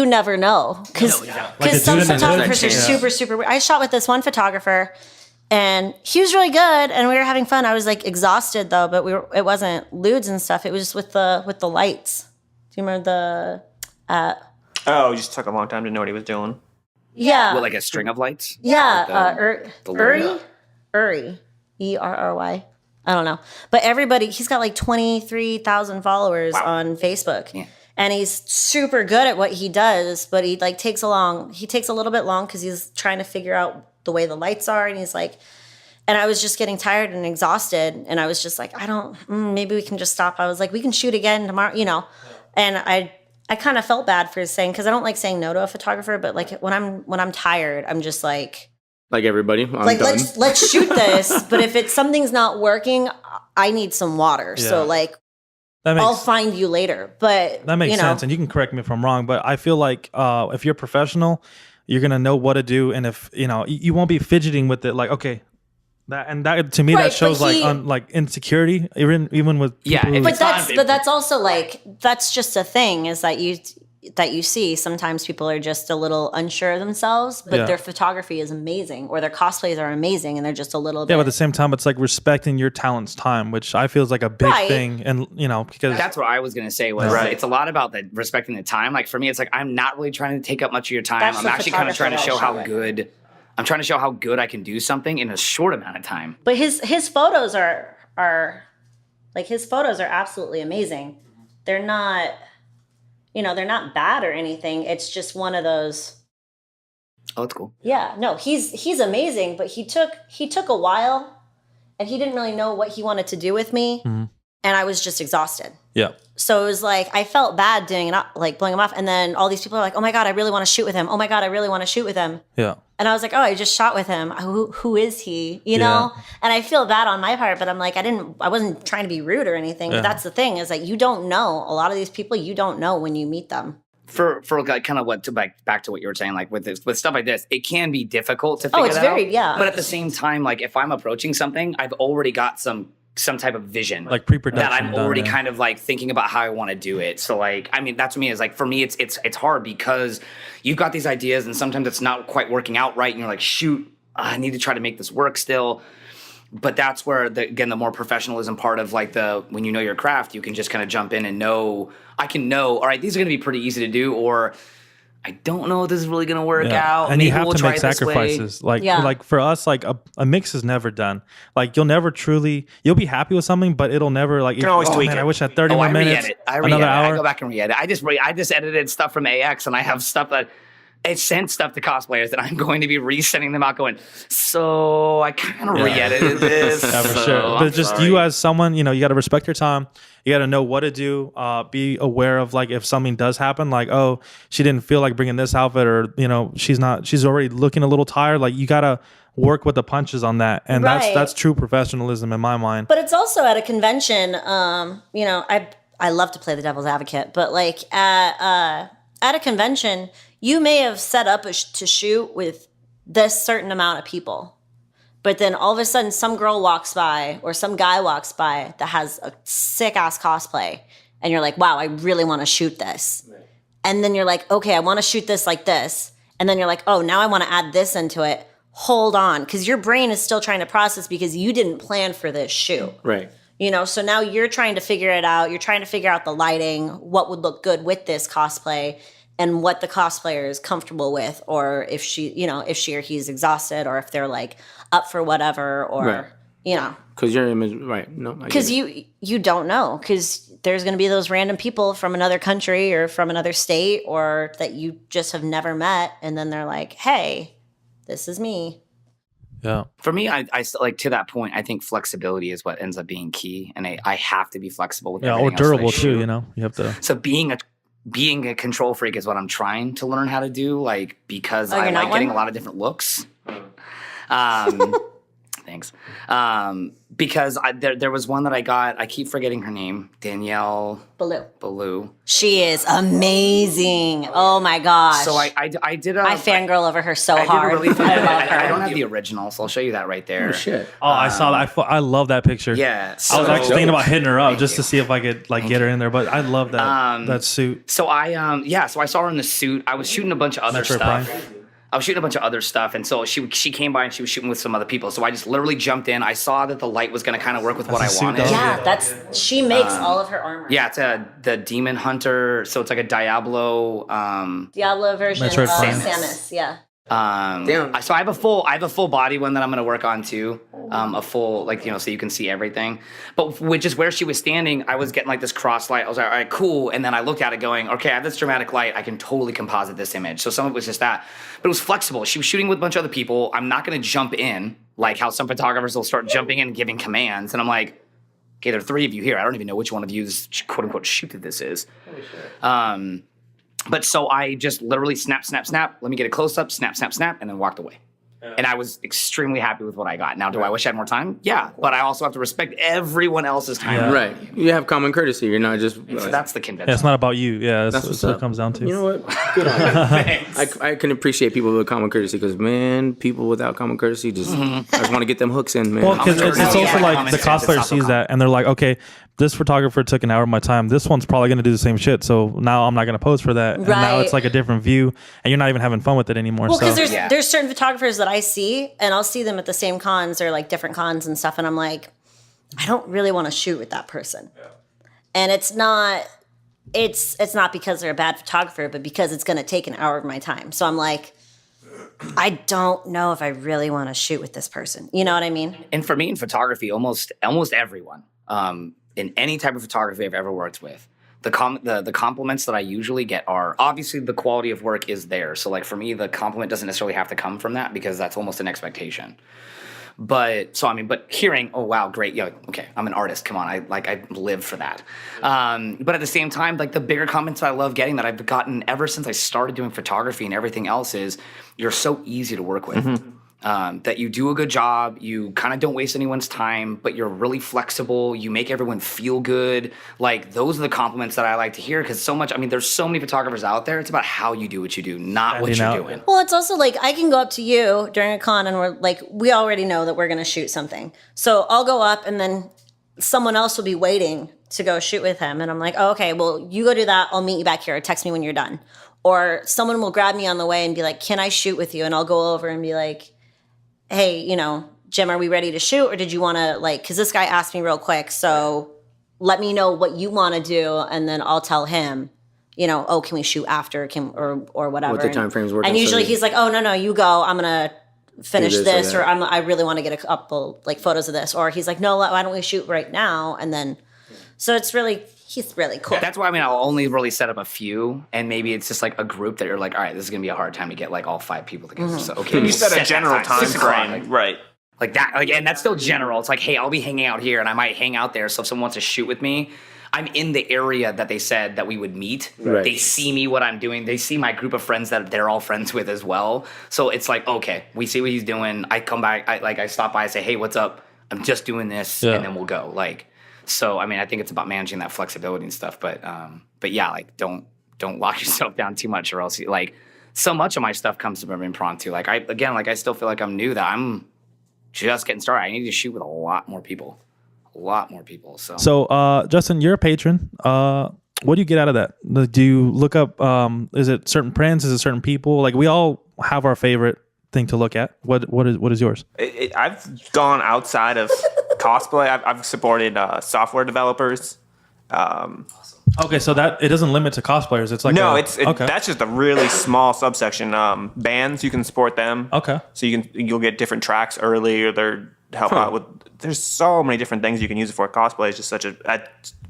never know. Because some photographers are super, super weird. I shot with this one photographer, and he was really good, and we were having fun. I was like exhausted though, but it wasn't lewds and stuff. It was just with the lights. Do you remember the? Oh, it just took a long time to know what he was doing. Yeah. What, like a string of lights? Yeah. Uri. ERRY. I don't know. But he's got like 23,000 followers on Facebook. Yeah. And he's super good at what he does, but he takes a little bit long because he's trying to figure out the way the lights are. And he's like, And I was just getting tired and exhausted. And I was just like, maybe we can just stop. I was like, we can shoot again tomorrow, you know? And I kind of felt bad for saying, because I don't like saying no to a photographer, but like when I'm tired, I'm just like everybody, I'm like done. let's shoot this. But if something's not working, I need some water. Yeah. So like I'll find you later. But that makes sense, and you can correct me if I'm wrong. But I feel like if you're professional, you're gonna know what to do, and if you won't be fidgeting with it. Like that to me that shows like insecurity, even with people But that's also like that's just a thing is that you see sometimes people are just a little unsure of themselves, but their photography is amazing or their cosplays are amazing and they're just a little bit. Yeah, but at the same time, it's like respecting your talent's time, which I feel is like a big thing. And, because that's what I was going to say was it's a lot about respecting the time. Like for me, it's like, I'm not really trying to take up much of your time. I'm actually kind of trying to show how good, I can do something in a short amount of time. But his photos are like, his photos are absolutely amazing. They're not... they're not bad or anything. It's just one of those. Oh, that's cool. Yeah, no, he's amazing, but he took a while, and he didn't really know what he wanted to do with me, and I was just exhausted. Yeah. So it was like I felt bad doing it, like blowing him off, and then all these people are like, "Oh my god, I really want to shoot with him. Oh my god, I really want to shoot with him." Yeah. And I was like, "Oh, I just shot with him. Who is he?" You know? And I feel bad on my part, but I'm like, I wasn't trying to be rude or anything. But that's the thing is that you don't know a lot of these people. You don't know when you meet them. For like kind of back to what you were saying, like with stuff like this, it can be difficult to figure out. But at the same time, like if I'm approaching something, I've already got some type of vision, like pre-production, that I'm already kind of like thinking about how I want to do it. So like, I mean, that's what me is like, for me, it's hard because you've got these ideas and sometimes it's not quite working out right. And you're like, shoot, I need to try to make this work still. But that's where the more professionalism part of like when you know your craft, you can just kind of jump in and all right, these are going to be pretty easy to do, or I don't know if this is really going to work out. And maybe you have we'll to try make it this way. sacrifices. Like for us, like a mix is never done. Like you'll be happy with something, but it'll never like. You can always tweak it. I wish I had 30 more minutes. Another hour. I go back and re-edit. I just edited stuff from AX, and I have stuff that it sent stuff to cosplayers that I'm going to be resending them out going, so I kind of re-edited this. Yeah, for sure. But just you as someone, you got to respect your time. You got to know what to do. Be aware of like if something does happen, like, oh, she didn't feel like bringing this outfit, or, she's already looking a little tired. Like you got to work with the punches on that. And that's true professionalism in my mind. But it's also at a convention, I love to play the devil's advocate, but like at a convention, you may have set up to shoot with this certain amount of people, but then all of a sudden some girl walks by or some guy walks by that has a sick ass cosplay, and you're like, wow, I really want to shoot this. Right. And then you're like, okay, I want to shoot this like this. And then you're like, oh, now I want to add this into it. Hold on, because your brain is still trying to process because you didn't plan for this shoot. Right. So now you're trying to figure it out. You're trying to figure out the lighting, what would look good with this cosplay, and what the cosplayer is comfortable with, or if she or he's exhausted, or if they're like up for whatever, or because your image, right? No, because you don't know, because there's going to be those random people from another country or from another state, or that you just have never met, and then they're like, "Hey, this is me." Yeah. For me, I like to that point. I think flexibility is what ends up being key, and I have to be flexible with everything or durable too. You have to. So being a control freak is what I'm trying to learn how to do, like, because I like getting a lot of different looks. Thanks. Because there was one that I got, I keep forgetting her name, Danielle Ballou. She is amazing. Oh my gosh. So I did I fangirl over her so hard. I love her. I don't have the original, so I'll show you that right there. Oh shit. Oh, I saw that. I love that picture. Yeah. I was actually thinking about hitting her up just to see if I could get her in there, but I love that suit. So I saw her in the suit. I was shooting a bunch of other stuff. And so she came by and she was shooting with some other people. So I just literally jumped in. I saw that the light was going to kind of work with what I wanted. Yeah, she makes all of her armor. Yeah, it's the Demon Hunter. So it's like a Diablo version of Samus. Yeah. So I have a full body one that I'm going to work on too. A full, so you can see everything. But which is where she was standing, I was getting like this cross light. I was like, all right, cool. And then I looked at it going, okay, I have this dramatic light. I can totally composite this image. So some of it was just that. But it was flexible. She was shooting with a bunch of other people. I'm not going to jump in Like how some photographers will start jumping in and giving commands, and I'm like, okay, there are 3 of you here. I don't even know which one of you's quote unquote shoot that this is. But so I just literally snap. Let me get a close up, snap, and then walked away. And I was extremely happy with what I got. Now, do I wish I had more time? Yeah, but I also have to respect everyone else's time. Yeah. Right. You have common courtesy. You're not just. So that's the convention. Yeah, it's not about you. Yeah, That's what it comes down to. You know what? Good on you. I can appreciate people with common courtesy because, man, people without common courtesy just, I just want to get them hooks in, man. Well, because it's also Yeah, like common the sense, cosplayer it's sees also that and they're like, okay, this photographer took an hour of my time. This one's probably going to do the same shit. So now I'm not going to pose for that. And now Right. it's like a different view and you're not even having fun with it anymore. Well, because so. there's certain photographers that I see, and I'll see them at the same cons or like different cons and stuff, and I'm like, I don't really want to shoot with that person. Yeah. And it's not because they're a bad photographer, but because it's going to take an hour of my time. So I'm like, I don't know if I really want to shoot with this person. You know what I mean? And for me in photography, almost everyone, in any type of photography I've ever worked with, the compliments that I usually get are obviously the quality of work is there. So like for me, the compliment doesn't necessarily have to come from that because that's almost an expectation. But hearing, oh wow, great, yeah, okay, I'm an artist. Come on, I live for that. But at the same time, like the bigger comments I love getting that I've gotten ever since I started doing photography and everything else is, you're so easy to work with. That you do a good job, you kind of don't waste anyone's time, but you're really flexible, you make everyone feel good. Like those are the compliments that I like to hear because so much, I mean, there's so many photographers out there, it's about how you do what you do, not what you're doing. Well, it's also like I can go up to you during a con and we're like, we already know that we're going to shoot something. So I'll go up and then someone else will be waiting to go shoot with him. And I'm like, oh, okay, well, you go do that. I'll meet you back here. Text me when you're done. Or someone will grab me on the way and be like, can I shoot with you? And I'll go over and be like, hey, Jim, are we ready to shoot? Or did you want to because this guy asked me real quick. So let me know what you want to do. And then I'll tell him, oh, can we shoot after or whatever. What the time frames work. And usually he's like, oh, no, you go. I'm going to finish this or I really want to get a couple photos of this. Or he's like, no, why don't we shoot right now? And then, so he's really cool. That's why I'll only really set up a few, and maybe it's just like a group that you're like, all right, this is gonna be a hard time to get like all 5 people together. So okay, You set a general time frame, like, right? Like that, and that's still general. It's like, hey, I'll be hanging out here, and I might hang out there. So if someone wants to shoot with me, I'm in the area that they said that we would meet. Right. They see me, what I'm doing. They see my group of friends that they're all friends with as well. So it's like, okay, we see what he's doing. I come back, I stop by, I say, hey, what's up? I'm just doing this, and then we'll go. So, I mean, I think it's about managing that flexibility and stuff. But yeah, don't lock yourself down too much, or else so much of my stuff comes from impromptu. I still feel like I'm new. That I'm just getting started. I need to shoot with a lot more people. So, Justin, you're a patron. What do you get out of that? Do you look up? Is it certain prints? Is it certain people? Like we all have our favorite thing to look at. What is yours? I've gone outside of cosplay. I've supported software developers. Okay, so that it doesn't limit to cosplayers. It's like okay. That's just a really small subsection. Bands, you can support them. Okay, so you'll get different tracks early, or they're help out with. There's so many different things you can use it for. Cosplay is just such a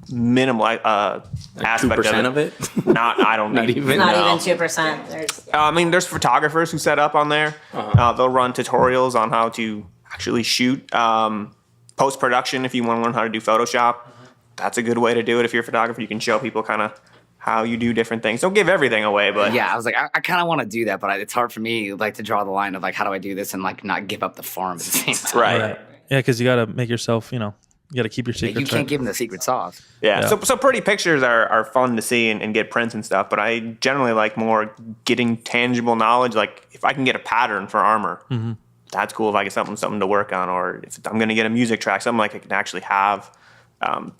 minimal aspect 2% of it. I don't Not even 2%. There's photographers who set up on there. They'll run tutorials on how to actually shoot. Post-production, if you want to learn how to do Photoshop, that's a good way to do it. If you're a photographer, you can show people kind of how you do different things. Don't give everything away, but yeah, I was like, I kind of want to do that, but it's hard for me to draw the line of how do I do this and not give up the farm at the same time. Right. Yeah, because you got to make yourself, you got to keep your secrets. You can't give them the secret sauce. Yeah. So pretty pictures are fun to see and get prints and stuff, but I generally like more getting tangible knowledge. Like if I can get a pattern for armor, that's cool. If I get something to work on, or if I'm going to get a music track, something I can actually have.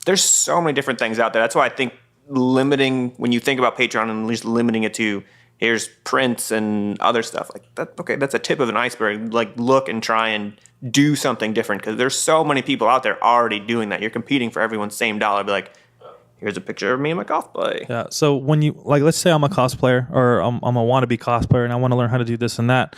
There's so many different things out there. That's why I think limiting, when you think about Patreon and at least limiting it to here's prints and other stuff like that. Okay, that's a tip of an iceberg. Look and try and do something different, because there's so many people out there already doing that. You're competing for everyone's same dollar. Be like, here's a picture of me and my cosplay. Yeah. So when you let's say I'm a cosplayer, or I'm a wannabe cosplayer, and I want to learn how to do this and that.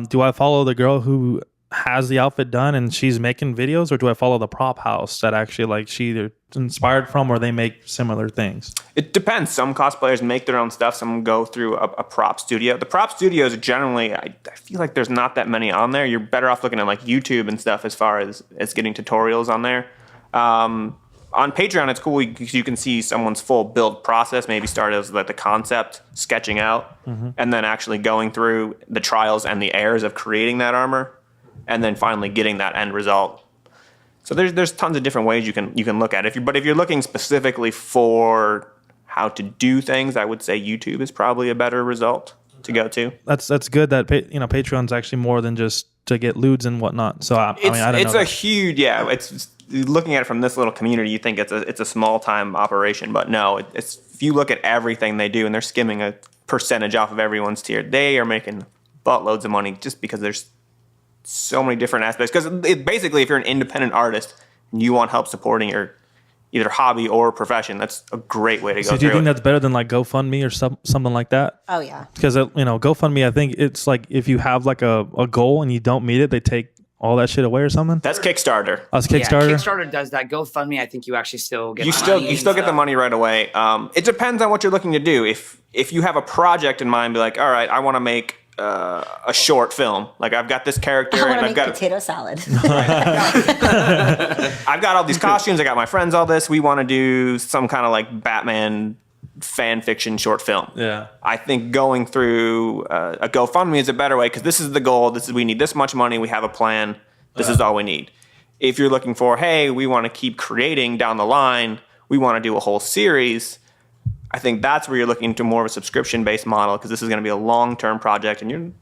Do I follow the girl who has the outfit done and she's making videos, or do I follow the prop house that actually like she either inspired from or they make similar things? It depends. Some cosplayers make their own stuff. Some go through a prop studio. The prop studios generally, I feel like there's not that many on there. You're better off looking at like YouTube and stuff as far as getting tutorials on there. On Patreon, it's cool because you can see someone's full build process, maybe start as like the concept, sketching out, and then actually going through the trials and the errors of creating that armor, and then finally getting that end result. So there's tons of different ways you can look at it. But if you're looking specifically for how to do things, I would say YouTube is probably a better result to go to. That's good that Patreon's actually more than just to get lewds and whatnot. So I don't know. It's a huge, it's looking at it from this little community, you think it's a small time operation, but no, it's if you look at everything they do and they're skimming a percentage off of everyone's tier, they are making buttloads of money just because there's so many different aspects. Because basically, if you're an independent artist and you want help supporting your either hobby or profession, that's a great way to go. So do you think that's better than like GoFundMe or something like that? Oh yeah. Because GoFundMe, I think it's like if you have like a goal and you don't meet it, they take all that shit away or something. That's Kickstarter. That's Kickstarter. Yeah, Kickstarter does that. GoFundMe, I think you actually still get you still get the money right away. It depends on what you're looking to do. If you have a project in mind, be like, all right, I want to make a short film. Like I've got this character I want and to I've make got potato salad. I've got all these costumes. I got my friends. All this. We want to do some kind of like Batman fan fiction short film. Yeah. I think going through a GoFundMe is a better way because this is the goal. We need this much money. We have a plan. This is all we need. If you're looking for, hey, we want to keep creating down the line. We want to do a whole series. I think that's where you're looking to more of a subscription-based model because this is going to be a long-term project and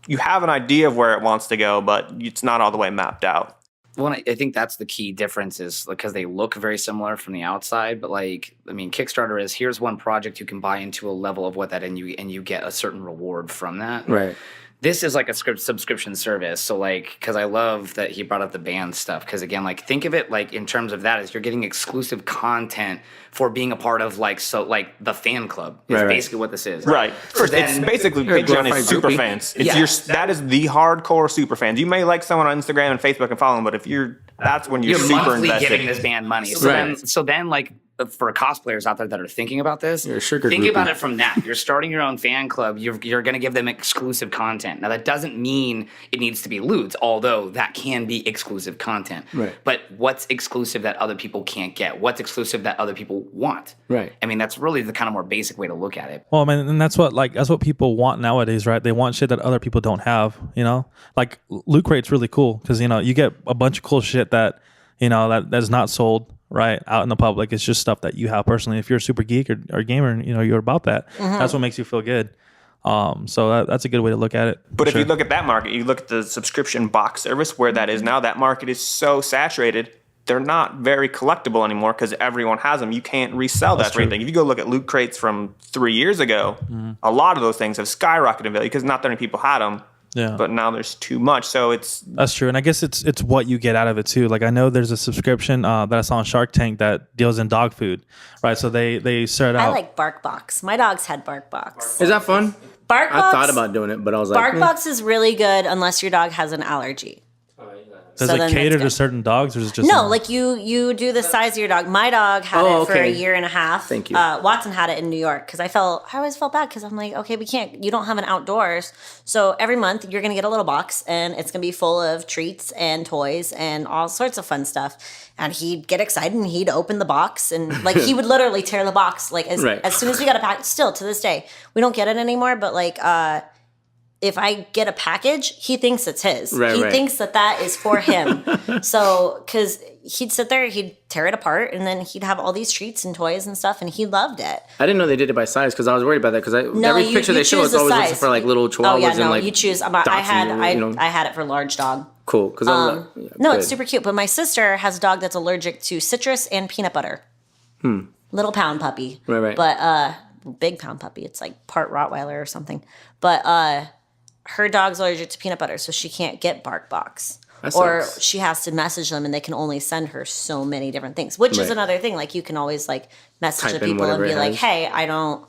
you have an idea of where it wants to go, but it's not all the way mapped out. Well, I think that's the key difference is because they look very similar from the outside, but like, I mean, Kickstarter is here's one project you can buy into a level of what that and you get a certain reward from that. Right. This is like a subscription service. So like, because I love that he brought up the band stuff. Because again, like think of it like in terms of that is you're getting exclusive content for being a part of like the fan club is basically what this is. Right. So It's basically Patreon is super fans. That is the hardcore super fans. You may like someone on Instagram and Facebook and follow them, but that's when you're super monthly invested. giving this band money. So then like for cosplayers out there that are thinking about this, think about it from that. You're starting your own fan club. You're going to give them exclusive content. Now, that doesn't mean it needs to be lewds, although that can be exclusive content. Right. But what's exclusive that other people can't get? What's exclusive that other people want? Right. I mean, that's really the kind of more basic way to look at it. Well, I mean, and that's what people want nowadays, right? They want shit that other people don't have, Like Loot Crate's really cool because, you get a bunch of cool shit that, that's not sold right out in the public. It's just stuff that you have personally. If you're a super geek or gamer, you're about that. That's what makes you feel good. So that's a good way to look at it. But if you look at that market, you look at the subscription box service where that is now, that market is so saturated, they're not very collectible anymore because everyone has them. You can't resell that for anything. If you go look at Loot Crates from 3 years ago, a lot of those things have skyrocketed in value because not that many people had them. Yeah. But now there's too much, so that's true, and I guess it's what you get out of it too. Like I know there's a subscription that I saw on Shark Tank that deals in dog food, right? So they start out. I like BarkBox. My dogs had BarkBox. Is that fun? BarkBox. I thought about doing it, but I was like, BarkBox is really good unless your dog has an allergy. Does So it then cater that's to good. certain dogs, or is it just No, like you do the size of your dog. My dog had it for a okay. year and a half. Thank you. Watson had it in New York because I always felt bad because I'm like, okay, you don't have an outdoors. So every month you're going to get a little box and it's going to be full of treats and toys and all sorts of fun stuff. And he'd get excited and he'd open the box and like he would literally tear the box. Like as soon as we got a pack, still to this day, we don't get it anymore. But like, if I get a package, he thinks it's his. He thinks that is for him. So, because he'd sit there, he'd tear it apart, and then he'd have all these treats and toys and stuff, and he loved it. I didn't know they did it by size because I was worried about that because every picture they show is always looking for like little chihuahuas. Oh yeah, no, and like you choose. I had it for large dog. Cool. Because no, it's super cute. But my sister has a dog that's allergic to citrus and peanut butter. Little pound puppy. Right. But big pound puppy. It's like part Rottweiler or something. But her dog's allergic to peanut butter, so she can't get BarkBox. Or she has to message them, and they can only send her so many different things, which is another thing. Like, you can always, like, message the people and be like, hey, I don't,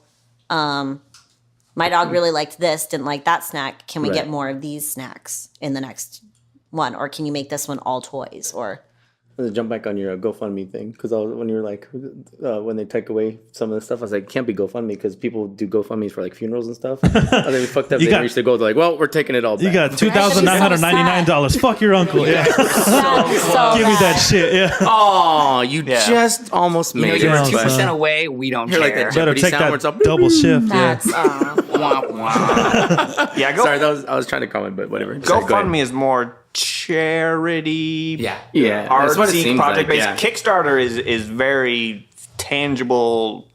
my dog really liked this, didn't like that snack. Can we get more of these snacks in the next one, or can you make this one all toys, or Let's jump back on your GoFundMe thing, because when you were like, when they take away some of the stuff, I was like, it can't be GoFundMe because people do GoFundMes for like funerals and stuff. And then we fucked up. They reached the goal. They're like, well, we're taking it all back. You got $2,999. Fuck your uncle. Yeah. Give me that shit. Yeah. Oh, you just almost You know, made you were it. 2% away. We don't You're care. like that Better Jeopardy take sound where it's that up. double shift. that's Wah, wah. Yeah, Sorry, I was trying to comment, but whatever. Sorry, go ahead. GoFundMe is more charity. Yeah. Yeah, that's what it Artsy seems project like, based. yeah. Kickstarter is very tangible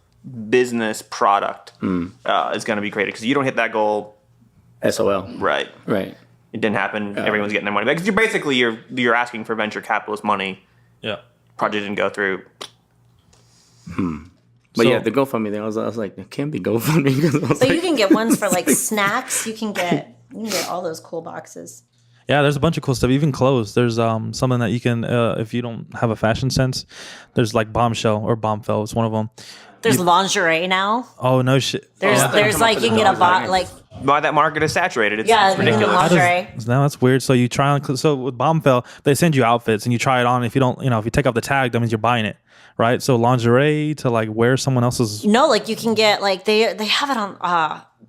business product. Is going to be created because you don't hit that goal. SOL. Right. Right. It didn't happen. Everyone's getting their money back. Because you're asking for venture capitalist money. Yeah. Project didn't go through. But So- yeah, the GoFundMe thing, I was like, it can't be GoFundMe. 'Cause I was But like, you can get ones for like snacks. You can get all those cool boxes. Yeah, there's a bunch of cool stuff. Even clothes. There's something that you can, if you don't have a fashion sense, there's like Bombshell or Bombfell. It's one of them. There's lingerie now. Oh, no shit. There's like you can get a box like Why that market is saturated. It's you can get ridiculous. lingerie. No, that's weird. So you try on. So with Bombfell, they send you outfits and you try it on. If you don't, if you take off the tag, that means you're buying it, right? So lingerie to like wear someone else's. No, like you can get like they have it on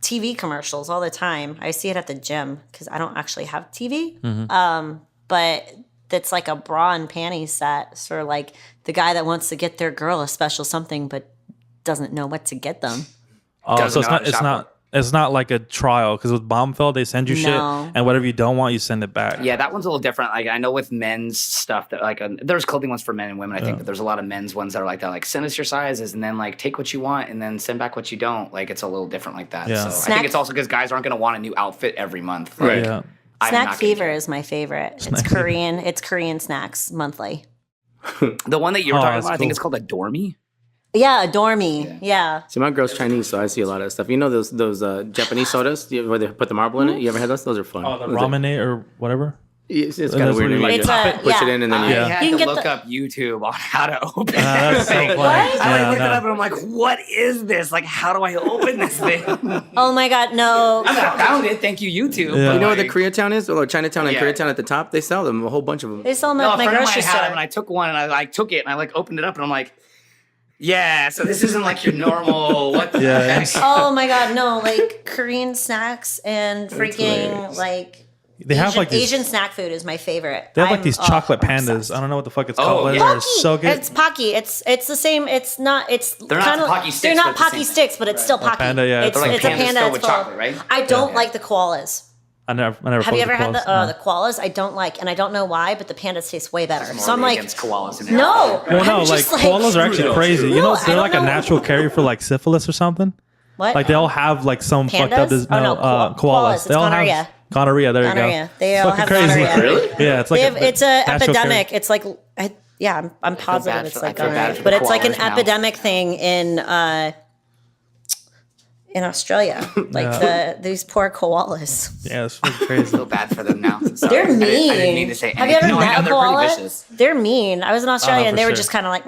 TV commercials all the time. I see it at the gym because I don't actually have TV. But it's like a bra and panties set. So like the guy that wants to get their girl a special something but doesn't know what to get them. Oh, so it's not like a trial because with Bombfell they send you shit No. and whatever you don't want you send it back. Yeah, that one's a little different. Like I know with men's stuff that like there's clothing ones for men and women. I think but there's a lot of men's ones that are like that. Like send us your sizes and then like take what you want and then send back what you don't. Like it's a little different like that. Yeah. So I Snack- think it's also because guys aren't going to want a new outfit every month. Right. Like, Yeah. I'm Snack not gonna Fever do is my favorite. Snack It's Korean. It's Korean snacks monthly. it. The one that you were Oh, talking that's about, I think cool. it's called a dormy. Yeah, Adore Me. Yeah. see, my girl's Chinese, so I see a lot of stuff. You know those Japanese sodas where they put the marble in it? You ever had those? Those are fun. Oh, the Those are- ramen or whatever. It's kind That's of weird. what You you- just It's a- push it yeah. in and then I you... had You to can get look the- up YouTube on how to open That's so funny. I Yeah, looked it no. up and I'm like, what is this? Like, how do I open this thing? Oh my God, no. I mean, I found it. Thank you, YouTube. Yeah. but, You know where the like, Koreatown is? Or Chinatown and Yeah. Koreatown at the top? They sell them, a whole bunch of them. They sell them No, at a my friend of mine grocery had them, store. and I took one, and I like took it, and I like opened it up, and I'm like, yeah. So this isn't like your normal. What the Yeah, heck? it's- Oh my God, no! Like Korean snacks and freaking hilarious. like They have like these, Asian snack food is my favorite. They have like these chocolate I'm pandas. obsessed. I don't know what the fuck it's called. But yeah. they're Pocky. so good. It's Pocky. It's the same. It's not. It's They're not kinda, Pocky sticks, They're but not it's the Pocky same sticks, but it's still Pocky. panda, yeah, It's, it's like it's a pandas panda. filled It's with full. chocolate, right? I don't like the koalas. I never Have fucked you ever with had koalas. the No. the koalas? I don't like, and I don't know why, but the pandas taste way better. So I'm Morally like, against koalas. In no. Well, no, I'm like just koalas are actually crazy. You No, know, I they're don't like a know. natural carrier for like syphilis or something. What? Like they all have like some fucked up. Pandas? Oh, no, koalas. It's They all gonorrhea. have gonorrhea. There you Gonorrhea. go. They all Fucking have crazy. gonorrhea. Really? Yeah, it's like it's a natural epidemic. carrier. It's like I'm positive bad it's for- I like feel bad gonorrhea, for but the it's like an koalas now. epidemic thing in Australia. Like these poor koalas. Yeah, it's fucking crazy. feel bad for them now. Sorry. They're mean. I didn't mean to say Have you anything. ever No, I met know a they're pretty koala? vicious. They're mean. I was in Australia for and they were sure. just kind of like,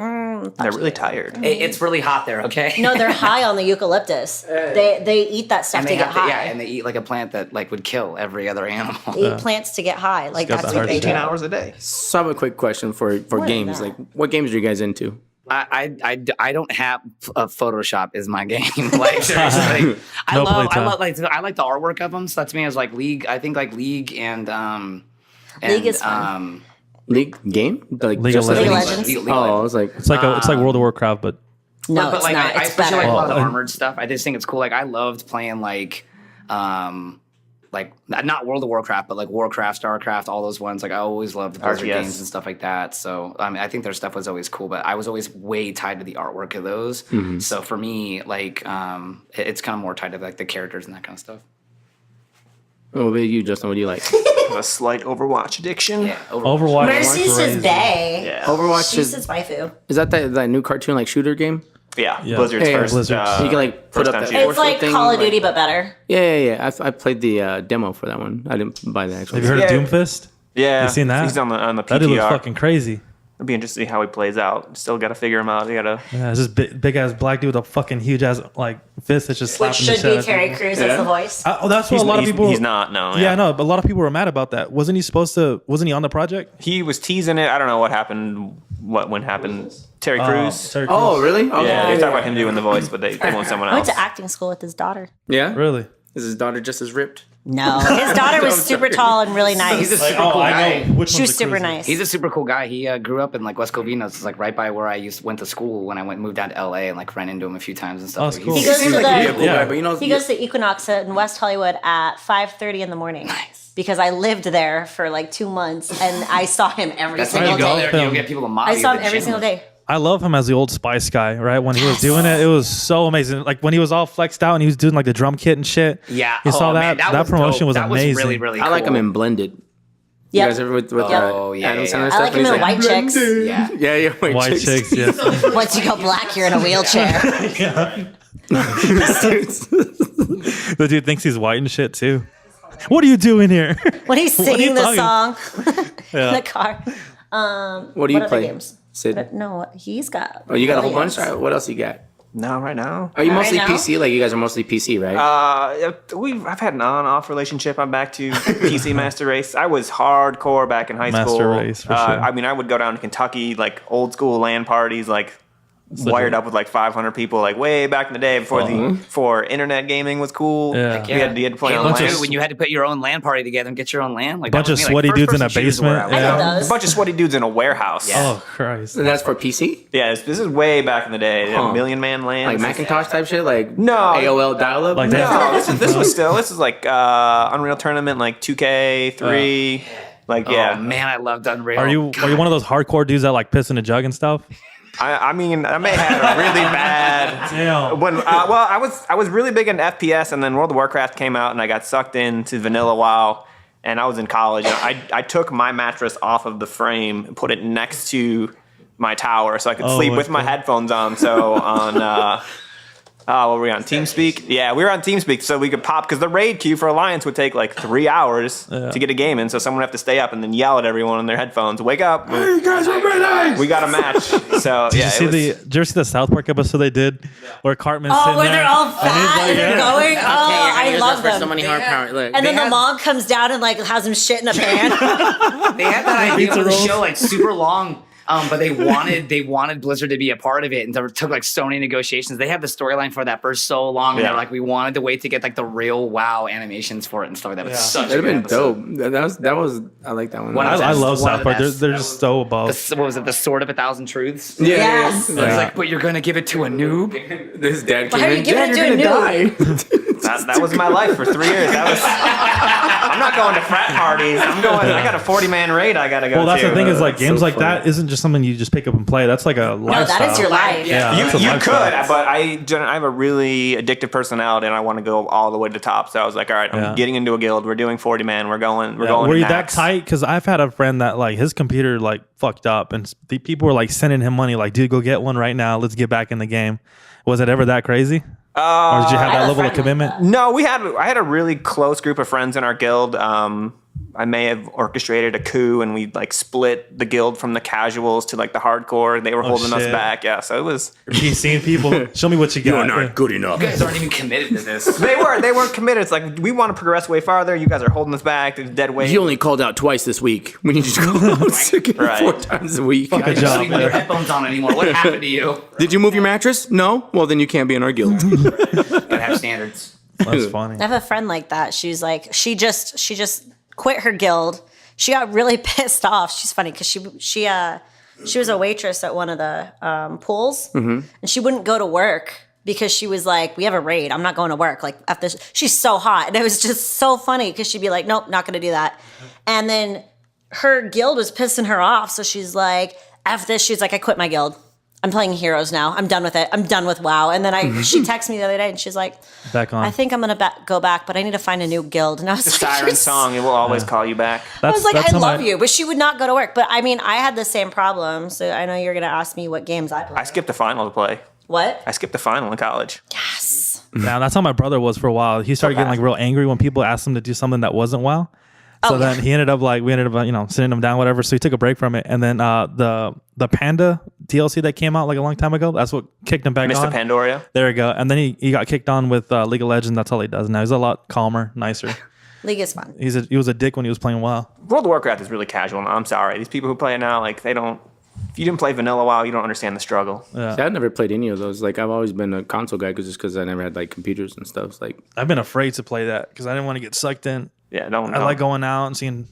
They're really tired. It's really hot there. Okay. no, they're high on the eucalyptus. They eat that stuff and to they get have to, high. yeah, and they eat like a plant that like would kill every other animal. They eat plants to get high. Like got that's the what they heart do. 18 hours a day. So I have a quick question for games. that. Like, what games are you guys into? I don't have Photoshop is my game. Like seriously, No I playtime. like the artwork of them. So that to me is like League. I think like League and League is fun. League game? Like League just of like- Legends. League of Oh, I Legends. was like, It's like World of Warcraft, but No, but it's like not. I It's especially better. like a lot of the Well, armored stuff. I just think it's cool. Like I loved playing like not World of Warcraft, but like Warcraft, Starcraft, all those ones. Like I always loved Blizzard RTS. games and stuff like that. So I mean, I think their stuff was always cool, but I was always way tied to the artwork of those. So for me, like it's kind of more tied to like the characters and that kind of stuff. what about you, Justin? What do you like? A slight Overwatch addiction. Yeah, Overwatch. Mercy is says crazy. Bay. Yeah. Overwatch She is says waifu. that that new cartoon like shooter game? Yeah. Yeah. Blizzard's Hey, first. Blizzard. You can like put first up time that shooter. It's like thing, Call of like- Duty, but better. Yeah. I played the demo for that one. I didn't buy the actual. Have you heard Yeah. of Doomfist? Yeah. You seen that? He's on the That dude looks PTR. fucking crazy. It'll be interesting to see how he plays out. Still got to figure him out. You got to. Yeah, it's this big ass black dude with a fucking huge ass like fist that's just Which slapping the should shit be out Terry of Crews as the voice. that's what a lot of people. He's not. No. Yeah, I know, but a lot of people were mad about that. Wasn't he on the project? He was teasing it. I don't know what happened. When happened? Terry Crews. Terry Crews. Oh, really? Okay. Yeah, they talk about him doing the voice, but they want someone I went else. to acting school with his daughter. Yeah? Really? Is his daughter just as ripped? No, his daughter was super tall and really nice. He's a super cool guy. She was super nice. He's a super cool guy. He grew up in like West Covina. It's like right by where I went to school when I moved down to LA and like ran into him a few times and stuff. Oh, that's cool. He goes to Seems like he'd be a cool the guy, but you know, he goes to Equinox in West Hollywood at 5:30 in the morning. Nice. Because I lived there for like 2 months and I saw him every single You go day. there and you'll get people to mob I you saw at him the every gym. single day. I love him as the Old Spice guy, right? When he was doing it was so amazing. Like when he was all flexed out and he was doing like the drum kit and shit. Yeah. You saw that? Man, that promotion dope. was that amazing. Was really, really I like cool. him in Blended. Yep. You guys ever with Oh, yeah, Adam yeah, Sandler yeah. stuff? I like him And in he's White Chicks. Yeah. Yeah, White chicks, yeah. Once you go black, you're in a wheelchair. The dude thinks he's white and shit too. What are you doing here? When he's What are you singing the talking- song in the car. What do you What other play? games? Sid? But no, he's got. Oh, you got a whole millions. bunch? All right, what else you got? No, right now. Are you Right mostly now? PC? Like, you guys are mostly PC, right? I've had an on-off relationship. I'm back to PC Master Race. I was hardcore back in high Master school. Race, for sure. I mean, I would go down to Kentucky, like old school LAN parties, like wired up with like 500 people, like way back in the day before internet gaming was cool. Yeah. You had to play Halo on 2, LAN. when you had to put your own LAN party together and get your own LAN. Like Bunch that of was me, sweaty like, dudes in a first-person shooters were basement. out. I Yeah. love those. A bunch of sweaty dudes in a warehouse. Oh Christ. And that's for PC? Yeah, this is way back in the day. Huh. A million man LAN. Like Macintosh type shit? Like No. AOL dial-up? Like No, that. this is like Unreal Tournament, like 2K3. Like, yeah. Oh man, I loved Unreal. Are you one of those hardcore dudes that like piss in a jug and stuff? I mean, I may have a really bad. Damn. When I was really big into FPS, and then World of Warcraft came out, and I got sucked into vanilla WoW, and I was in college, and I took my mattress off of the frame and put it next to my tower so I could sleep my with my God. headphones on. So on. What were we on? TeamSpeak? Yeah, we were on TeamSpeak, so we could pop, because the raid queue for Alliance would take like 3 hours to get a game in, so someone would have to stay up and then yell at everyone on their headphones, wake up, Hey, you guys are ready! we got a match. So Did yeah, you did you ever see the South Park episode they did where Cartman's Oh, sitting where there? they're all fat and they're going. Oh, I love them. So many hard power. Look, And then They the had- mom comes down and like has him shit in a pan. They had that idea Pizza for the rolls. show like super long, but they wanted Blizzard to be a part of it, and it took like so many negotiations. They had the storyline for that for so long, and Yeah. they're like, we wanted to wait to get like the real WoW animations for it and stuff like that. But such that'd a have good been episode. dope. That was I like that one. One I, of I love One of South the Park. best. They're just so above. What was it? The Sword of a Thousand Truths. Yeah, Yes. yeah. It's like, but you're gonna give it to a noob. This dad came Why are you in. giving Dad, it you're to a gonna die. That was my life for 3 years. I'm not going to frat parties. I got a 40-man raid I got to go to. Well, that's the thing is like That's games so like funny. that isn't just something you just pick up and play. That's like a No, lifestyle. that is your life. Yeah, You that's a could, lifestyle. but I have a really addictive personality, and I want to go all the way to the top. So I was like, all right, I'm Yeah. getting into a guild. We're doing 40-man. We're going. Yeah, going. were you max. that tight? Because I've had a friend that like his computer like fucked up, and the people were like sending him money, like, "Dude, go get one right now. Let's get back in the game." Was it ever that crazy? Or did you have I that have a level of friend like commitment? No, I had a really close group of friends in our guild. I may have orchestrated a coup, and we like split the guild from the casuals to like the hardcore. They were holding us shit. back. Yeah, so it was. He's seeing people. Show me what you got. Yeah. good enough. You guys aren't even committed to this. They weren't committed. It's like, we want to progress way farther. You guys are holding us back. There's dead weight. You only called out twice this week. We need you to call out again Right. 4 times a week. Good You're job. sleeping with your headphones on anymore. What happened to you? Did you move your mattress? No? Well, then you can't be in our guild. Gotta have standards. That's funny. I have a friend like that. She's like, she just quit her guild. She got really pissed off. She's funny because she was a waitress at one of the pools, and she wouldn't go to work because she was like, "We have a raid. I'm not going to work." Like after she's so hot, and it was just so funny because she'd be like, "Nope, not going to do that." And then her guild was pissing her off, so she's like, "F this." She's like, "I quit my guild. I'm playing Heroes now. I'm done with it. I'm done with WoW." And then she texted me the other day, and she's like, Back on. "I think I'm gonna go back, but I need to find a new guild." And I was The like, siren "You're song. It will always call you back. I was like, I how love my- you, but she would not go to work. But I mean, I had the same problem. So I know you're going to ask me what games I play. I skipped the final to play. What? I skipped the final in college. Yes. Now that's how my brother was for a while. He started getting like real angry when people asked him to do something that wasn't WoW. So then he ended up we ended up sitting him down, whatever. So he took a break from it, and then the Panda DLC that came out like a long time ago, that's what kicked him back on. Mr. Pandoria. There we go. And then he got kicked on with League of Legends. That's all he does now. He's a lot calmer, nicer. League is fun. He was a dick when he was playing WoW. World of Warcraft is really casual. I'm sorry. These people who play it now, like they don't. If you didn't play vanilla WoW, you don't understand the struggle. Yeah. See, I've never played any of those. Like I've always been a console guy because I never had like computers and stuff. It's like I've been afraid to play that because I didn't want to get sucked in. Yeah, don't. I like going out and seeing,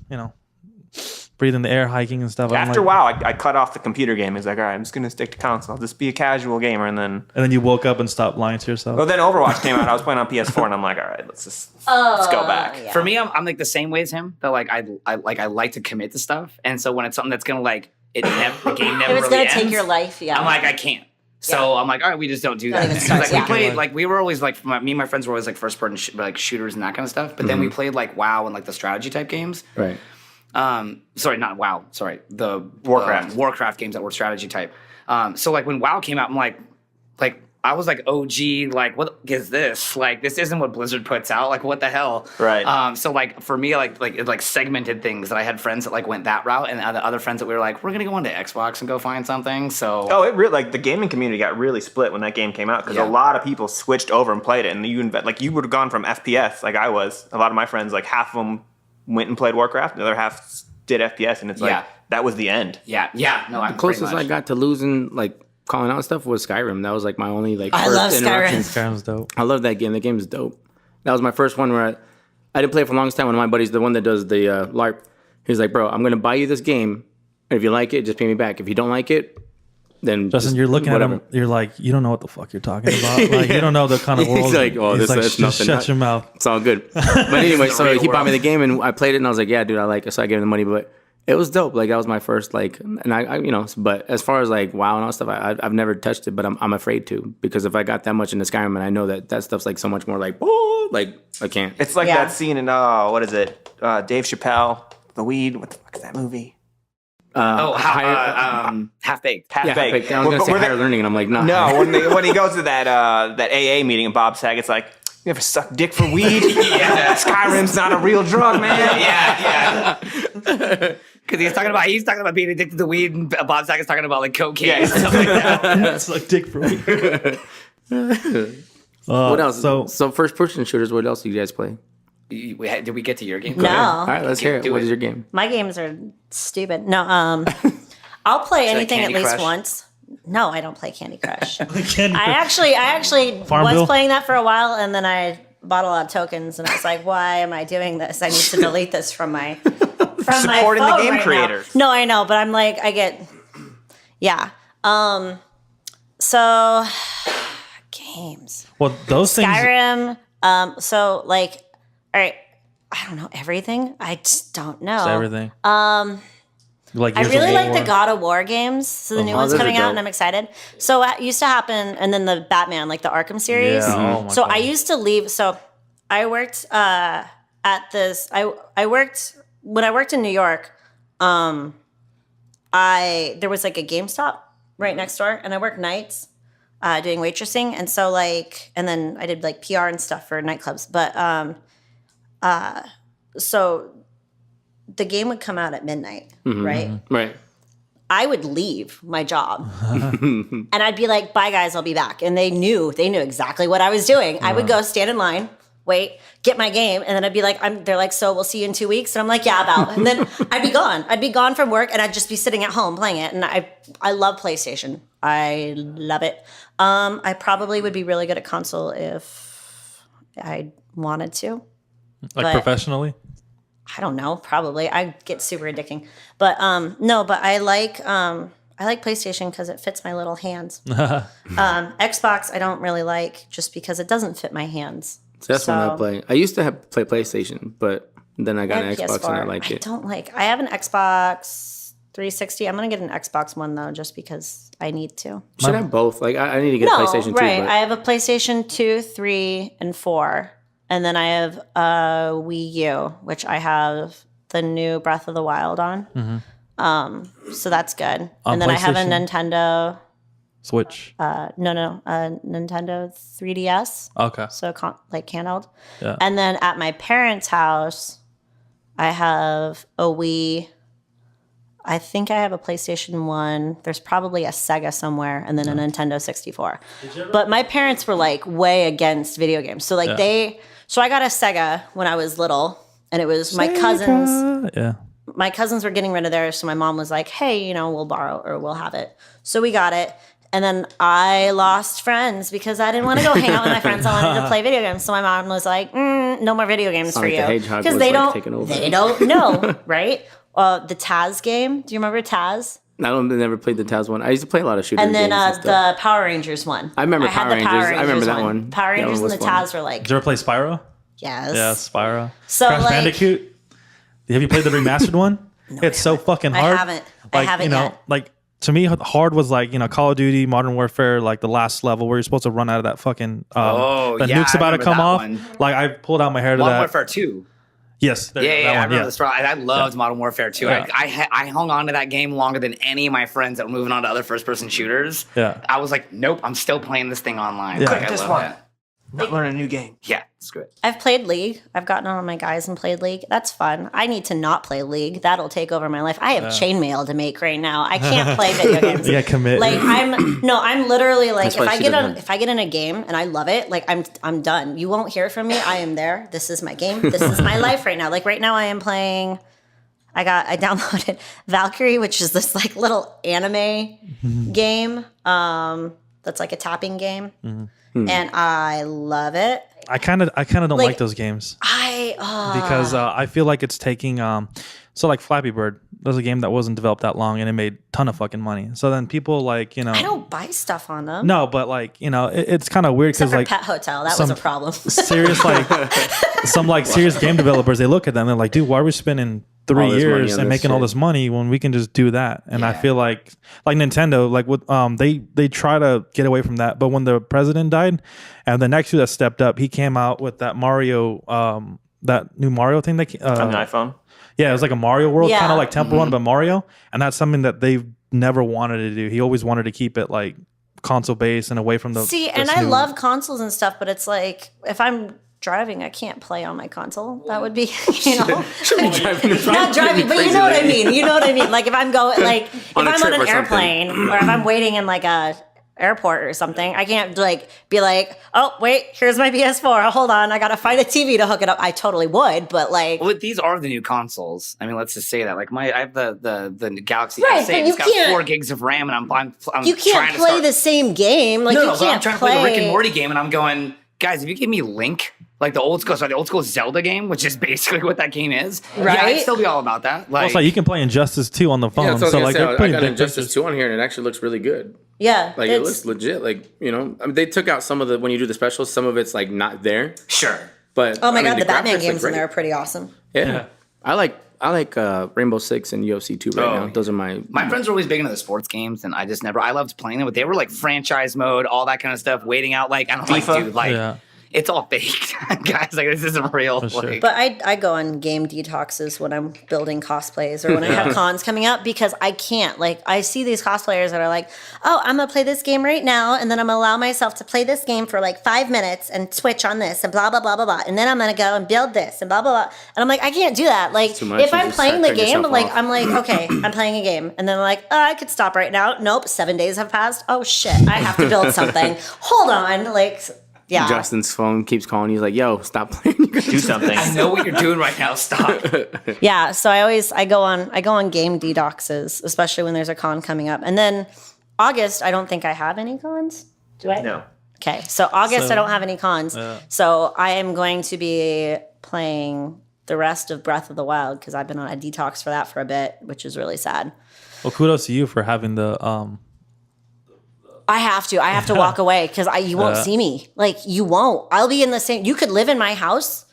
breathing the air, hiking and stuff. After WoW, I cut off the computer game. It's like, all right, I'm just gonna stick to console. I'll just be a casual gamer, and then you woke up and stopped lying to yourself. well, then Overwatch came out. I was playing on PS4, and I'm like, all right, let's go back. Yeah. For me, I'm like the same way as him. That like I like to commit to stuff, and so when it's something that's gonna the game never If it's really gonna take ends, your life, yeah. I'm like I can't. So I'm like, all right, we just don't do that. even Because, start, like we yeah. played, like we were always like me and my friends were always like first person shooters and that kind of stuff. But then we played like WoW and like the strategy type games. right. Sorry, not WoW. Sorry, the Warcraft. Warcraft games that were strategy type. So like when WoW came out, I'm like I was like, OG, like what is this? Like this isn't what Blizzard puts out. Like what the hell? Right. So like for me, it segmented things that I had friends that like went that route, and other friends that we were like, we're gonna go onto Xbox and go find something. So Oh, it really the gaming community got really split when that game came out because Yeah. a lot of people switched over and played it, and you would have gone from FPS like I was. A lot of my friends, like half of them went and played Warcraft, the other half did FPS, and it's like Yeah. that was the end. yeah, no, I'm The closest I got to losing like calling out stuff was Skyrim. That was like my only like I first love Skyrim. interaction. Skyrim's dope. I love that game. The game is dope. That was my first one where I didn't play it for the longest time. One of my buddies, the one that does the LARP, he's like, bro, I'm going to buy you this game. And if you like it, just pay me back. If you don't like it, then Justin, just you're looking whatever. at him. You're like, you don't know what the fuck you're talking about. Like, you don't know the kind of world. He's like, oh, He's this like, that's just nothing. shut your mouth. It's all good. But anyway, so real he bought me world. the game and I played it and I was like, yeah, dude, I like it. So I gave him the money, but it was dope. Like that was my first like, and I but as far as like WoW and all stuff, I've never touched it, but I'm afraid to because if I got that much into Skyrim and I know that stuff's like so much more like, oh, like I can't. It's like Yeah. that scene in what is it? Dave Chappelle, The Weed. What the fuck is that movie? Half baked. Half yeah, Baked. I was gonna say Where they- higher learning, and I'm like, no. No, when he goes to that AA meeting and Bob Saget's like, you ever suck dick for weed? Yeah. Skyrim's not a real drug, man. Yeah. Because he's talking about being addicted to weed, and Bob Saget's talking about like cocaine and stuff like that. That's like dick for me. What else? So So first person shooters. What else do you guys play? Did we get to your game? No. All right, let's hear it. do What it. is your game? My games are stupid. No, I'll play anything at Candy least Crush? once. No, I don't play Candy Crush. Candy I actually Farmville? was playing that for a while, and then I bought a lot of tokens, and I was like, "Why am I doing this? I need to delete this from my Supporting the phone game right now." creators. No, I know, but I'm like, yeah. So games, well, those things. Skyrim. So like, all right, I don't know everything. I just don't know Everything. Like I Gears of really like War. the God of War games. So the new one's those are coming out, dope. and I'm excited. So it used to happen, and then the Batman, like the Arkham series. Yeah, oh my So God. I used to leave. So I worked at this. I worked when I worked in New York. There was like a GameStop right next door, and I worked nights doing waitressing, and so like, and then I did like PR and stuff for nightclubs. But so the game would come out at midnight, right? Right. I would leave my job and I'd be like, bye guys, I'll be back. And they knew exactly what I was doing. I would go stand in line, wait, get my game. And then I'd be like, they're like, so we'll see you in 2 weeks. And I'm like, yeah, about. And then I'd be gone. I'd be gone from work and I'd just be sitting at home playing it. And I love PlayStation. I love it. I probably would be really good at console if I wanted to. Like but- professionally. I don't know, probably. I get super addicting. But no, but I like PlayStation because it fits my little hands. Xbox I don't really like just because it doesn't fit my hands. So that's when I play. I used to play PlayStation, but then I got an have Xbox and I liked I it. don't like. I have an Xbox 360. I'm gonna get an Xbox One though, just because I need to. Should have both. Like I need to get a PlayStation 2. right. But I have a PlayStation 2, 3, and 4. And then I have a Wii U, which I have the new Breath of the Wild on. So that's good. On And then I have a PlayStation? Nintendo. Switch. A Nintendo 3DS. Okay. So like handheld. Yeah. And then at my parents' house, I have a Wii. I think I have a PlayStation 1. There's probably a Sega somewhere, and then a Nintendo 64. But my parents were like way against video games. So like so I got a Sega when I was little, and it was my cousins. Yeah. My cousins were getting rid of theirs, so my mom was like, hey, you know, we'll borrow or we'll have it. So we got it. And then I lost friends because I didn't want to go hang out with my friends. I wanted to play video games. So my mom was like, no more video games for you. Because they don't know, right? The Taz game. Do you remember Taz? I never played the Taz one. I used to play a lot of shooters. And then the Power Rangers one. I remember Power Rangers. I remember that one. Power Rangers and the Taz were like. Did you ever play Spyro? Yes. Yeah, Spyro. So Crash Bandicoot. Have you played the remastered one? No, it's so fucking hard. I haven't yet. Like to me, hard was like, Call of Duty, Modern Warfare, like the last level where you're supposed to run out of that fucking nuke's about to come off. One. Like I pulled out my hair to Modern that. Warfare 2. Yes. I remember this. I loved Modern Warfare 2. Yeah. I hung on to that game longer than any of my friends that were moving on to other first-person shooters. Yeah. I was like, nope, I'm still playing this thing online. Yeah. Like, I love that. Not learn a new game. Yeah, it's good. I've played League. I've gotten on my guys and played League. That's fun. I need to not play League. That'll take over my life. I have chainmail to make right now. I can't play video games. Yeah, commit. Like I'm literally like if I get in a game and I love it, like I'm done. You won't hear from me. I am there. This is my game. This is my life right now. Like right now I am playing I downloaded Valkyrie, which is this like little anime game. That's like a tapping game. And I love it. I kind of don't like those games. Because I feel like it's taking so like Flappy Bird was a game that wasn't developed that long and it made a ton of fucking money. So then people like I don't buy stuff on them. No, but like it's kind of weird because like Pet Hotel that was a problem. Serious serious game developers, they look at them and they're like, dude, why are we spending 3 years and making all this money when we can just do that? And I feel like Nintendo, like with they try to get away from that, but when the president died and the next year that stepped up, he came out with that Mario that new Mario thing that on the iPhone. Yeah, it was like a Mario World, kind of like Temple Run, but Mario, and that's something that they've never wanted to do. He always wanted to keep it like console based and away from the I love consoles and stuff, but it's like if I'm driving, I can't play on my console. That would be, not driving, but you know what I mean. You know what I mean. Like if I'm going, like if I'm on an airplane or if I'm waiting in like a airport or something, I can't like be like, oh wait, here's my PS4. Hold on, I gotta find a TV to hook it up. I totally would, but like, well, these are the new consoles. I mean, let's just say that. Like I have the Galaxy right, S8. It's got 4 gigs of RAM, and I'm you can't play the same game. Like no, I'm trying to play the Rick and Morty game, and I'm going, guys, if you give me Link. Like the old school Zelda game, which is basically what that game is. Right? Yeah, I'd still be all about that. Like, also, you can play Injustice 2 on the phone. Yeah, so like I got Injustice 2 on here, and it actually looks really good. Yeah, like it looks legit. Like I mean, they took out some of the when you do the specials, some of it's like not there. Sure, but oh my god, the Batman games in there are pretty awesome. Yeah. I like Rainbow Six and UFC 2 right now. Those are my friends were always big into the sports games, and I loved playing them, but they were like franchise mode, all that kind of stuff, waiting out. Like I'm like, dude, like. It's all fake, guys. Like this isn't real. Sure. But I go on game detoxes when I'm building cosplays or when I have cons coming up because I can't. Like I see these cosplayers that are like, "Oh, I'm gonna play this game right now, and then I'm gonna allow myself to play this game for like 5 minutes and switch on this and blah blah blah blah blah, and then I'm gonna go and build this and blah blah blah." And I'm like, I can't do that. Like if I'm playing the game, like I'm like, okay, I'm playing a game, and then I'm like, oh, I could stop right now. Nope, 7 days have passed. Oh shit, I have to build something. Hold on, like. Yeah. Justin's phone keeps calling. He's like, "Yo, stop playing. You gotta do something. I know what you're doing right now. Stop." Yeah. So I go on game detoxes, especially when there's a con coming up. And then August, I don't think I have any cons. Do I? No. Okay. So August, I don't have any cons. So I am going to be playing the rest of Breath of the Wild because I've been on a detox for that for a bit, which is really sad. Well, kudos to you for having the. I have to walk away because you won't see me. Like you won't. I'll be in the same. You could live in my house.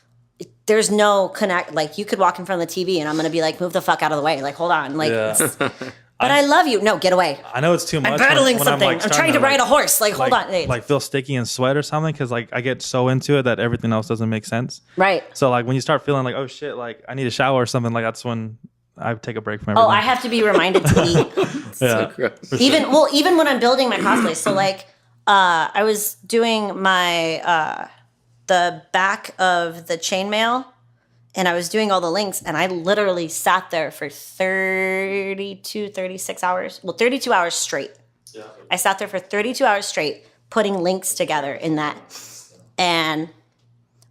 There's no connect. Like you could walk in front of the TV and I'm gonna be like, move the fuck out of the way. Like hold on. Like, but I love you. No, get away. I know it's too much. I'm battling something. I'm trying to ride a horse. Like hold on. Like feel sticky and sweat or something because like I get so into it that everything else doesn't make sense. Right. So like when you start feeling like oh shit, like I need a shower or something, like that's when I take a break from everything. Oh, I have to be reminded to eat. Even when I'm building my cosplay. So like. I was doing my the back of the chainmail, and I was doing all the links, and I literally sat there for 36 hours. Well, 32 hours straight. Yeah. I sat there for 32 hours straight putting links together in that. And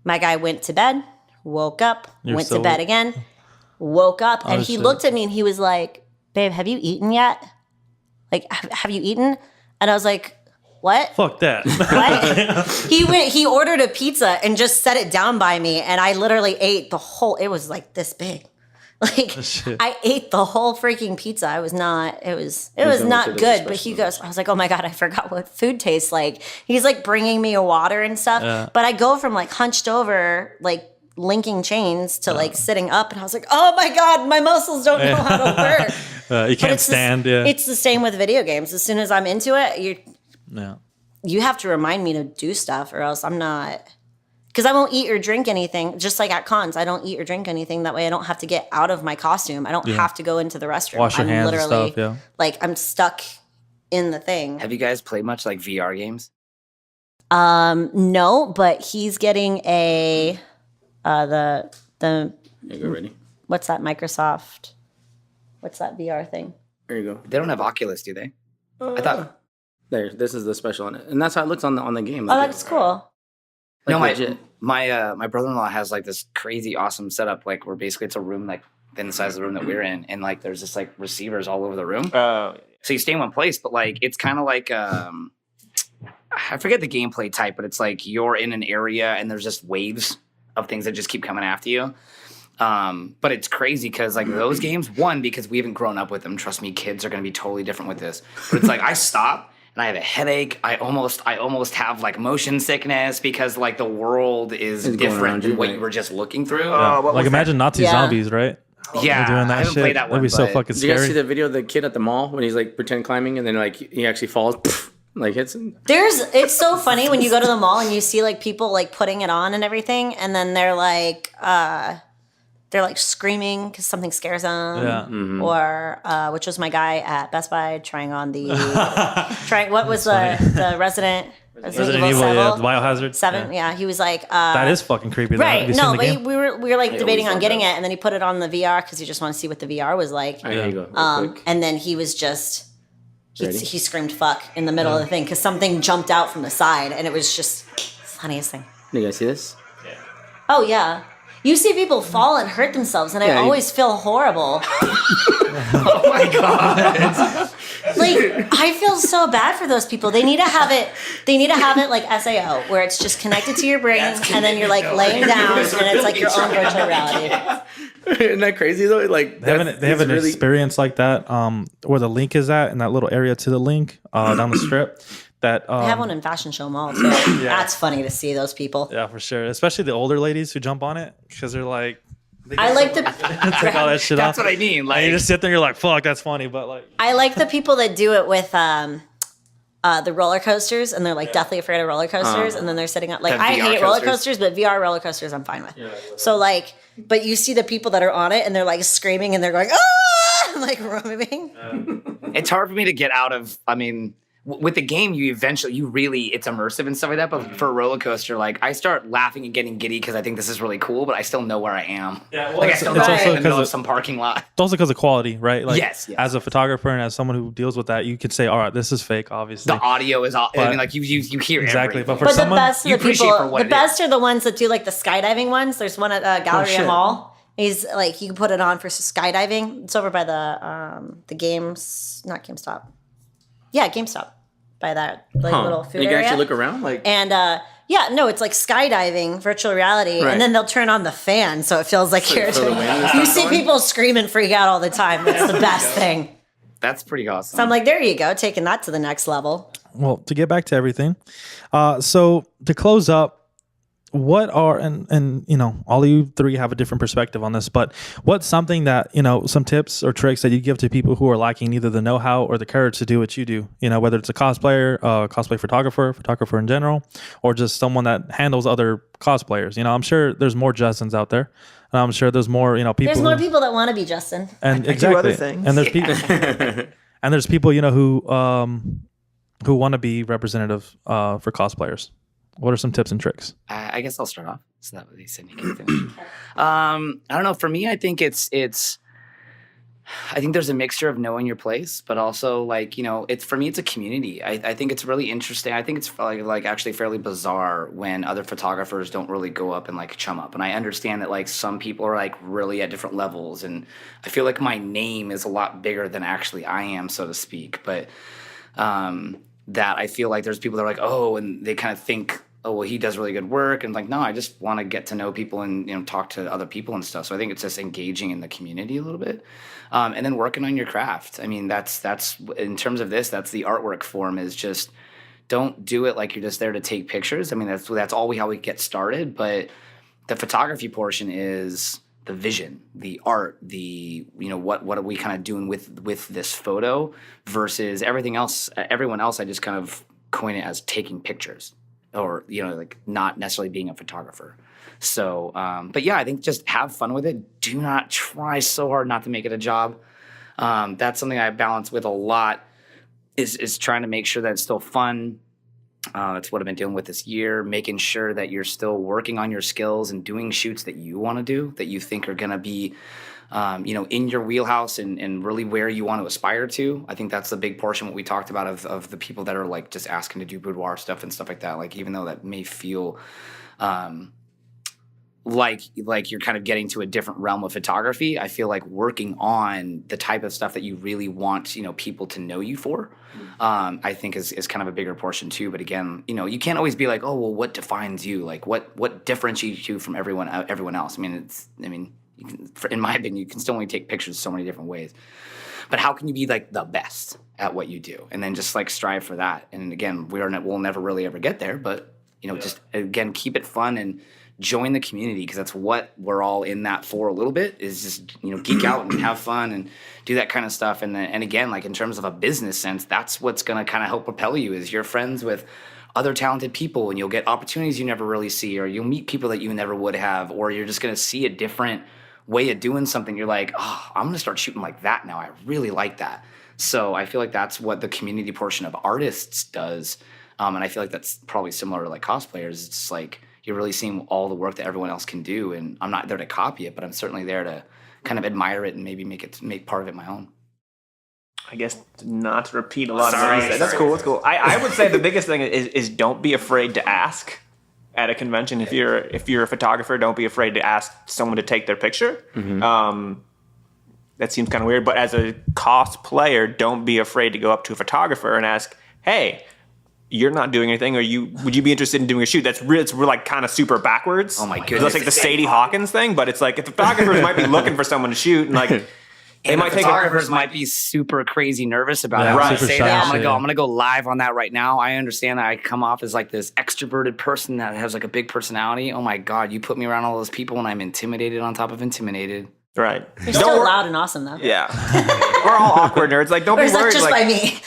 my guy went to bed, woke up, went to bed again, woke up, and he looked at me and he was like, babe, have you eaten yet? Like, have you eaten? And I was like, what? Fuck that. What? He ordered a pizza and just set it down by me, and I literally ate the whole, it was like this big. Like, I ate the whole freaking pizza. It was not good, but he goes, I was like, oh my God, I forgot what food tastes like. He's like bringing me a water and stuff, but I go from like hunched over, like linking chains to like sitting up, and I was like, oh my God, my muscles don't know how to work. You can't stand. It's the same with video games. As soon as I'm into it, you have to remind me to do stuff, or else I'm not. Because I won't eat or drink anything. Just like at cons, I don't eat or drink anything. That way I don't have to get out of my costume. I don't have to go into the restroom. Wash your hands literally, and stuff, like, I'm stuck in the thing. Have you guys played much like VR games? No, but he's getting a the There you go, ready. What's that Microsoft? What's that VR thing? There you go. They don't have Oculus, do they? I thought. There, this is the special on it, and that's how it looks on the game. Oh, that's cool. Like, no, my brother-in-law has like this crazy awesome setup, like where basically it's a room like in the size of the room that we're in, and like there's just like receivers all over the room. So you stay in one place, but like it's kind of like I forget the gameplay type, but it's like you're in an area and there's just waves of things that just keep coming after you. But it's crazy because like those games, one, because we haven't grown up with them. Trust me, kids are going to be totally different with this. But it's like I stop and I have a headache. I almost have like motion sickness because like the world is different than what you were just looking through. Like imagine Nazi zombies, right? Yeah, doing that I haven't shit. played that one. That'd be so fucking Did you guys scary. see the video of the kid at the mall when he's like pretend climbing and then like he actually falls, like hits him? It's so funny when you go to the mall and you see like people like putting it on and everything, and then they're like screaming because something scares them. Yeah. Mm-hmm. Or which was my guy at Best Buy trying on the what was the Resident Evil, the Biohazard 7? Yeah, he was like that is fucking creepy. Right? No, No, but we were like debating on getting it, and then he put it on the VR because he just wanted to see what the VR was like. There you go. Real quick. And then he was just he screamed "fuck" in the middle of the thing because something jumped out from the side, and it was just the funniest thing. You guys see this? Oh yeah. You see people fall and hurt themselves, and I always feel horrible. Oh my God. Like, I feel so bad for those people. They need to have it. They need to have it like SAO, where it's just connected to your brain, and then you're like laying down, and it's like your own virtual reality. Isn't that crazy though? Like they have an experience like that. Where the link is at in that little area to the link down the strip. That, they have one in Fashion Show Mall too. That's funny to see those people. Yeah, for sure. Especially the older ladies who jump on it because they're like, I like the take all that shit That's off. what I mean. Like And you just sit there, you're like, fuck, that's funny, but like, I like the people that do it with the roller coasters, and they're like deathly afraid of roller coasters, and then they're sitting up. Like, I hate roller coasters, but VR roller coasters I'm fine with. So like, but you see the people that are on it, and they're like screaming, and they're going ah, like moving. it's hard for me to get out of. I mean. With the game, it's immersive and stuff like that. But for a roller coaster, like I start laughing and getting giddy because I think this is really cool, but I still know where I am. Yeah, well, like I still know I'm in the middle of some parking lot. It's also because of quality, right? Like, yes. As a photographer and as someone who deals with that, you could say, all right, this is fake, obviously. The audio is all. I mean, like you hear exactly. everything. But for someone, the best you appreciate for what the best are the ones that do like the skydiving ones. There's one at Galleria Mall. He's like, you can put it on for skydiving. It's over by the games, not GameStop. Yeah, GameStop. By that little food area. You can actually look around, and it's like skydiving, virtual reality, and then they'll turn on the fan, so it feels like you're. You see people scream and freak out all the time. That's the best thing. That's pretty awesome. So I'm like, there you go, taking that to the next level. Well, to get back to everything, so to close up. What are and you know, all of you three have a different perspective on this, but what's something that, you know, some tips or tricks that you give to people who are lacking either the know-how or the courage to do what you do, you know, whether it's a cosplayer, cosplay photographer in general, or just someone that handles other cosplayers. You know, I'm sure there's more Justins out there, and I'm sure there's more, you know, people. There's more people that want to be Justin. And I exactly, do other things. And there's people, and there's people, you know, who want to be representative for cosplayers. What are some tips and tricks? I guess I'll start off. So that way Sydney can finish. I don't know. For me, I think I think there's a mixture of knowing your place, but also like, for me, it's a community. I think it's really interesting. I think it's like actually fairly bizarre when other photographers don't really go up and like chum up. And I understand that like some people are like really at different levels. And I feel like my name is a lot bigger than actually I am, so to speak. But that I feel like there's people that are like, oh, and they kind of think, oh, well, he does really good work. And like, no, I just want to get to know people and, talk to other people and stuff. So I think it's just engaging in the community a little bit. And then working on your craft. I mean, that's in terms of this, that's the artwork form is just don't do it like you're just there to take pictures. I mean, that's how we get started. But the photography portion is the vision, the art, what are we kind of doing with this photo versus everything else, everyone else, I just kind of coin it as taking pictures. Or, like not necessarily being a photographer. So, but yeah, I think just have fun with it. Do not try so hard not to make it a job. That's something I balance with a lot is trying to make sure that it's still fun. That's what I've been dealing with this year, making sure that you're still working on your skills and doing shoots that you want to do, that you think are going to be in your wheelhouse and really where you want to aspire to. I think that's the big portion, what we talked about of the people that are like just asking to do boudoir stuff and stuff like that. Like, even though that may feel like you're kind of getting to a different realm of photography, I feel like working on the type of stuff that you really want, people to know you for, I think is kind of a bigger portion too. But again, you can't always be like, oh, well, what defines you? Like what differentiates you from everyone else? In my opinion, you can still only take pictures so many different ways. But how can you be like the best at what you do? And then just like strive for that. And again, we'll never really ever get there, but just again, keep it fun and join the community, because that's what we're all in that for a little bit, is just, geek out and have fun and do that kind of stuff. And again, like in terms of a business sense, that's what's going to kind of help propel you, is you're friends with other talented people and you'll get opportunities you never really see, or you'll meet people that you never would have, or you're just going to see a different way of doing something. You're like, oh, I'm going to start shooting like that now. I really like that. So I feel like that's what the community portion of artists does. And I feel like that's probably similar to like cosplayers. It's like you're really seeing all the work that everyone else can do. And I'm not there to copy it, but I'm certainly there to kind of admire it and maybe make part of it my own. I guess not to repeat a lot of what you said. That's cool. That's cool. I would say the biggest thing is don't be afraid to ask at a convention. If you're a photographer, don't be afraid to ask someone to take their picture. Mm-hmm. That seems kind of weird, but as a cosplayer, don't be afraid to go up to a photographer and ask, hey, you're not doing anything, would you be interested in doing a shoot? It's like kind of super backwards. Oh my goodness. That's like the Sadie Hawkins thing, but it's like if the photographers might be looking for someone to shoot and like they might photographers might be super crazy nervous about it. Right. Say that. I'm gonna go live on that right now. I understand that I come off as like this extroverted person that has like a big personality. Oh my God, you put me around all those people and I'm intimidated on top of intimidated. Right. You're still loud and awesome though. Yeah. We're all awkward nerds. Like, don't be worried. Just by me.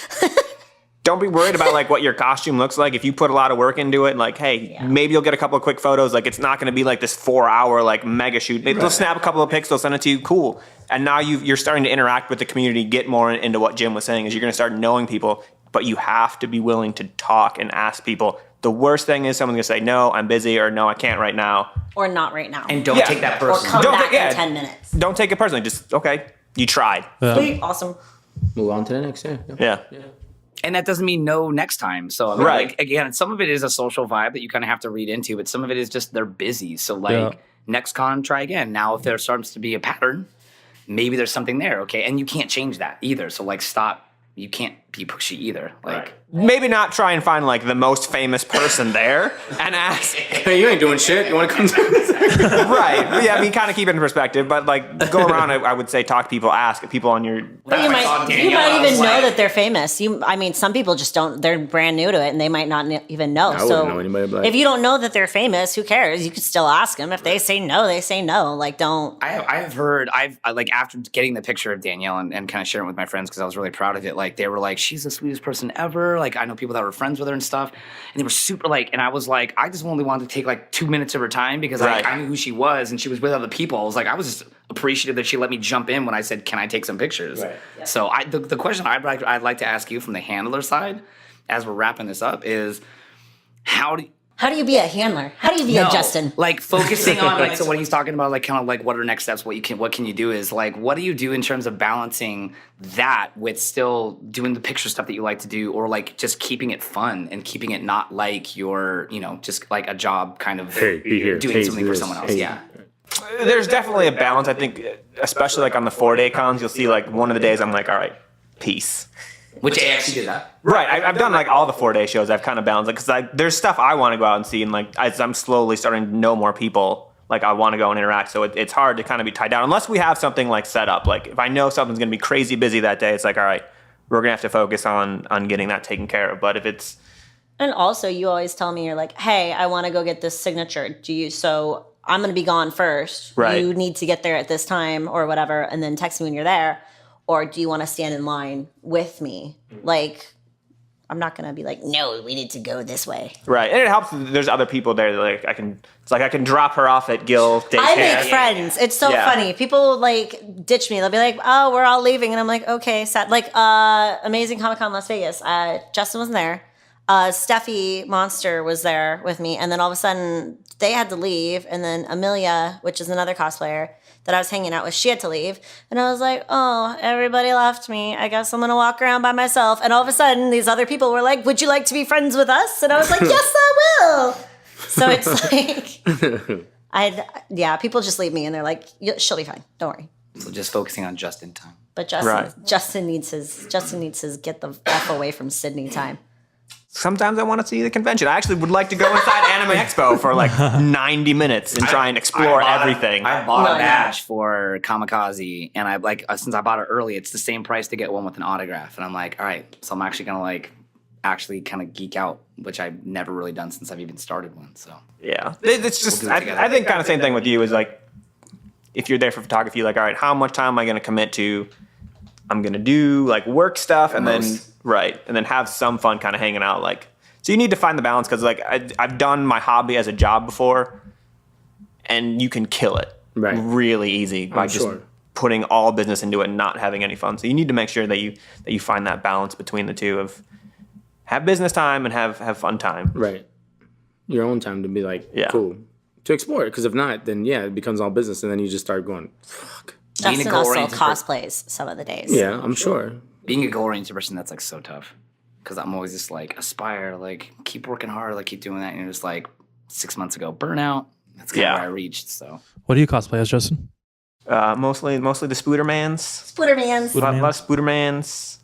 Don't be worried about like what your costume looks like. If you put a lot of work into it, like, hey, maybe you'll get a couple of quick photos. Like, it's not going to be like this 4-hour like mega shoot. They'll snap a couple of pics, they'll send it to you. Cool. And now you're starting to interact with the community, get more into what Jim was saying, is you're going to start knowing people, but you have to be willing to talk and ask people. The worst thing is someone's going to say, no, I'm busy, or no, I can't right now. Or not right now. And don't take that personally. Or come back in 10 minutes. Don't take it personally. Just, okay, you tried. Sweet. Awesome. Move on to the next, yeah. And that doesn't mean no next time. So, like, again, some of it is a social vibe that you kind of have to read into, but some of it is just they're busy. So, like, next con, try again. Now, if there starts to be a pattern, maybe there's something there, okay? And you can't change that either. So, like, stop. You can't be pushy either. Like, maybe not try and find like the most famous person there and ask, hey, you ain't doing shit. You want to come to this? Right. Yeah, I mean, kind of keep it in perspective, but like go around, I would say talk to people, ask people on your... But you might even know that they're famous. Some people just don't, they're brand new to it and they might not even know. I wouldn't know anybody, but... if you don't know that they're famous, who cares? You could still ask them. If they say no, they say no. Like, don't... I've heard, like, after getting the picture of Danielle and kind of sharing it with my friends, because I was really proud of it, like, they were like, she's the sweetest person ever. Like, I know people that were friends with her and stuff, and they were super like, and I was like, I just only wanted to take like 2 minutes of her time because I knew who she was and she was with other people. I was like, I was just appreciative that she let me jump in when I said, can I take some pictures? Right. Yeah. So the question I'd like to ask you from the handler side, as we're wrapping this up, is how How do you be a handler? How do you be a Justin? Like focusing on like so what he's talking about, like kind of like what are next steps? What can you do is like what do you do in terms of balancing that with still doing the picture stuff that you like to do, or like just keeping it fun and keeping it not like you're just like a job kind of doing something for someone else. Yeah. There's definitely a balance. I think, especially like on the 4-day cons, you'll see like one of the days I'm like, all right, peace. Which I actually did that. Right. I've done like all the 4-day shows. I've kind of balanced it because like there's stuff I want to go out and see, and like as I'm slowly starting to know more people, like I want to go and interact. So it's hard to kind of be tied down unless we have something like set up. Like if I know something's going to be crazy busy that day, it's like, all right, we're going to have to focus on getting that taken care of. But if it's And also, you always tell me, you're like, hey, I want to go get this signature. So I'm going to be gone first. Right. You need to get there at this time or whatever, and then text me when you're there. Or do you want to stand in line with me? Like, I'm not going to be like, no, we need to go this way. right, and it helps. There's other people there that like I can drop her off at Gil daycare. I make friends. It's so funny. People like ditch me. They'll be like, oh, we're all leaving. And I'm like, okay, sad. Like, Amazing Comic-Con Las Vegas. Justin was there. Steffi Monster was there with me. And then all of a sudden they had to leave. And then Amelia, which is another cosplayer that I was hanging out with, she had to leave. And I was like, oh, everybody left me. I guess I'm going to walk around by myself. And all of a sudden these other people were like, would you like to be friends with us? And I was like, yes, I will. So it's like, people just leave me and they're like, she'll be fine. Don't worry. So just focusing on just-in time. But Justin needs his get the F away from Sydney time. Sometimes I want to see the convention. I actually would like to go inside Anime Expo for like 90 minutes and try and explore everything. I bought a badge for Kamikaze, and I since I bought it early, it's the same price to get one with an autograph. And I'm like, all right, so I'm actually gonna actually kind of geek out, which I've never really done since I've even started one. So yeah, it's just I think kind of same thing with you is like if you're there for photography, like all right, how much time am I going to commit to? I'm going to do like work stuff and then have some fun kind of hanging out. Like, so you need to find the balance because like I've done my hobby as a job before and you can kill it really easy by just putting all business into it and not having any fun. So you need to make sure that you find that balance between the two of have business time and have fun time. Right. Your own time to be like, cool. To explore it. Because if not, then it becomes all business and then you just start going, fuck. Justin also cosplays some of the days. Yeah, I'm sure. Being a goal-oriented person, that's like so tough. Because I'm always just like, aspire, like keep working hard, like keep doing that. And you're just like 6 months ago, burnout. That's kind of where I reached. So, what do you cosplay as, Justin? Mostly the Spoodermans. Spoodermans. A lot of Spoodermans.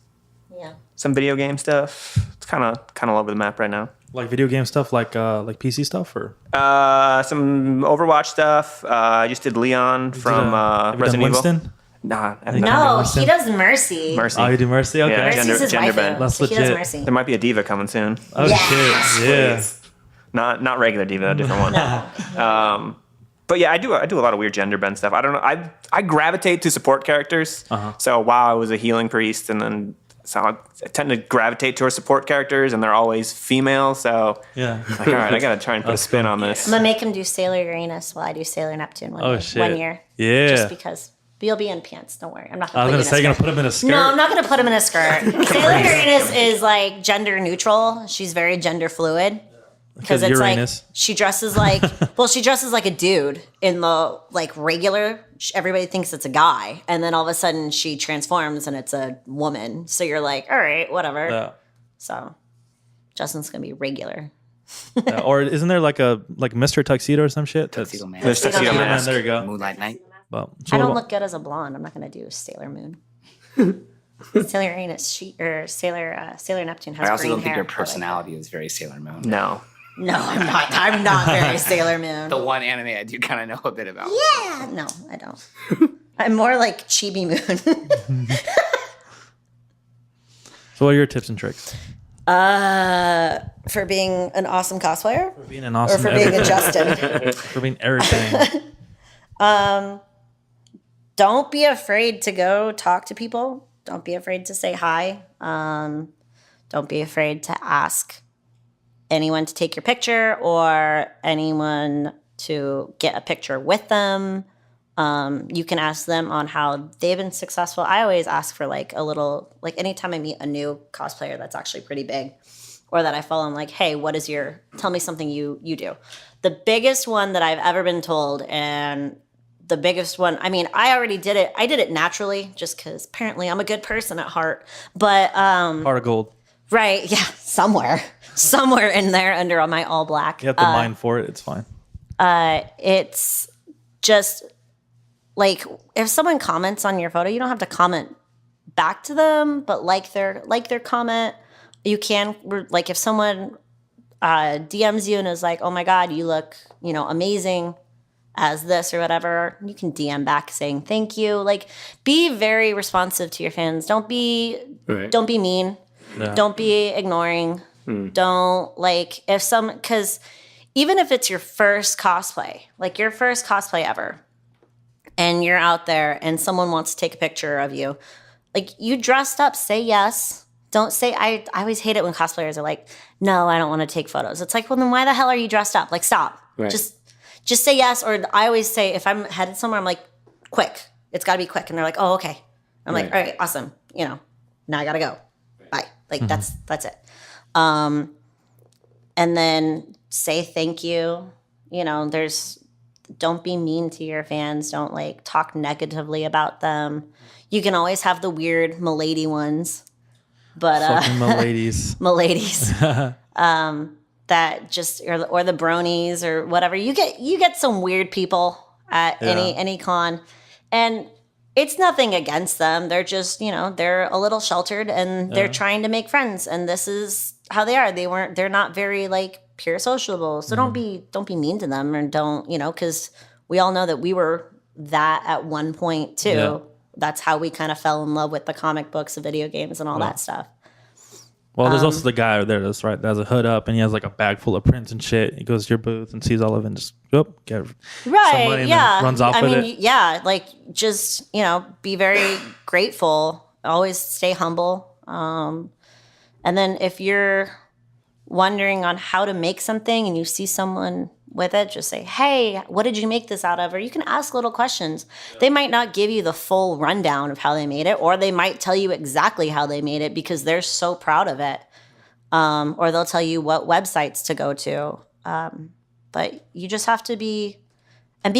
Yeah. Some video game stuff. It's kind of all over the map right now. Like video game stuff, like PC stuff, or some Overwatch stuff. I just did Leon from Resident Evil. Winston? Nah, no, he does Mercy. Oh, you do Mercy? Okay. Yeah, Mercy's his gender waifu. bend. That's He does legit. Mercy. There might be a diva coming soon. Oh shit! Yeah. Not regular diva, a different one. But yeah, I do a lot of weird gender bend stuff. I don't know. I gravitate to support characters. So while I was a healing priest, and then so I tend to gravitate towards support characters, and they're always female. So like, all right, I gotta try and put a spin on this. I'm gonna make him do Sailor Uranus while I do Sailor Neptune one year. Yeah. Just because. But you'll be in pants. Don't worry. I'm not I gonna was gonna put him in a skirt. No, I'm not gonna put him in a skirt. Sailor Uranus is like gender neutral. She's very gender fluid. Because it's Uranus. like she dresses like a dude in the like regular. Everybody thinks it's a guy, and then all of a sudden she transforms and it's a woman. So you're like, all right, whatever. Yeah. So Justin's gonna be regular. Or isn't there like Mr. Tuxedo or some shit? Tuxedo Man. There's Tuxedo Man. There you go. Moonlight Night. Well, I don't look good as a blonde. I'm not gonna do Sailor Moon. Sailor Uranus, Sailor Neptune has I also green don't think hair. your personality is very Sailor Moon. No. No, I'm not. I'm not very Sailor Moon. The one anime I do kind of know a bit about. Yeah, no, I don't. I'm more like Chibi Moon. So what are your tips and tricks? For being an awesome cosplayer? For being an awesome Or for being a Justin? For being everything. Don't be afraid to go talk to people. Don't be afraid to say hi. Don't be afraid to ask anyone to take your picture or anyone to get a picture with them. You can ask them on how they've been successful. I always ask for like a little, like anytime I meet a new cosplayer that's actually pretty big or that I follow. I'm like, hey, tell me something you do. The biggest one that I've ever been told, and the biggest one, I mean, I already did it. I did it naturally just because apparently I'm a good person at heart. But Heart of gold. right, yeah, somewhere in there under my all black. You have to mine for it. It's fine. It's just like if someone comments on your photo, you don't have to comment back to them, but like their comment. You can, like, if someone DMs you and is like, oh my God, you look, amazing as this or whatever, you can DM back saying thank you. Like, be very responsive to your fans. Don't be mean. Yeah. Don't be ignoring. Don't, like, because even if it's your first cosplay, like your first cosplay ever, and you're out there and someone wants to take a picture of you, like, you dressed up, say yes. Don't say, I always hate it when cosplayers are like, no, I don't want to take photos. It's like, well, then why the hell are you dressed up? Like, stop. Right. Just say yes. Or I always say, if I'm headed somewhere, I'm like, quick. It's got to be quick. And they're like, oh, okay. I'm like, all right, awesome. Now I got to go. Bye. Like, that's it. And then say thank you. Don't be mean to your fans. Don't, like, talk negatively about them. You can always have the weird milady ones. But fucking miladies. That just or the bronies or whatever. You get some weird people at any con, and it's nothing against them. They're just they're a little sheltered and they're trying to make friends, and this is how they are. They're not very, like, pure sociable. So don't be mean to them, or don't because we all know that we were that at one point too. Yeah. That's how we kind of fell in love with the comic books, the video games, and all that stuff. Well, there's also the guy there that has a hood up and he has, like, a bag full of prints and shit. He goes to your booth and sees all of it and just get some money and then runs off with it. Yeah, like, just be very grateful. Always stay humble. And then if you're wondering on how to make something and you see someone with it, just say, hey, what did you make this out of? Or you can ask little questions. They might not give you the full rundown of how they made it, or they might tell you exactly how they made it because they're so proud of it. Or they'll tell you what websites to go to. But you just have to be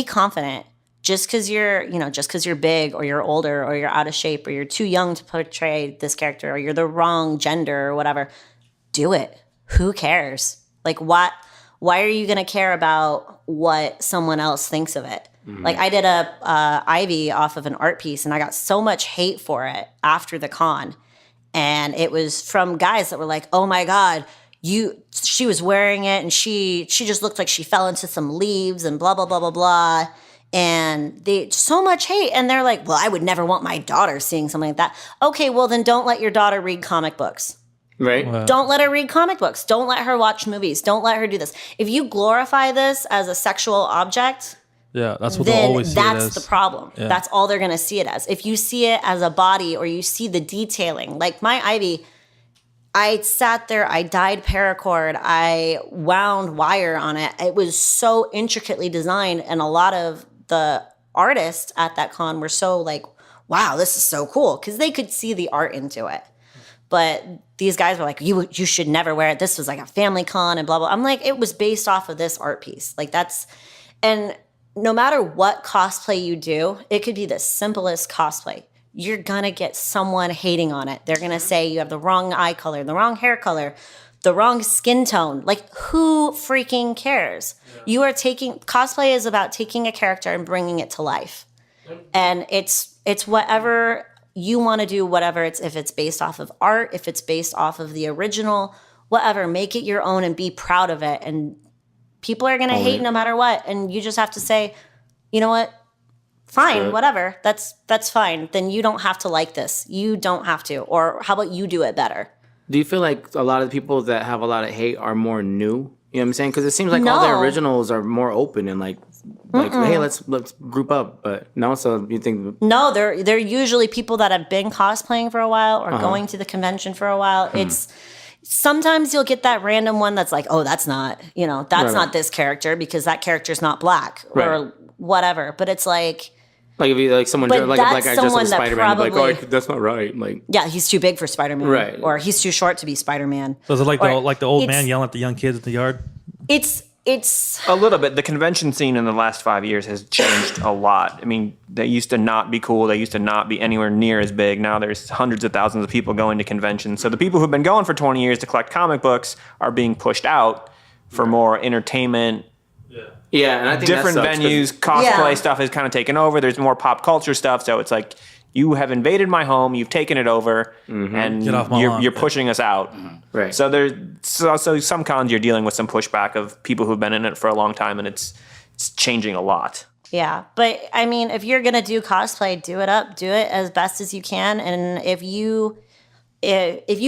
confident. Just because you're big or you're older or you're out of shape or you're too young to portray this character or you're the wrong gender or whatever, do it. Who cares? Like, why are you going to care about what someone else thinks of it? Like, I did a Ivy off of an art piece, and I got so much hate for it after the con. And it was from guys that were like, oh my God, she was wearing it, and she just looked like she fell into some leaves and blah, blah, blah, blah, blah. And so much hate. And they're like, well, I would never want my daughter seeing something like that. Okay, well, then don't let your daughter read comic books. Right. Wow. Don't let her read comic books. Don't let her watch movies. Don't let her do this. If you glorify this as a sexual object, that's what they'll always see it as. That's the problem. Yeah. That's all they're going to see it as. If you see it as a body or you see the detailing, like my Ivy, I sat there, I dyed paracord, I wound wire on it. It was so intricately designed, and a lot of the artists at that con were so like, wow, this is so cool, because they could see the art into it. But these guys were like, you should never wear it. This was like a family con and blah, blah. I'm like, it was based off of this art piece. Like, and no matter what cosplay you do, it could be the simplest cosplay. You're going to get someone hating on it. They're going to say you have the wrong eye color, the wrong hair color, the wrong skin tone. Like, who freaking cares? Yeah. Cosplay is about taking a character and bringing it to life. And it's whatever you want to do, whatever if it's based off of art, if it's based off of the original, whatever, make it your own and be proud of it. And people are going to hate no matter what. And you just have to say, you know what? Fine, whatever. That's fine. Then you don't have to like this. You don't have to. Or how about you do it better? Do you feel like a lot of the people that have a lot of hate are more new? You know what I'm saying? Because it seems like all the originals are more open and like hey, let's group up. But no, so you think? No, they're usually people that have been cosplaying for a while or going to the convention for a while. It's sometimes you'll get that random one that's like, oh, that's not not this character because that character's not black or whatever. But it's like, Like if you like someone But like a black that's guy dressed someone up as that Spider-Man, like, probably- that's not right. Like, Yeah, he's too big for Spider-Man. Right. Or he's too short to be Spider-Man. So is it like Or the old it's- man yelling at the young kids in the yard? It's A little bit. The convention scene in the last 5 years has changed a lot. I mean, they used to not be cool. They used to not be anywhere near as big. Now there's hundreds of thousands of people going to conventions. So the people who've been going for 20 years to collect comic books are being pushed out for more entertainment. yeah, and I think Different that sucks 'cause- venues, cosplay Yeah. stuff has kind of taken over. There's more pop culture stuff. So it's like, you have invaded my home, you've taken it over, and Get off my lawn. you're pushing us out. Right. So there's so some cons you're dealing with some pushback of people who've been in it for a long time, and it's changing a lot. Yeah, but I mean, if you're gonna do cosplay, do it up, do it as best as you can, and if you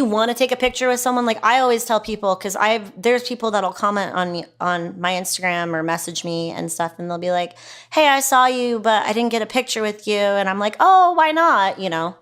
want to take a picture with someone, like I always tell people, because there's people that'll comment on me on my Instagram or message me and stuff, and they'll be like, "Hey, I saw you, but I didn't get a picture with you," and I'm like, "Oh, why not?" You know.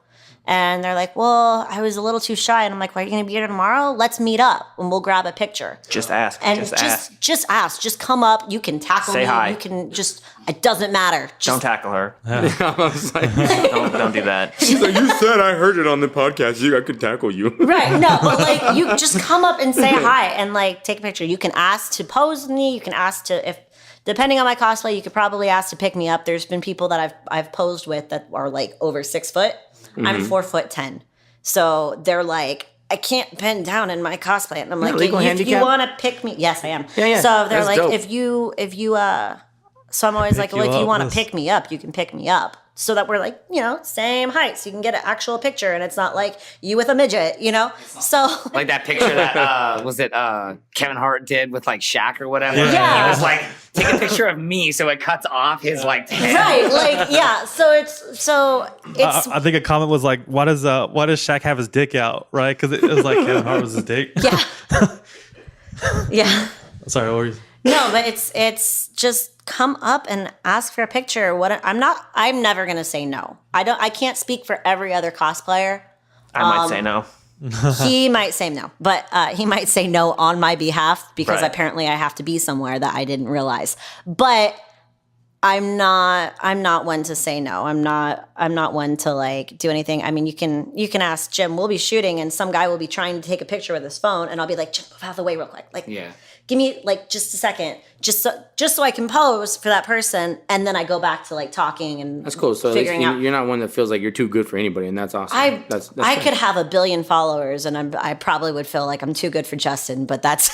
And they're like, "Well, I was a little too shy." And I'm like, "Well, are you going to be here tomorrow? Let's meet up and we'll grab a picture." Just ask. And just ask. just ask. Just come up. You can tackle Say me. hi. You can just. It doesn't matter. Don't Just, tackle her. I was like, Don't do that. she's like, you said I heard it on the podcast. I could tackle you. right. No, but like you just come up and say hi and like take a picture. You can ask to pose with me. You can ask to if. Depending on my cosplay, you could probably ask to pick me up. There's been people that I've posed with that are like over 6 foot. I'm 4'10", so they're like, I can't bend down in my cosplay, and I'm like, legal if you handicap? want to pick me, yes, I am. Yeah. So they're That's like, dope. if you so I'm always like, Pick well, you if you up, want to yes. pick me up, you can pick me up. So that we're like, same height, so you can get an actual picture, and it's not like you with a midget, So Like that picture that was it Kevin Hart did with like Shaq or whatever. Yeah. It was like, take a picture of me so it cuts off his like head. right, like yeah. So it's I think a comment was like, why does Shaq have his dick out, right? Because it was like Kevin Hart was his dick. yeah, yeah. Sorry, what were you- No, but it's just come up and ask for a picture. I'm never gonna say no. I can't speak for every other cosplayer. I might say no. He might say no, but he might say no on my behalf because Right. apparently I have to be somewhere that I didn't realize. But I'm not one to say no. I'm not one to like do anything. I mean, you can ask Jim. We'll be shooting and some guy will be trying to take a picture with his phone and I'll be like, Jim, move out of the way real quick. Like, Yeah. give me like just a second, just so I can pose for that person, and then I go back to like talking and That's cool. So at least figuring out. you're not one that feels like you're too good for anybody, and that's awesome. That's I great. could have 1 billion followers, and I probably would feel like I'm too good for Justin, but that's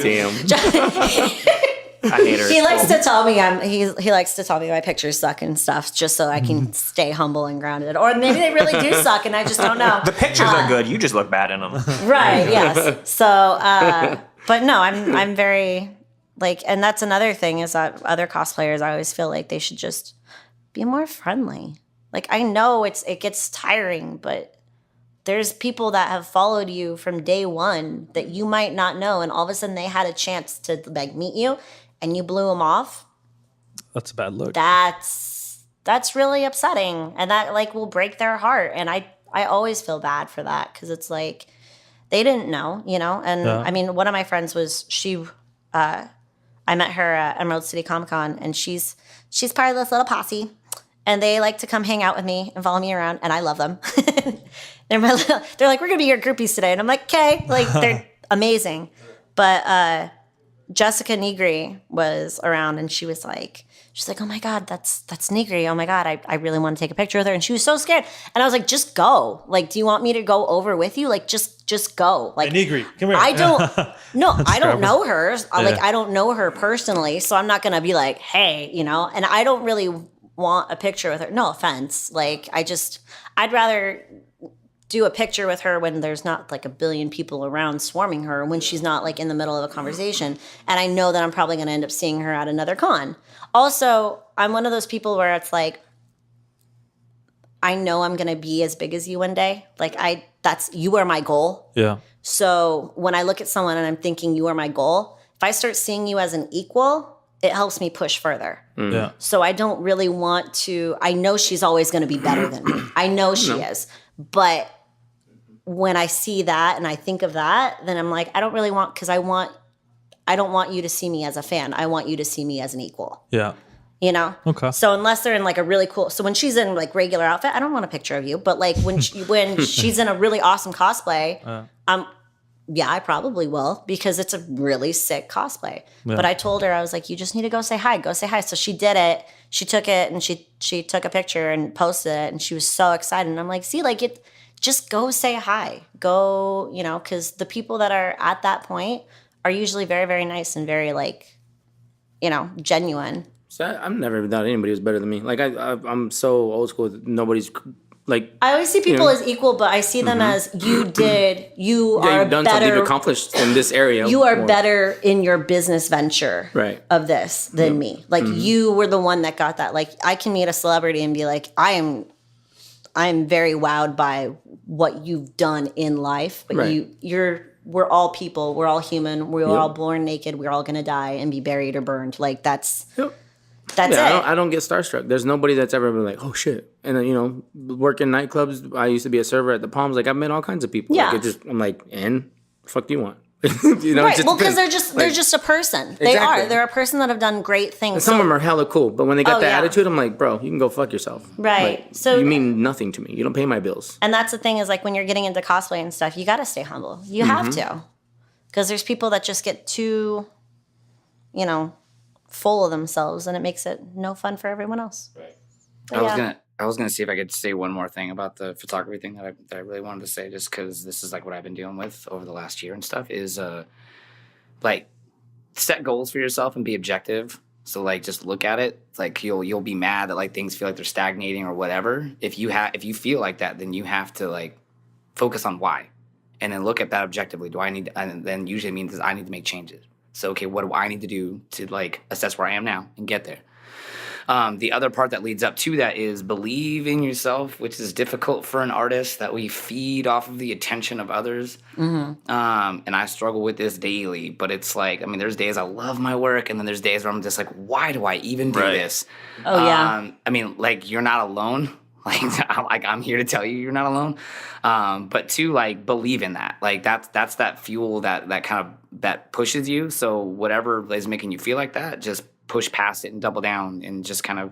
Damn. I hate her. he likes to tell me he likes to tell me my pictures suck and stuff, just so I can stay humble and grounded. Or maybe they really do suck, and I just don't know. The pictures are good. You just look bad in them. Right? Yes. So, but no, I'm very like, and that's another thing is that other cosplayers, I always feel like they should just be more friendly. Like I know it gets tiring, but there's people that have followed you from day one that you might not know, and all of a sudden they had a chance to like meet you, and you blew them off. That's a bad look. That's really upsetting, and that like will break their heart. And I always feel bad for that because it's like they didn't know, And Yeah. I mean, one of my friends was I met her at Emerald City Comic Con, and she's part of this little posse, and they like to come hang out with me and follow me around, and I love them. They're like, we're gonna be your groupies today, and I'm like, okay, like they're amazing. But Jessica Negri was around, and she's like, oh my God, that's Negri. Oh my God, I really want to take a picture with her. And she was so scared. And I was like, just go. Like, do you want me to go over with you? Like, just go. Like, Hey, Negri, come here. I don't know her. Like, Yeah. I don't know her personally, so I'm not gonna be like, hey, and I don't really want a picture with her. No offense. Like, I'd rather do a picture with her when there's not like 1 billion people around swarming her, when she's not like in the middle of a conversation, and I know that I'm probably going to end up seeing her at another con. Also, I'm one of those people where it's like, I know I'm going to be as big as you one day. Like you are my goal. Yeah. So when I look at someone and I'm thinking you are my goal, if I start seeing you as an equal, it helps me push further. Yeah. So I don't really want to, I know she's always going to be better than me. I know she is. But when I see that and I think of that, then I'm like, I don't really want, because I don't want you to see me as a fan. I want you to see me as an equal. Yeah. You know? Okay. So unless they're in like a really cool, so when she's in like regular outfit, I don't want a picture of you. But like when she's in a really awesome cosplay, yeah, I probably will because it's a really sick cosplay. Yeah. But I told her, I was like, you just need to go say hi. Go say hi. So she did it. She took it and she took a picture and posted it, and she was so excited. And I'm like, see, like it, just go say hi. Go, you know, because the people that are at that point are usually very, very nice and very like, you know, genuine. So I've never thought anybody was better than me. Like I'm so old school that nobody's like. I always see people as equal, but I see them as you've done better, something, you've accomplished in this area. You are better in your business venture of this than me. Like you were the one that got that. Like I can meet a celebrity and be like, I am very wowed by what you've done in life, but we're all people, we're all human, we're all born naked, we're all gonna die and be buried or burned. Like that's it. I don't get starstruck. There's nobody that's ever been like, oh shit. And then, you know, working nightclubs, I used to be a server at the Palms. Like I've met all kinds of people. Yeah. Like I'm like, and the fuck do you want? You know, right. Well, because they're just a person. Exactly. They're a person that have done great things. And some of them are hella cool, but when they got that attitude, I'm like, bro, you can go fuck yourself. Right. Like, so you mean nothing to me. You don't pay my bills. And that's the thing is like when you're getting into cosplay and stuff, you got to stay humble. You have to, because there's people that just get too, you know, full of themselves, and it makes it no fun for everyone else. Right. I was gonna see if I could say one more thing about the photography thing that I really wanted to say, just because this is like what I've been dealing with over the last year and stuff. Is like set goals for yourself and be objective. So like just look at it. Like you'll be mad that like things feel like they're stagnating or whatever. If you feel like that, then you have to like focus on why, and then look at that objectively. And then usually means I need to make changes. So, okay, what do I need to do to like assess where I am now and get there? The other part that leads up to that is believe in yourself, which is difficult for an artist that we feed off of the attention of others. And I struggle with this daily, but it's like, I mean, there's days I love my work, and then there's days where I'm just like, why do I even do this? Oh, yeah. I mean, like, you're not alone. Like I'm here to tell you you're not alone. But two, like believe in that. Like that's that fuel that kind of that pushes you. So whatever is making you feel like that, just push past it and double down and just kind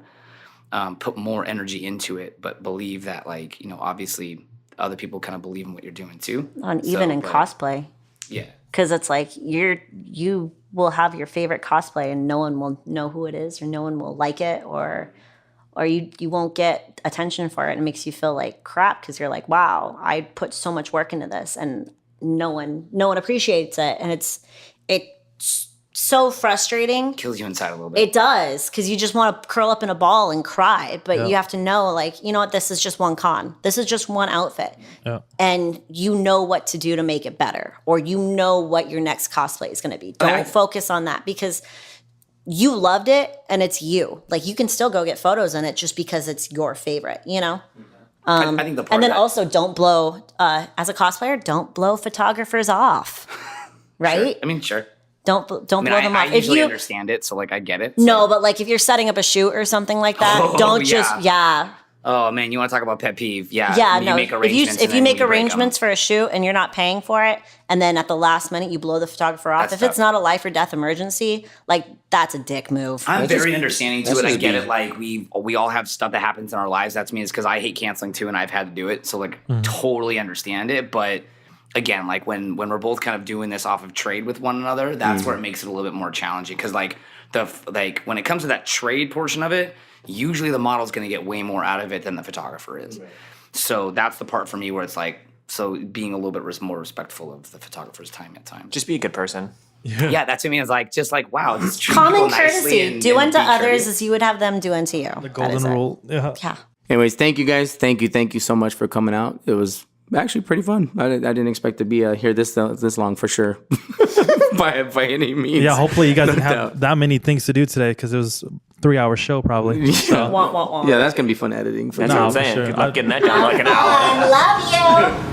of put more energy into it. But believe that, like, you know, obviously other people kind of believe in what you're doing too. Even in cosplay. Yeah. Because it's like you will have your favorite cosplay and no one will know who it is, or no one will like it, or you won't get attention for it. It makes you feel like crap because you're like, wow, I put so much work into this and no one appreciates it. And it's so frustrating. Kills you inside a little bit. It does, because you just want to curl up in a ball and cry. But you have to know, like, you know what, this is just one con. This is just one outfit. Yeah. And you know what to do to make it better. Or you know what your next cosplay is going to be. Don't focus on that, because you loved it and it's you. Like, you can still go get photos in it just because it's your favorite, you know? I think the part and then also don't blow, as a cosplayer, don't blow photographers off, right? Sure. I mean, sure. Don't blow them off. I usually understand it, so like I get it. So. No, but like if you're setting up a shoot or something like that, Oh man, you want to talk about pet peeve? Yeah. Yeah, no. If you make arrangements for a shoot and you're not paying for it, and then at the last minute you blow the photographer off, if it's not a life or death emergency, like that's a dick move. I'm very understanding to it. I get it. Like we all have stuff that happens in our lives. That's me. It's because I hate canceling too, and I've had to do it. So like totally understand it. But again, like when we're both kind of doing this off of trade with one another, that's where it makes it a little bit more challenging. Because like when it comes to that trade portion of it, usually the model's going to get way more out of it than the photographer is. Right. So that's the part for me where it's like, so being a little bit more respectful of the photographer's time at times. Just be a good person. Yeah, that to me is like, just like, wow, just treat common people courtesy. Do unto others as you would have them do unto you. The golden rule. Yeah. Anyways, thank you guys. Thank you so much for coming out. It was actually pretty fun. I didn't expect to be here this long for sure. by any means. Yeah, hopefully you guys didn't have that many things to do today, because it was a 3-hour show probably. So. Yeah, that's gonna be fun editing. That's what I'm saying. Sure. Good luck getting that done in like an hour. I love you.